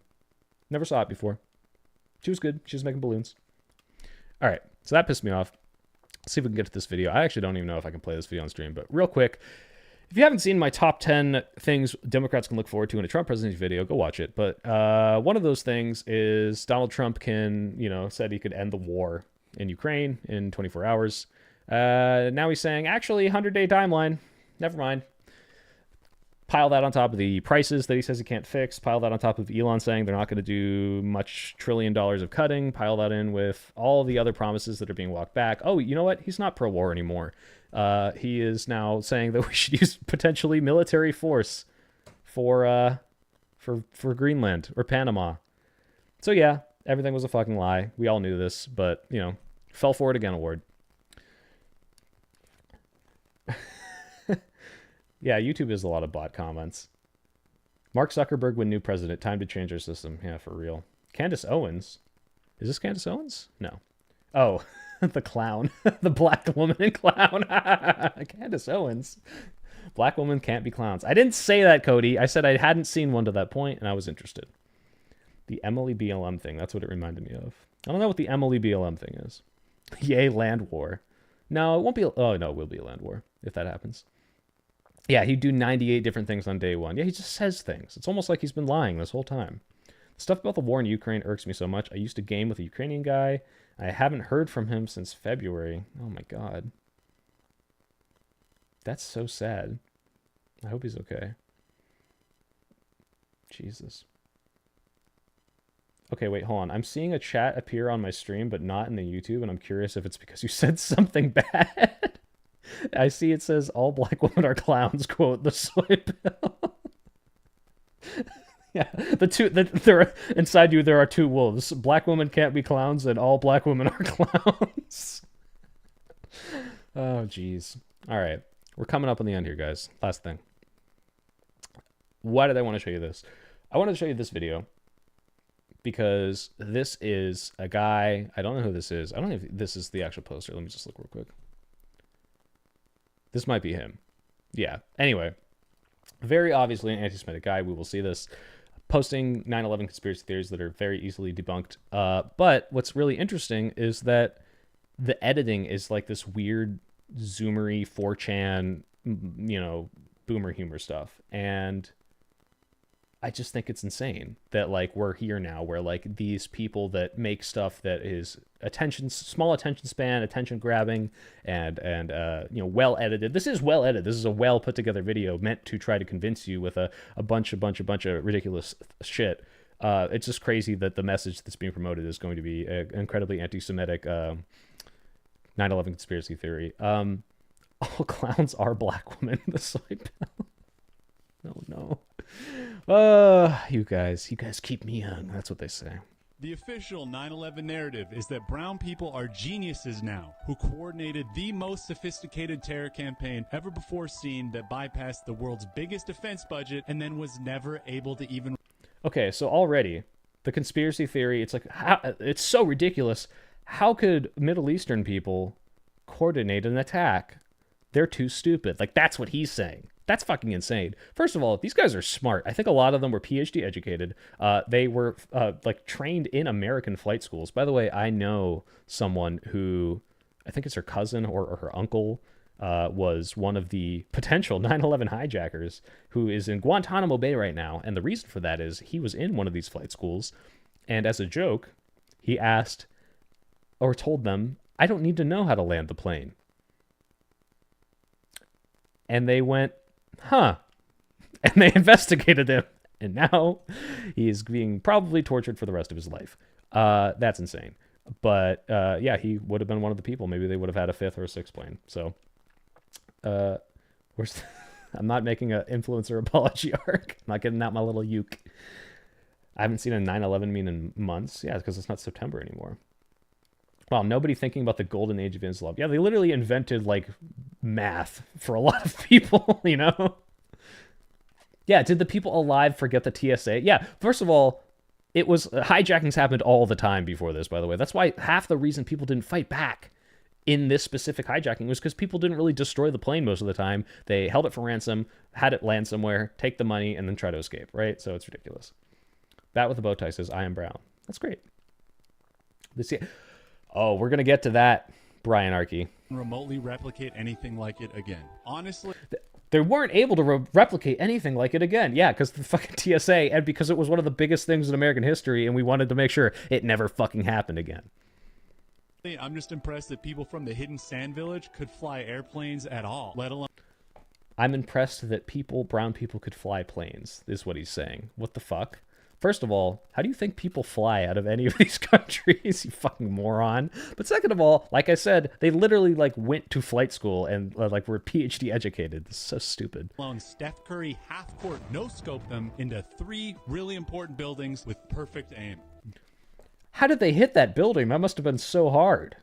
Never saw it before. She was good. She was making balloons. All right, so that pissed me off. Let's see if we can get to this video. I actually don't even know if I can play this video on stream, but real quick, if you haven't seen my top 10 things Democrats can look forward to in a Trump presidency video, go watch it. But one of those things is Donald Trump said he could end the war in Ukraine in 24 hours. Now he's saying, actually, 100-day timeline. Never mind. Pile that on top of the prices that he says he can't fix. Pile that on top of Elon saying they're not going to do much $1 trillion of cutting. Pile that in with all the other promises that are being walked back. Oh, you know what? He's not pro-war anymore. He is now saying that we should use potentially military force for Greenland or Panama. So yeah, everything was a fucking lie. We all knew this, but fell for it again award. Yeah, YouTube is a lot of bot comments. Mark Zuckerberg when new president. Time to change our system. Yeah, for real. Candace Owens. Is this Candace Owens? No. Oh, the clown. The black woman and clown. Candace Owens. Black women can't be clowns. I didn't say that, Cody. I said I hadn't seen one to that point, and I was interested. The Emily BLM thing. That's what it reminded me of. I don't know what the Emily BLM thing is. Yay, land war. No, it won't be. Oh, no, it will be a land war if that happens. Yeah, he'd do 98 different things on day one. Yeah, he just says things. It's almost like he's been lying this whole time. Stuff about the war in Ukraine irks me so much. I used to game with a Ukrainian guy. I haven't heard from him since February. Oh my god. That's so sad. I hope he's okay. Jesus. Okay, wait, hold on. I'm seeing a chat appear on my stream, but not in the YouTube, and I'm curious if it's because you said something bad. I see it says all black women are clowns, quote the Soy Pill. Yeah, there inside you there are two wolves. Black women can't be clowns, and all black women are clowns. Oh jeez. All right, we're coming up on the end here, guys. Last thing. Why did I want to show you this? I wanted to show you this video because this is a guy. I don't know who this is. I don't know if this is the actual poster. Let me just look real quick. This might be him. Yeah. Anyway, very obviously an anti-Semitic guy. We will see this posting 9/11 conspiracy theories that are very easily debunked. But what's really interesting is that the editing is like this weird zoomery 4chan, boomer humor stuff. And I just think it's insane that like we're here now where like these people that make stuff that is small attention span, attention grabbing, and well edited. This is well edited. This is a well put together video meant to try to convince you with a bunch of ridiculous shit. It's just crazy that the message that's being promoted is going to be an incredibly anti-Semitic 9/11 conspiracy theory. All clowns are black women. The Soy Pill. no. You guys keep me young. That's what they say. The official 9/11 narrative is that brown people are geniuses now, who coordinated the most sophisticated terror campaign ever before seen that bypassed the world's biggest defense budget and then was never able to even... Okay, so already, the conspiracy theory, it's like, it's so ridiculous. How could Middle Eastern people coordinate an attack? They're too stupid. Like, that's what he's saying. That's fucking insane. First of all, these guys are smart. I think a lot of them were PhD educated. They were like trained in American flight schools. By the way, I know someone who, I think it's her cousin or her uncle, was one of the potential 9/11 hijackers who is in Guantanamo Bay right now. And the reason for that is he was in one of these flight schools. And as a joke, he asked or told them, I don't need to know how to land the plane. And they went, huh. And they investigated him. And now he is being probably tortured for the rest of his life. That's insane. But yeah, he would have been one of the people. Maybe they would have had a fifth or a sixth plane. So I'm not making an influencer apology arc. I'm not getting out my little uke. I haven't seen a 9/11 meme in months. Yeah, because it's not September anymore. Wow, nobody thinking about the golden age of Islam. Yeah, they literally invented, like, math for a lot of people, you know? Yeah, did the people alive forget the TSA? Yeah, first of all, it was... hijackings happened all the time before this, by the way. That's why half the reason people didn't fight back in this specific hijacking was because people didn't really destroy the plane most of the time. They held it for ransom, had it land somewhere, take the money, and then try to escape, right? So it's ridiculous. That with the bow tie says, I am brown. That's great. Oh, we're going to get to that, Brian Arkey. Remotely replicate anything like it again. Honestly... They weren't able to replicate anything like it again. Yeah, because the fucking TSA, and because it was one of the biggest things in American history, and we wanted to make sure it never fucking happened again. I'm just impressed that people from the hidden sand village could fly airplanes at all, let alone... I'm impressed that brown people could fly planes, is what he's saying. What the fuck? First of all, how do you think people fly out of any of these countries, you fucking moron? But second of all, like I said, they literally like went to flight school and like were PhD educated. This is so stupid. Steph Curry half-court no-scoped them into 3 really important buildings with perfect aim. How did they hit that building? That must have been so hard.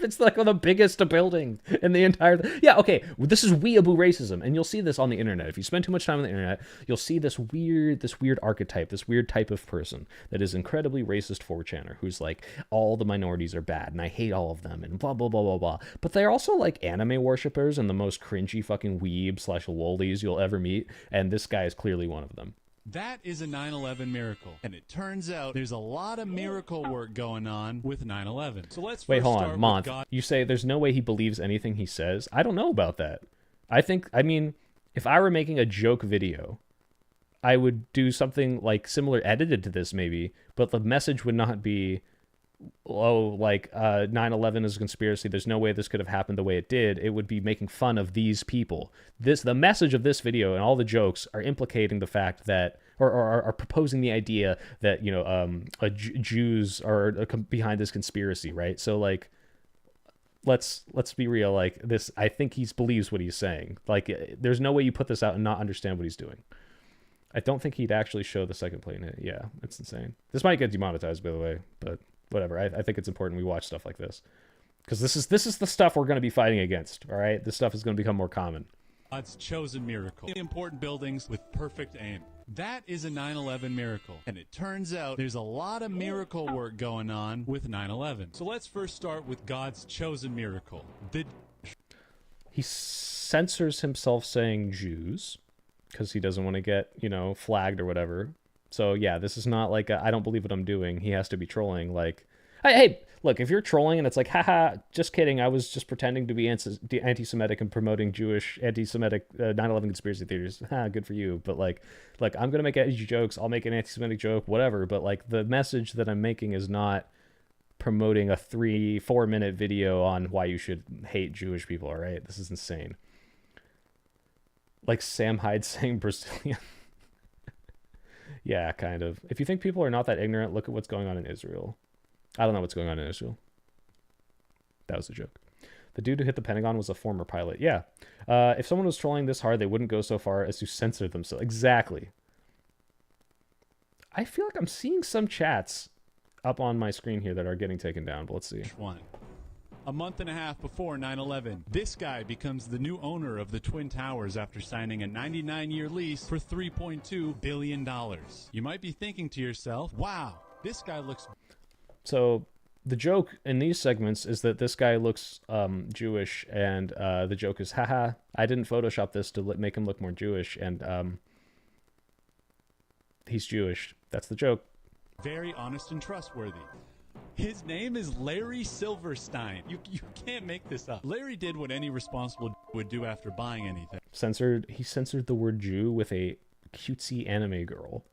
It's like the biggest building in the entire... Yeah, okay, this is weeaboo racism, and you'll see this on the internet. If you spend too much time on the internet, you'll see this weird archetype, this weird type of person that is incredibly racist 4chaner, who's like, all the minorities are bad, and I hate all of them, and blah, blah, blah, blah, blah. But they're also like anime worshippers and the most cringy fucking weeb/lolies you'll ever meet, and this guy is clearly one of them. That is a 9/11 miracle. And it turns out there's a lot of miracle work going on with 9/11. So let's wait, hold on, Month. You say there's no way he believes anything he says? I don't know about that. I mean, if I were making a joke video, I would do something like similar edited to this maybe, but the message would not be, oh, like 9/11 is a conspiracy. There's no way this could have happened the way it did. It would be making fun of these people. The message of this video and all the jokes are implicating the fact that, or are proposing the idea that, you know, Jews are behind this conspiracy, right? So like, let's be real. Like this, I think he believes what he's saying. Like, there's no way you put this out and not understand what he's doing. I don't think he'd actually show the second plane hit. Yeah, it's insane. This might get demonetized, by the way, but whatever. I think it's important we watch stuff like this, because this is the stuff we're going to be fighting against. All right, this stuff is going to become more common. God's chosen miracle. Important buildings with perfect aim. That is a 9/11 miracle. And it turns out there's a lot of miracle work going on with 9/11. So let's first start with God's chosen miracle. He censors himself saying Jews because he doesn't want to get, you know, flagged or whatever. So yeah, this is not like I don't believe what I'm doing. He has to be trolling. Like, hey, look, if you're trolling and it's like, haha, just kidding, I was just pretending to be anti-Semitic and promoting Jewish anti-Semitic 9/11 conspiracy theories. Good for you. But like, I'm gonna make edgy jokes. I'll make an anti-Semitic joke, whatever. But like, the message that I'm making is not promoting a 3-4 minute video on why you should hate Jewish people. All right, this is insane. Like Sam Hyde saying Brazilian. Yeah, kind of. If you think people are not that ignorant, look at what's going on in Israel. I don't know what's going on in Israel. That was a joke. The dude who hit the Pentagon was a former pilot. Yeah. If someone was trolling this hard, they wouldn't go so far as to censor themselves. Exactly. I feel like I'm seeing some chats up on my screen here that are getting taken down, but let's see. A month and a half before 9/11, this guy becomes the new owner of the Twin Towers after signing a 99-year lease for $3.2 billion. You might be thinking to yourself, wow, this guy looks... So the joke in these segments is that this guy looks Jewish, and the joke is, haha, I didn't Photoshop this to make him look more Jewish, and he's Jewish. That's the joke. Very honest and trustworthy. His name is Larry Silverstein. You can't make this up. Larry did what any responsible would do after buying anything. He censored the word Jew with a cutesy anime girl.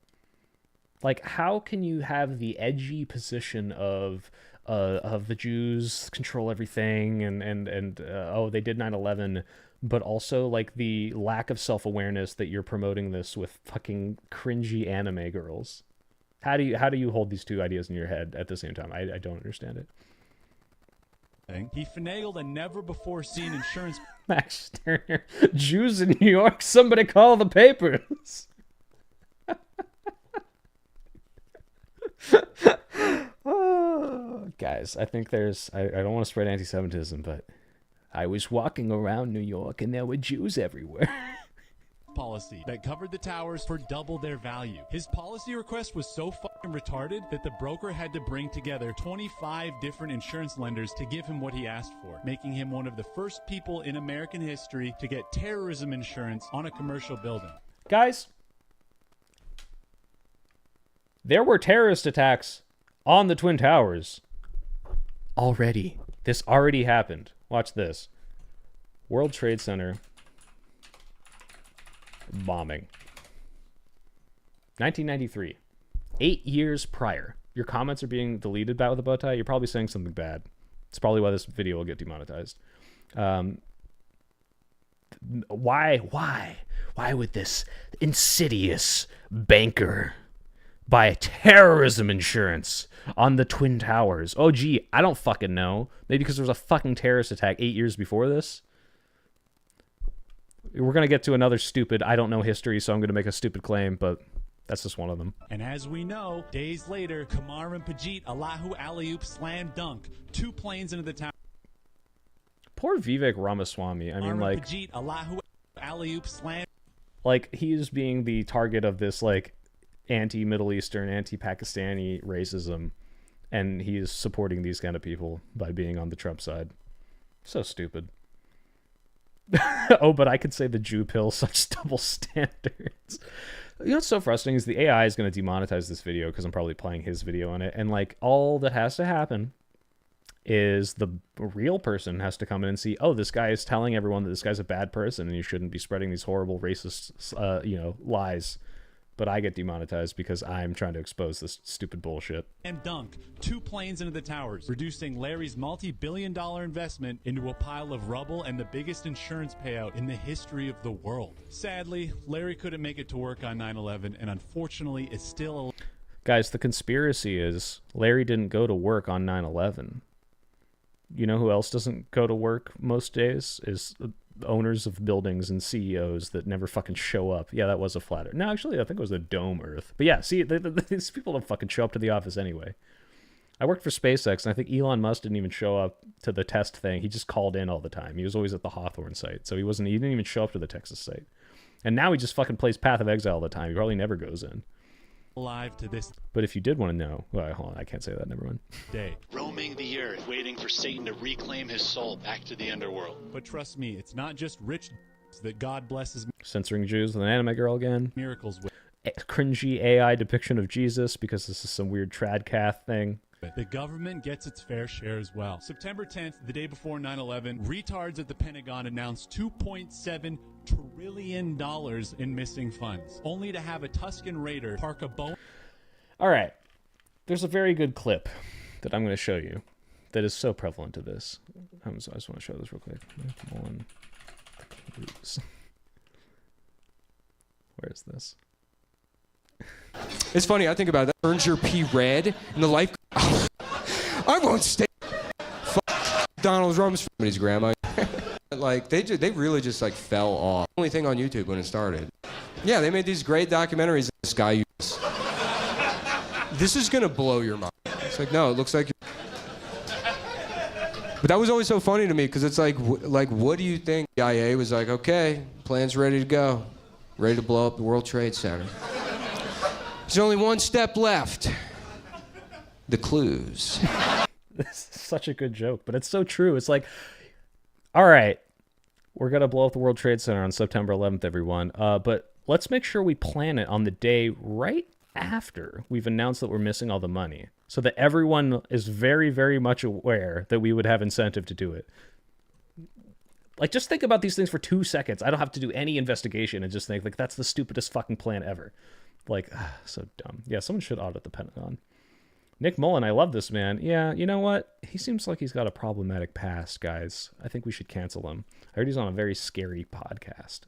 Like, how can you have the edgy position of the Jews control everything and oh, they did 9/11, but also like the lack of self-awareness that you're promoting this with fucking cringy anime girls? How do you hold these two ideas in your head at the same time? I don't understand it. He finagled a never-before-seen insurance... Max Sterner, Jews in New York, somebody call the papers. Oh, guys, I think there's... I don't want to spread anti-Semitism, but I was walking around New York and there were Jews everywhere. Policy that covered the towers for double their value. His policy request was so fucking retarded that the broker had to bring together 25 different insurance lenders to give him what he asked for, making him one of the first people in American history to get terrorism insurance on a commercial building. Guys, there were terrorist attacks on the Twin Towers already. This already happened. Watch this. World Trade Center bombing. 1993. 8 years prior. Your comments are being deleted about the bow tie. You're probably saying something bad. It's probably why this video will get demonetized. Why would this insidious banker buy terrorism insurance on the Twin Towers? Oh, gee, I don't fucking know. Maybe because there was a fucking terrorist attack 8 years before this? We're going to get to another stupid, I don't know history, so I'm going to make a stupid claim, but that's just one of them. And as we know, days later, Kamar and Pajit Allahu Alley-oop slam dunk 2 planes into the tower. Poor Vivek Ramaswamy. I mean, like... Pajit Allahu Alley-oop slam... Like, he is being the target of this, like, anti-Middle Eastern, anti-Pakistani racism, and he is supporting these kind of people by being on the Trump side. So stupid. Oh, but I could say the Jew pill, such double standards. You know what's so frustrating is the AI is going to demonetize this video because I'm probably playing his video on it, and like all that has to happen is the real person has to come in and see, oh, this guy is telling everyone that this guy's a bad person and you shouldn't be spreading these horrible racist lies. But I get demonetized because I'm trying to expose this stupid bullshit. And dunk 2 planes into the towers, reducing Larry's multi-billion-dollar investment into a pile of rubble and the biggest insurance payout in the history of the world. Sadly, Larry couldn't make it to work on 9/11, and unfortunately is still... Guys, the conspiracy is Larry didn't go to work on 9/11. You know who else doesn't go to work most days? Is owners of buildings and CEOs that never fucking show up. Yeah, that was a flat earth. No, actually, I think it was a dome earth. But yeah, see, these people don't fucking show up to the office anyway. I worked for SpaceX, and I think Elon Musk didn't even show up to the test thing. He just called in all the time. He was always at the Hawthorne site, so he didn't even show up to the Texas site. And now he just fucking plays Path of Exile all the time. He probably never goes in. Alive to this. But if you did want to know, well, hold on, I can't say that. Never mind. Day. Roaming the earth, waiting for Satan to reclaim his soul back to the underworld. But trust me, it's not just rich that God blesses. Censoring Jews with an anime girl again. Miracles with. Cringy AI depiction of Jesus because this is some weird tradcath thing. The government gets its fair share as well. September 10th, the day before 9/11, retards at the Pentagon announced $2.7 trillion in missing funds, only to have a Tuscan Raider park a Boeing. All right, there's a very good clip that I'm going to show you that is so prevalent to this. I just want to show this real quick. Where is this? It's funny, I think about that. Earns your P red and the life. I won't stay. Donald Rumsfeld's grandma. Like, they really just, like, fell off. Only thing on YouTube when it started. Yeah, they made these great documentaries. This guy, this is gonna blow your mind. It's like, no, it looks like But that was always so funny to me, because it's like, what do you think? The CIA was like, okay, plan's ready to go. Ready to blow up the World Trade Center. There's only one step left. The clues. This is such a good joke, but it's so true. It's like, all right, we're going to blow up the World Trade Center on September 11th, everyone. But let's make sure we plan it on the day right after we've announced that we're missing all the money, so that everyone is very, very much aware that we would have incentive to do it. Like, just think about these things for 2 seconds. I don't have to do any investigation and just think, like, that's the stupidest fucking plan ever. Like, so dumb. Yeah, someone should audit the Pentagon. Nick Mullen, I love this man. Yeah, you know what? He seems like he's got a problematic past, guys. I think we should cancel him. I heard he's on a very scary podcast.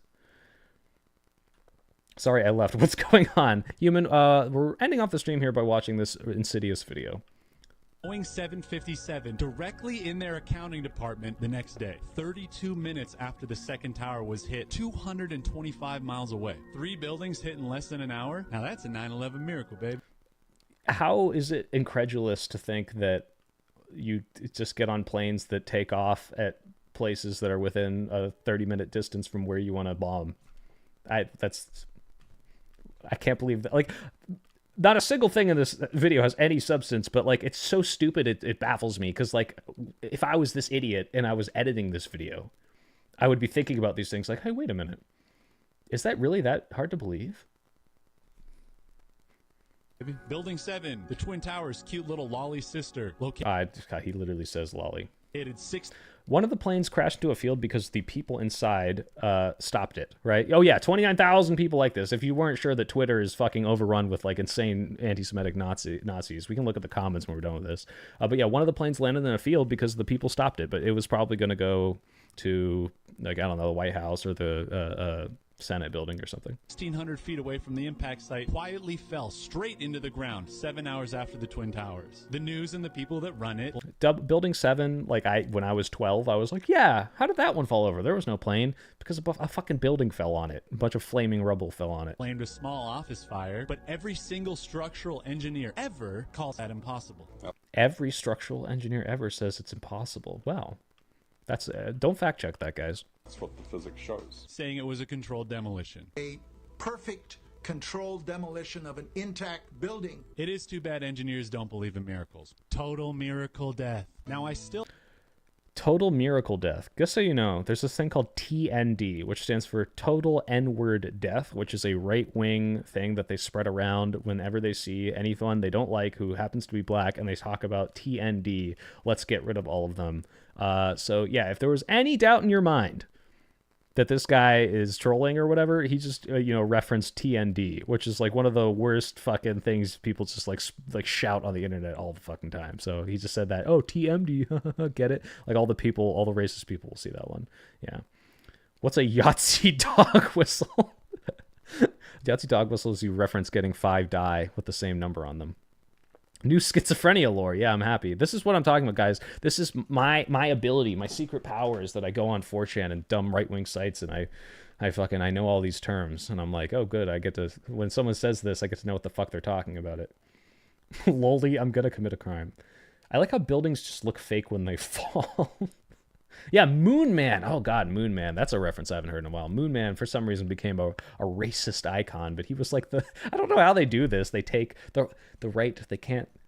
Sorry, I left. What's going on? Human, we're ending off the stream here by watching this Insidious video. Boeing 757 directly in their accounting department the next day, 32 minutes after the second tower was hit, 225 miles away. 3 buildings hit in less than an hour? Now that's a 9/11 miracle, babe. How is it incredulous to think that you just get on planes that take off at places that are within a 30-minute distance from where you want to bomb? I can't believe that. Like, not a single thing in this video has any substance, but, like, it's so stupid it baffles me, because, like, if I was this idiot and I was editing this video, I would be thinking about these things like, hey, wait a minute. Is that really that hard to believe? Building 7, the Twin Towers' cute little lolly sister. He literally says lolly. Six. One of the planes crashed into a field because the people inside stopped it, right? Oh, yeah, 29,000 people like this. If you weren't sure that Twitter is fucking overrun with, like, insane anti-Semitic Nazis, we can look at the comments when we're done with this. But, yeah, one of the planes landed in a field because the people stopped it, but it was probably going to go to, like, I don't know, the White House or the Senate building or something. 1,600 feet away from the impact site, quietly fell straight into the ground 7 hours after the Twin Towers. The news and the people that run it. Building 7, like, when I was 12, I was like, yeah, how did that one fall over? There was no plane, because a fucking building fell on it. A bunch of flaming rubble fell on it. Blamed a small office fire, but every single structural engineer ever calls that impossible. Every structural engineer ever says it's impossible. Wow. That's don't fact check that, guys. That's what the physics shows. Saying it was a controlled demolition. A perfect controlled demolition of an intact building. It is too bad engineers don't believe in miracles. Total miracle death. Now Total miracle death. Just so you know, there's this thing called TND, which stands for Total N-Word Death, which is a right-wing thing that they spread around whenever they see anyone they don't like who happens to be black, and they talk about TND. Let's get rid of all of them. So yeah, if there was any doubt in your mind that this guy is trolling or whatever, he just referenced TND, which is like one of the worst fucking things people just like shout on the internet all the fucking time. So he just said that, oh, TMD, get it? Like all the racist people will see that one. Yeah. What's a Yahtzee dog whistle? Yahtzee dog whistle is you reference getting 5 die with the same number on them. New schizophrenia lore. Yeah, I'm happy. This is what I'm talking about, guys. This is my ability, my secret power is that I go on 4chan and dumb right-wing sites, and I know all these terms, and I'm like, oh, good. I get to, when someone says this, I get to know what the fuck they're talking about it. Lolly, I'm gonna commit a crime. I like how buildings just look fake when they fall. Yeah, Moon Man. Oh, God, Moon Man. That's a reference I haven't heard in a while. Moon Man, for some reason, became a racist icon, but he was like I don't know how they do this. They take the right,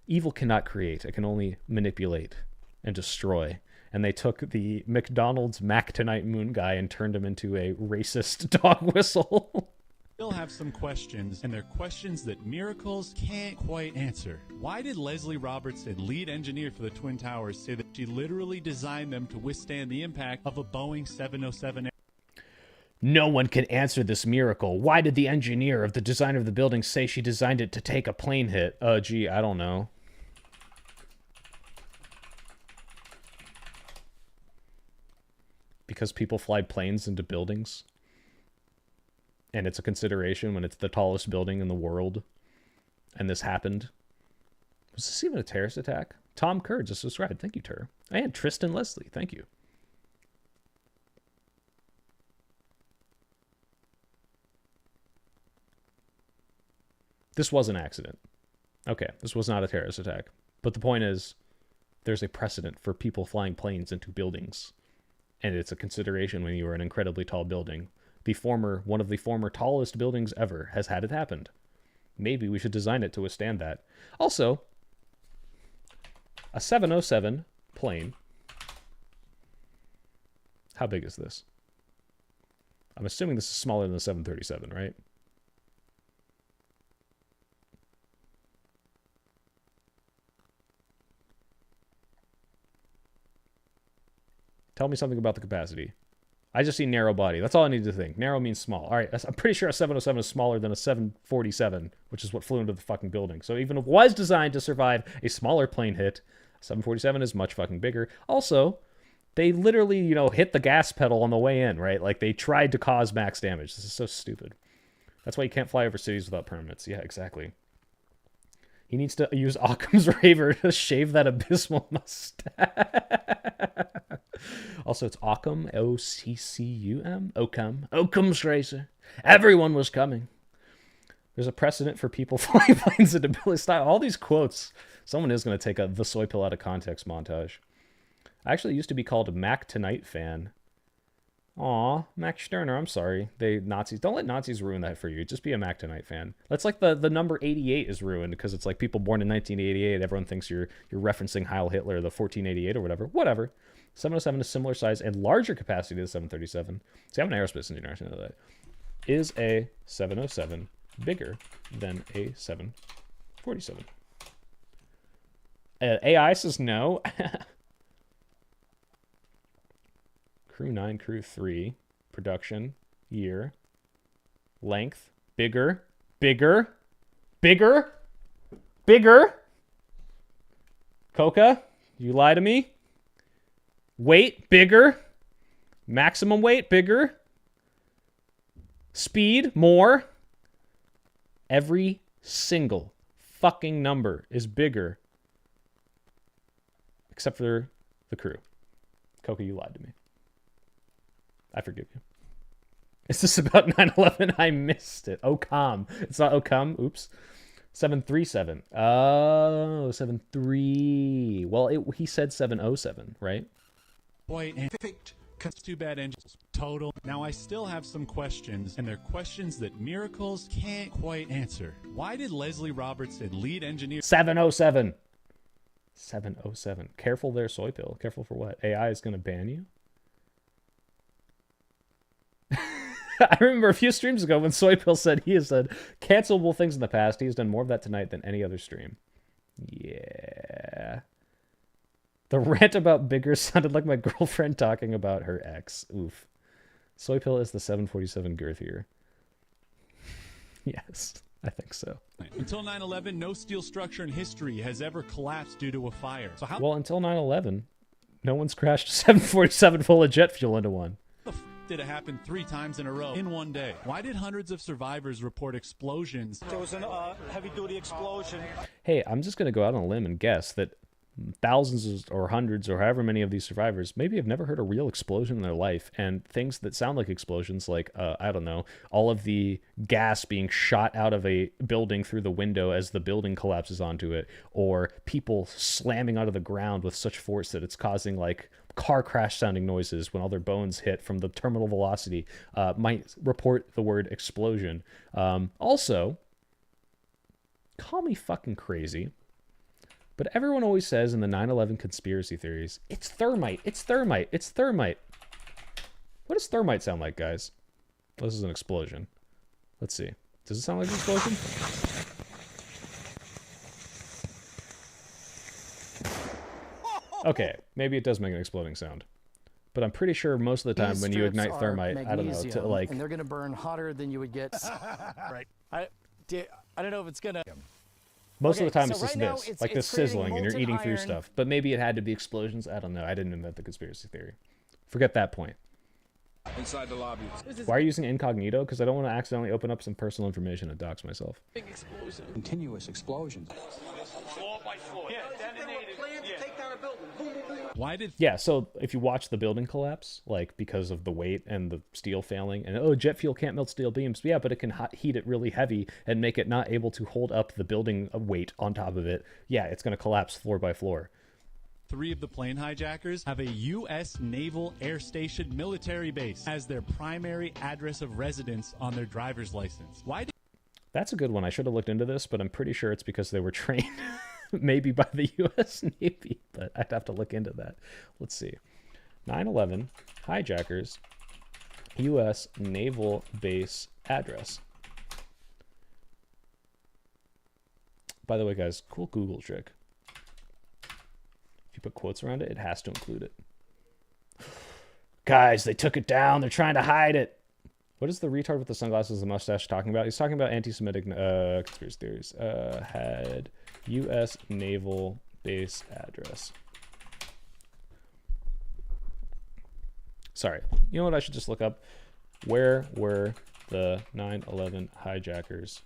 evil cannot create. It can only manipulate and destroy. And they took the McDonald's Mac-Tonight Moon guy and turned him into a racist dog whistle. Still have some questions, and they're questions that miracles can't quite answer. Why did Leslie Robertson, lead engineer for the Twin Towers, say that she literally designed them to withstand the impact of a Boeing 707? No one can answer this miracle. Why did the engineer of the designer of the building say she designed it to take a plane hit? Gee, I don't know. Because people fly planes into buildings? And it's a consideration when it's the tallest building in the world. And this happened. Was this even a terrorist attack? Tom Kerr just subscribed. Thank you, Tur. And Tristan Leslie. Thank you. This was an accident. Okay, this was not a terrorist attack. But the point is, there's a precedent for people flying planes into buildings. And it's a consideration when you are an incredibly tall building. One of the former tallest buildings ever has had it happen. Maybe we should design it to withstand that. Also, a 707 plane. How big is this? I'm assuming this is smaller than the 737, right? Tell me something about the capacity. I just see narrow body. That's all I need to think. Narrow means small. All right, I'm pretty sure a 707 is smaller than a 747, which is what flew into the fucking building. So even if it was designed to survive a smaller plane hit, 747 is much fucking bigger. Also, they literally, you know, hit the gas pedal on the way in, right? Like, they tried to cause max damage. This is so stupid. That's why you can't fly over cities without permits. Yeah, exactly. He needs to use Occam's Razor to shave that abysmal mustache. Also, it's Occam, O-C-C-U-M, Occam's Razor. Everyone was coming. There's a precedent for people flying planes into Billy style. All these quotes. Someone is going to take the soy pill out of context montage. I actually used to be called a Mac Tonight fan. Aw, Max Stirner, I'm sorry. Nazis. Don't let Nazis ruin that for you. Just be a Mac Tonight fan. That's like the number 88 is ruined because it's like people born in 1988. Everyone thinks you're referencing Heil Hitler, the 1488 or whatever. Whatever. 707 is similar size and larger capacity to the 737. See, I'm an aerospace engineer. I know that. Is a 707 bigger than a 747? AI says no. Crew 9, Crew 3, production, year, length, bigger. Coca, you lie to me. Weight, bigger. Maximum weight, bigger. Speed, more. Every single fucking number is bigger. Except for the crew. Coca, you lied to me. I forgive you. Is this about 9/11? I missed it. OCOM. It's not OCOM. Oops. 737. Oh, 73. Well, he said 707, right? Boy, it's too bad engines. Total. Now, I still have some questions, and they're questions that miracles can't quite answer. Why did Leslie Robertson, lead engineer... 707. 707. Careful there, soy pill. Careful for what? AI is going to ban you? I remember a few streams ago when Soypill said he has said cancelable things in the past. He's done more of that tonight than any other stream. Yeah. The rant about bigger sounded like my girlfriend talking about her ex. Oof. Soypill is the 747 girthier. Yes, I think so. Until 9/11, no steel structure in history has ever collapsed due to a fire. So how? Well, until 9/11, no one's crashed a 747 full of jet fuel into one. Did it happen 3 times in a row in one day? Why did hundreds of survivors report explosions? There was a heavy-duty explosion. Hey, I'm just going to go out on a limb and guess that thousands or hundreds or however many of these survivors maybe have never heard a real explosion in their life, and things that sound like explosions, like I don't know, all of the gas being shot out of a building through the window as the building collapses onto it, or people slamming out of the ground with such force that it's causing like car crash sounding noises when all their bones hit from the terminal velocity, might report the word explosion. Also, call me fucking crazy, but everyone always says in the 9/11 conspiracy theories, it's thermite, it's thermite, it's thermite. What does thermite sound like, guys? This is an explosion. Let's see. Does it sound like an explosion? Okay, maybe it does make an exploding sound. But I'm pretty sure most of the time when you ignite thermite, I don't know, to like... And they're going to burn hotter than you would get. Right. I don't know if it's going to... Most of the time it's just this, like this sizzling and you're eating through stuff. But maybe it had to be explosions. I don't know. I didn't invent the conspiracy theory. Forget that point. Inside the lobby. Why are you using incognito? Because I don't want to accidentally open up some personal information and dox myself. Big explosion. Continuous explosions. Floor by floor. Yeah, detonated. Why did... Yeah, so if you watch the building collapse, like because of the weight and the steel failing, and oh, jet fuel can't melt steel beams. Yeah, but it can heat it really heavy and make it not able to hold up the building weight on top of it. Yeah, it's going to collapse floor by floor. 3 of the plane hijackers have a U.S. Naval Air Station military base as their primary address of residence on their driver's license. Why did... That's a good one. I should have looked into this, but I'm pretty sure it's because they were trained maybe by the U.S. Navy, but I'd have to look into that. Let's see. 9/11 hijackers, U.S. Naval Base address. By the way, guys, cool Google trick. If you put quotes around it, it has to include it. Guys, they took it down. They're trying to hide it. What is the retard with the sunglasses and the mustache talking about? He's talking about anti-Semitic conspiracy theories. Had U.S. Naval Base address. Sorry. You know what I should just look up? Where were the 9/11 hijackers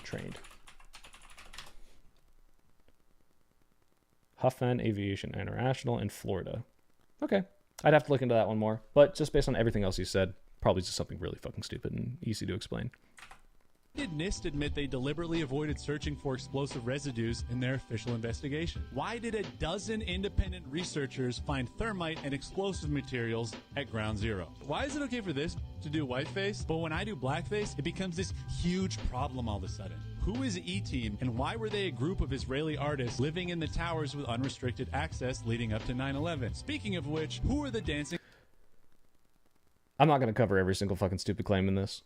trained? Huffman Aviation International in Florida. Okay. I'd have to look into that one more. But just based on everything else you said, probably just something really fucking stupid and easy to explain. Did NIST admit they deliberately avoided searching for explosive residues in their official investigation? Why did a dozen independent researchers find thermite and explosive materials at Ground Zero? Why is it okay for this to do whiteface, but when I do blackface, it becomes this huge problem all of a sudden? Who is E-Team, and why were they a group of Israeli artists living in the towers with unrestricted access leading up to 9/11? Speaking of which, who are the dancing... I'm not going to cover every single fucking stupid claim in this.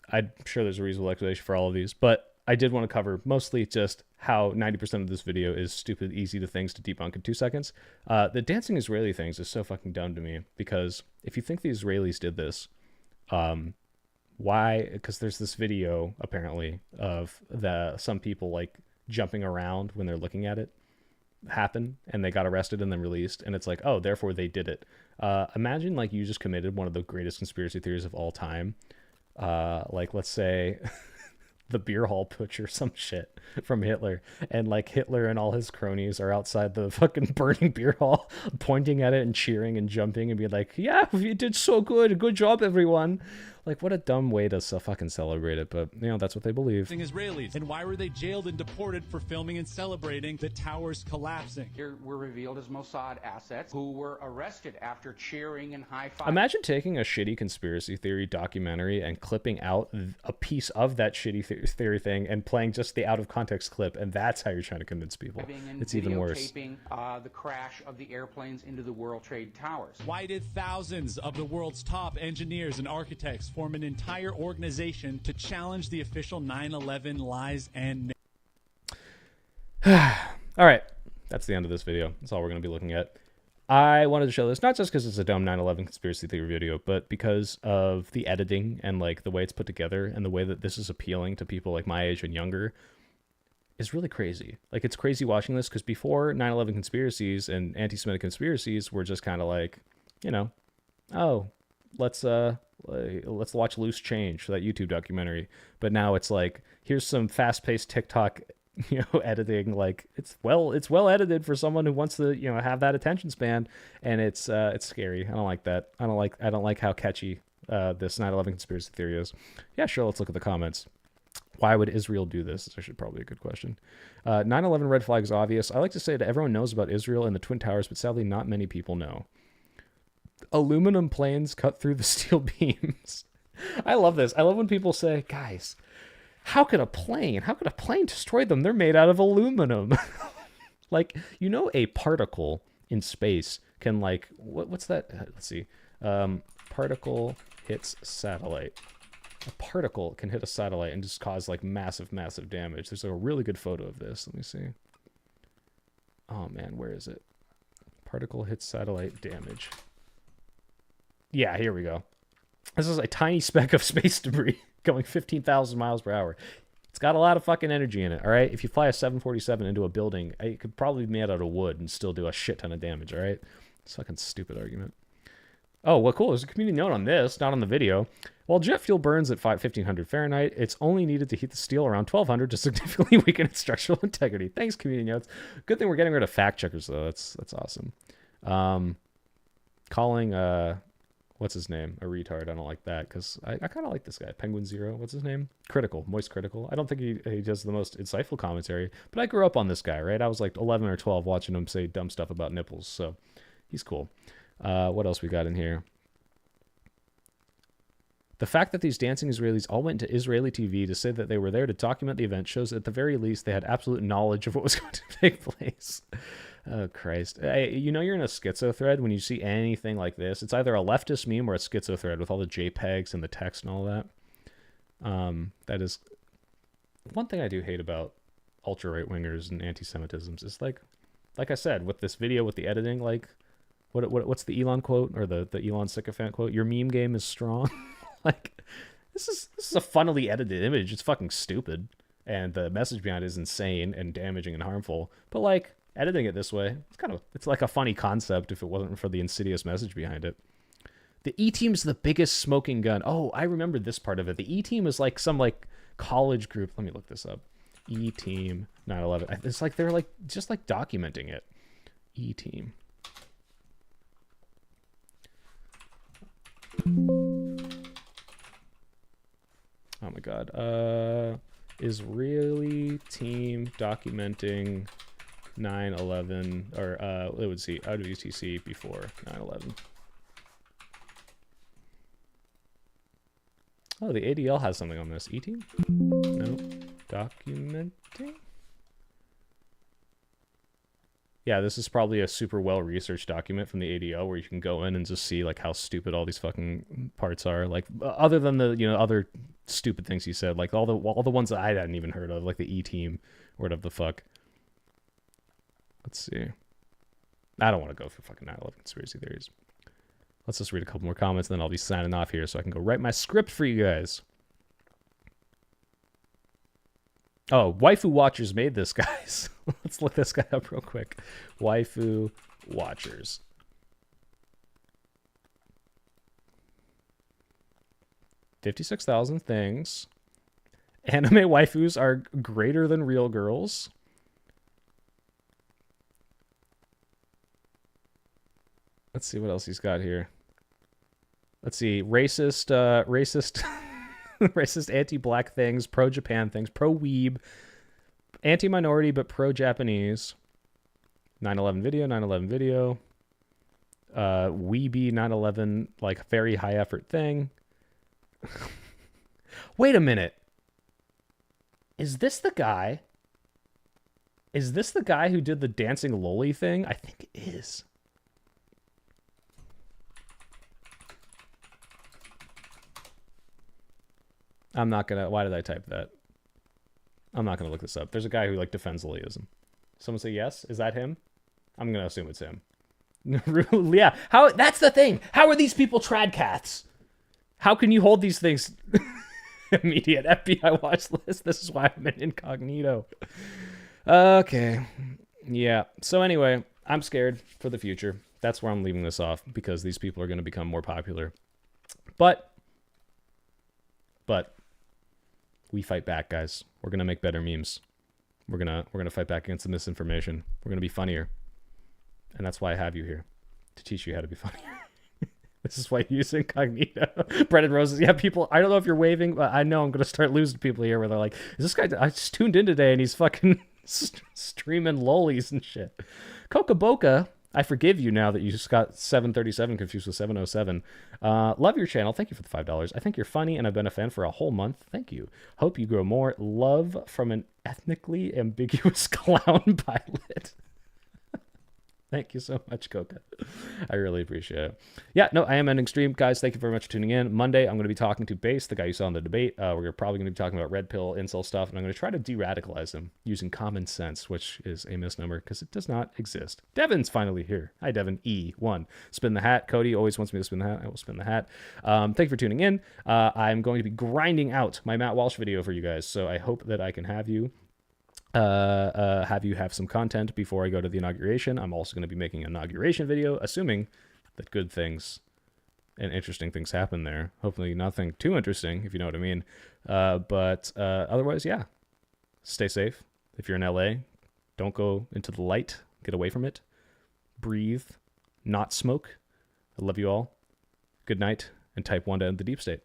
I'm sure there's a reasonable explanation for all of these, but I did want to cover mostly just how 90% of this video is stupid, easy to things to debunk in 2 seconds. The dancing Israeli things is so fucking dumb to me, because if you think the Israelis did this, why? Because there's this video apparently of some people like jumping around when they're looking at it happen, and they got arrested and then released, and it's like, oh, therefore they did it. Imagine like you just committed one of the greatest conspiracy theories of all time. Like let's say the beer hall putsch or some shit from Hitler, and like Hitler and all his cronies are outside the fucking burning beer hall pointing at it and cheering and jumping and being like, yeah, you did so good job everyone. Like, what a dumb way to fucking celebrate it, but you know, that's what they believe. Israelis, and why were they jailed and deported for filming and celebrating the towers collapsing? Here were revealed as Mossad assets who were arrested after cheering and high-fiving. Imagine taking a shitty conspiracy theory documentary and clipping out a piece of that shitty theory thing and playing just the out-of-context clip, and that's how you're trying to convince people. It's even worse. The crash of the airplanes into the World Trade Towers. Why did thousands of the world's top engineers and architects form an entire organization to challenge the official 9/11 lies and... All right, that's the end of this video. That's all we're going to be looking at. I wanted to show this not just because it's a dumb 9/11 conspiracy theory video, but because of the editing and like the way it's put together and the way that this is appealing to people like my age and younger is really crazy. Like, it's crazy watching this, because before 9/11 conspiracies and anti-Semitic conspiracies were just kind of like, you know, oh, let's watch Loose Change, that YouTube documentary. But now it's like, here's some fast-paced TikTok, you know, editing. Like, it's well edited for someone who wants to, you know, have that attention span, and it's scary. I don't like that. I don't like how catchy this 9/11 conspiracy theory is. Yeah, sure. Let's look at the comments. Why would Israel do this? It's actually probably a good question. 9/11 red flag is obvious. I like to say that everyone knows about Israel and the Twin Towers, but sadly not many people know. Aluminum planes cut through the steel beams. I love this. I love when people say, guys, how could a plane destroy them? They're made out of aluminum. Like, you know, a particle in space can, like, what's that? Let's see. Particle hits satellite. A particle can hit a satellite and just cause like massive damage. There's a really good photo of this. Let me see. Oh man, where is it? Particle hits satellite damage. Yeah, here we go. This is a tiny speck of space debris going 15,000 miles per hour. It's got a lot of fucking energy in it, all right? If you fly a 747 into a building, it could probably be made out of wood and still do a shit ton of damage, all right? It's a fucking stupid argument. Oh, well, cool. There's a community note on this, not on the video. While jet fuel burns at 1500 Fahrenheit, it's only needed to heat the steel around 1200 to significantly weaken its structural integrity. Thanks, community notes. Good thing we're getting rid of fact checkers, though. That's awesome. Calling, what's his name? A retard. I don't like that, because I kind of like this guy. Penguin Zero. What's his name? Critical. Moist Critical. I don't think he does the most insightful commentary, but I grew up on this guy, right? I was like 11 or 12 watching him say dumb stuff about nipples, so he's cool. What else we got in here? The fact that these dancing Israelis all went to Israeli TV to say that they were there to document the event shows at the very least they had absolute knowledge of what was going to take place. Oh, Christ. You know you're in a schizo thread when you see anything like this. It's either a leftist meme or a schizo thread with all the JPEGs and the text and all that. That is... One thing I do hate about ultra-right-wingers and anti-Semitisms is, like I said, with this video, with the editing, like, what's the Elon quote? Or the Elon sycophant quote? Your meme game is strong. Like, this is a funnily edited image. It's fucking stupid, and the message behind it is insane and damaging and harmful. But like editing it this way, it's like a funny concept if it wasn't for the insidious message behind it. The E-Team's the biggest smoking gun. Oh, I remember this part of it. The E-Team is like some like college group. Let me look this up. E-Team 9/11. It's like they're like just like documenting it. E-Team. Oh my god. Israeli team documenting 9/11, or it would see WTC before 9/11. Oh, the ADL has something on this. E-Team? No. Documenting? Yeah, this is probably a super well-researched document from the ADL where you can go in and just see like how stupid all these fucking parts are. Like, other than the, other stupid things he said, like all the ones that I hadn't even heard of, like the E-Team or whatever the fuck. Let's see. I don't want to go for fucking 9/11 conspiracy theories. Let's just read a couple more comments, and then I'll be signing off here so I can go write my script for you guys. Oh, Waifu Watchers made this, guys. Let's look this guy up real quick. Waifu Watchers. $56,000 things. Anime waifus are greater than real girls. Let's see what else he's got here. Let's see. Racist racist anti-black things, pro-Japan things, pro-weeb, anti-minority but pro-Japanese. 9/11 video. Weeby 9/11, like very high effort thing. Wait a minute. Is this the guy? Is this the guy who did the dancing loli thing? I think it is. I'm not gonna... Why did I type that? I'm not gonna look this up. There's a guy who like defends loliism. Someone say yes? Is that him? I'm gonna assume it's him. Yeah. How? That's the thing. How are these people tradcaths? How can you hold these things? Immediate FBI watch list. This is why I'm in incognito. Okay. Yeah. So anyway, I'm scared for the future. That's where I'm leaving this off, because these people are going to become more popular. But we fight back, guys. We're going to make better memes. We're going to fight back against the misinformation. We're going to be funnier. And that's why I have you here, to teach you how to be funnier. This is why you use incognito. Breaded Roses. Yeah, people, I don't know if you're waving, but I know I'm going to start losing people here where they're like, is this guy, I just tuned in today and he's fucking streaming lolis and shit. Coca Boca, I forgive you now that you just got 737 confused with 707. Love your channel. Thank you for the $5. I think you're funny and I've been a fan for a whole month. Thank you. Hope you grow more. Love from an ethnically ambiguous clown pilot. Thank you so much, Coca. I really appreciate it. Yeah, no, I am ending stream. Guys, thank you very much for tuning in. Monday, I'm going to be talking to Base, the guy you saw in the debate. We're probably going to be talking about red pill, incel stuff, and I'm going to try to de-radicalize him using common sense, which is a misnomer because it does not exist. Devin's finally here. Hi, Devin. E1. Spin the hat. Cody always wants me to spin the hat. I will spin the hat. Thank you for tuning in. I'm going to be grinding out my Matt Walsh video for you guys, so I hope that I can have you have some content before I go to the inauguration. I'm also going to be making an inauguration video, assuming that good things and interesting things happen there. Hopefully nothing too interesting, if you know what I mean. But otherwise, yeah, stay safe. If you're in LA, don't go into the light. Get away from it. Breathe. Not smoke. I love you all. Good night, and type 1 to end the deep state.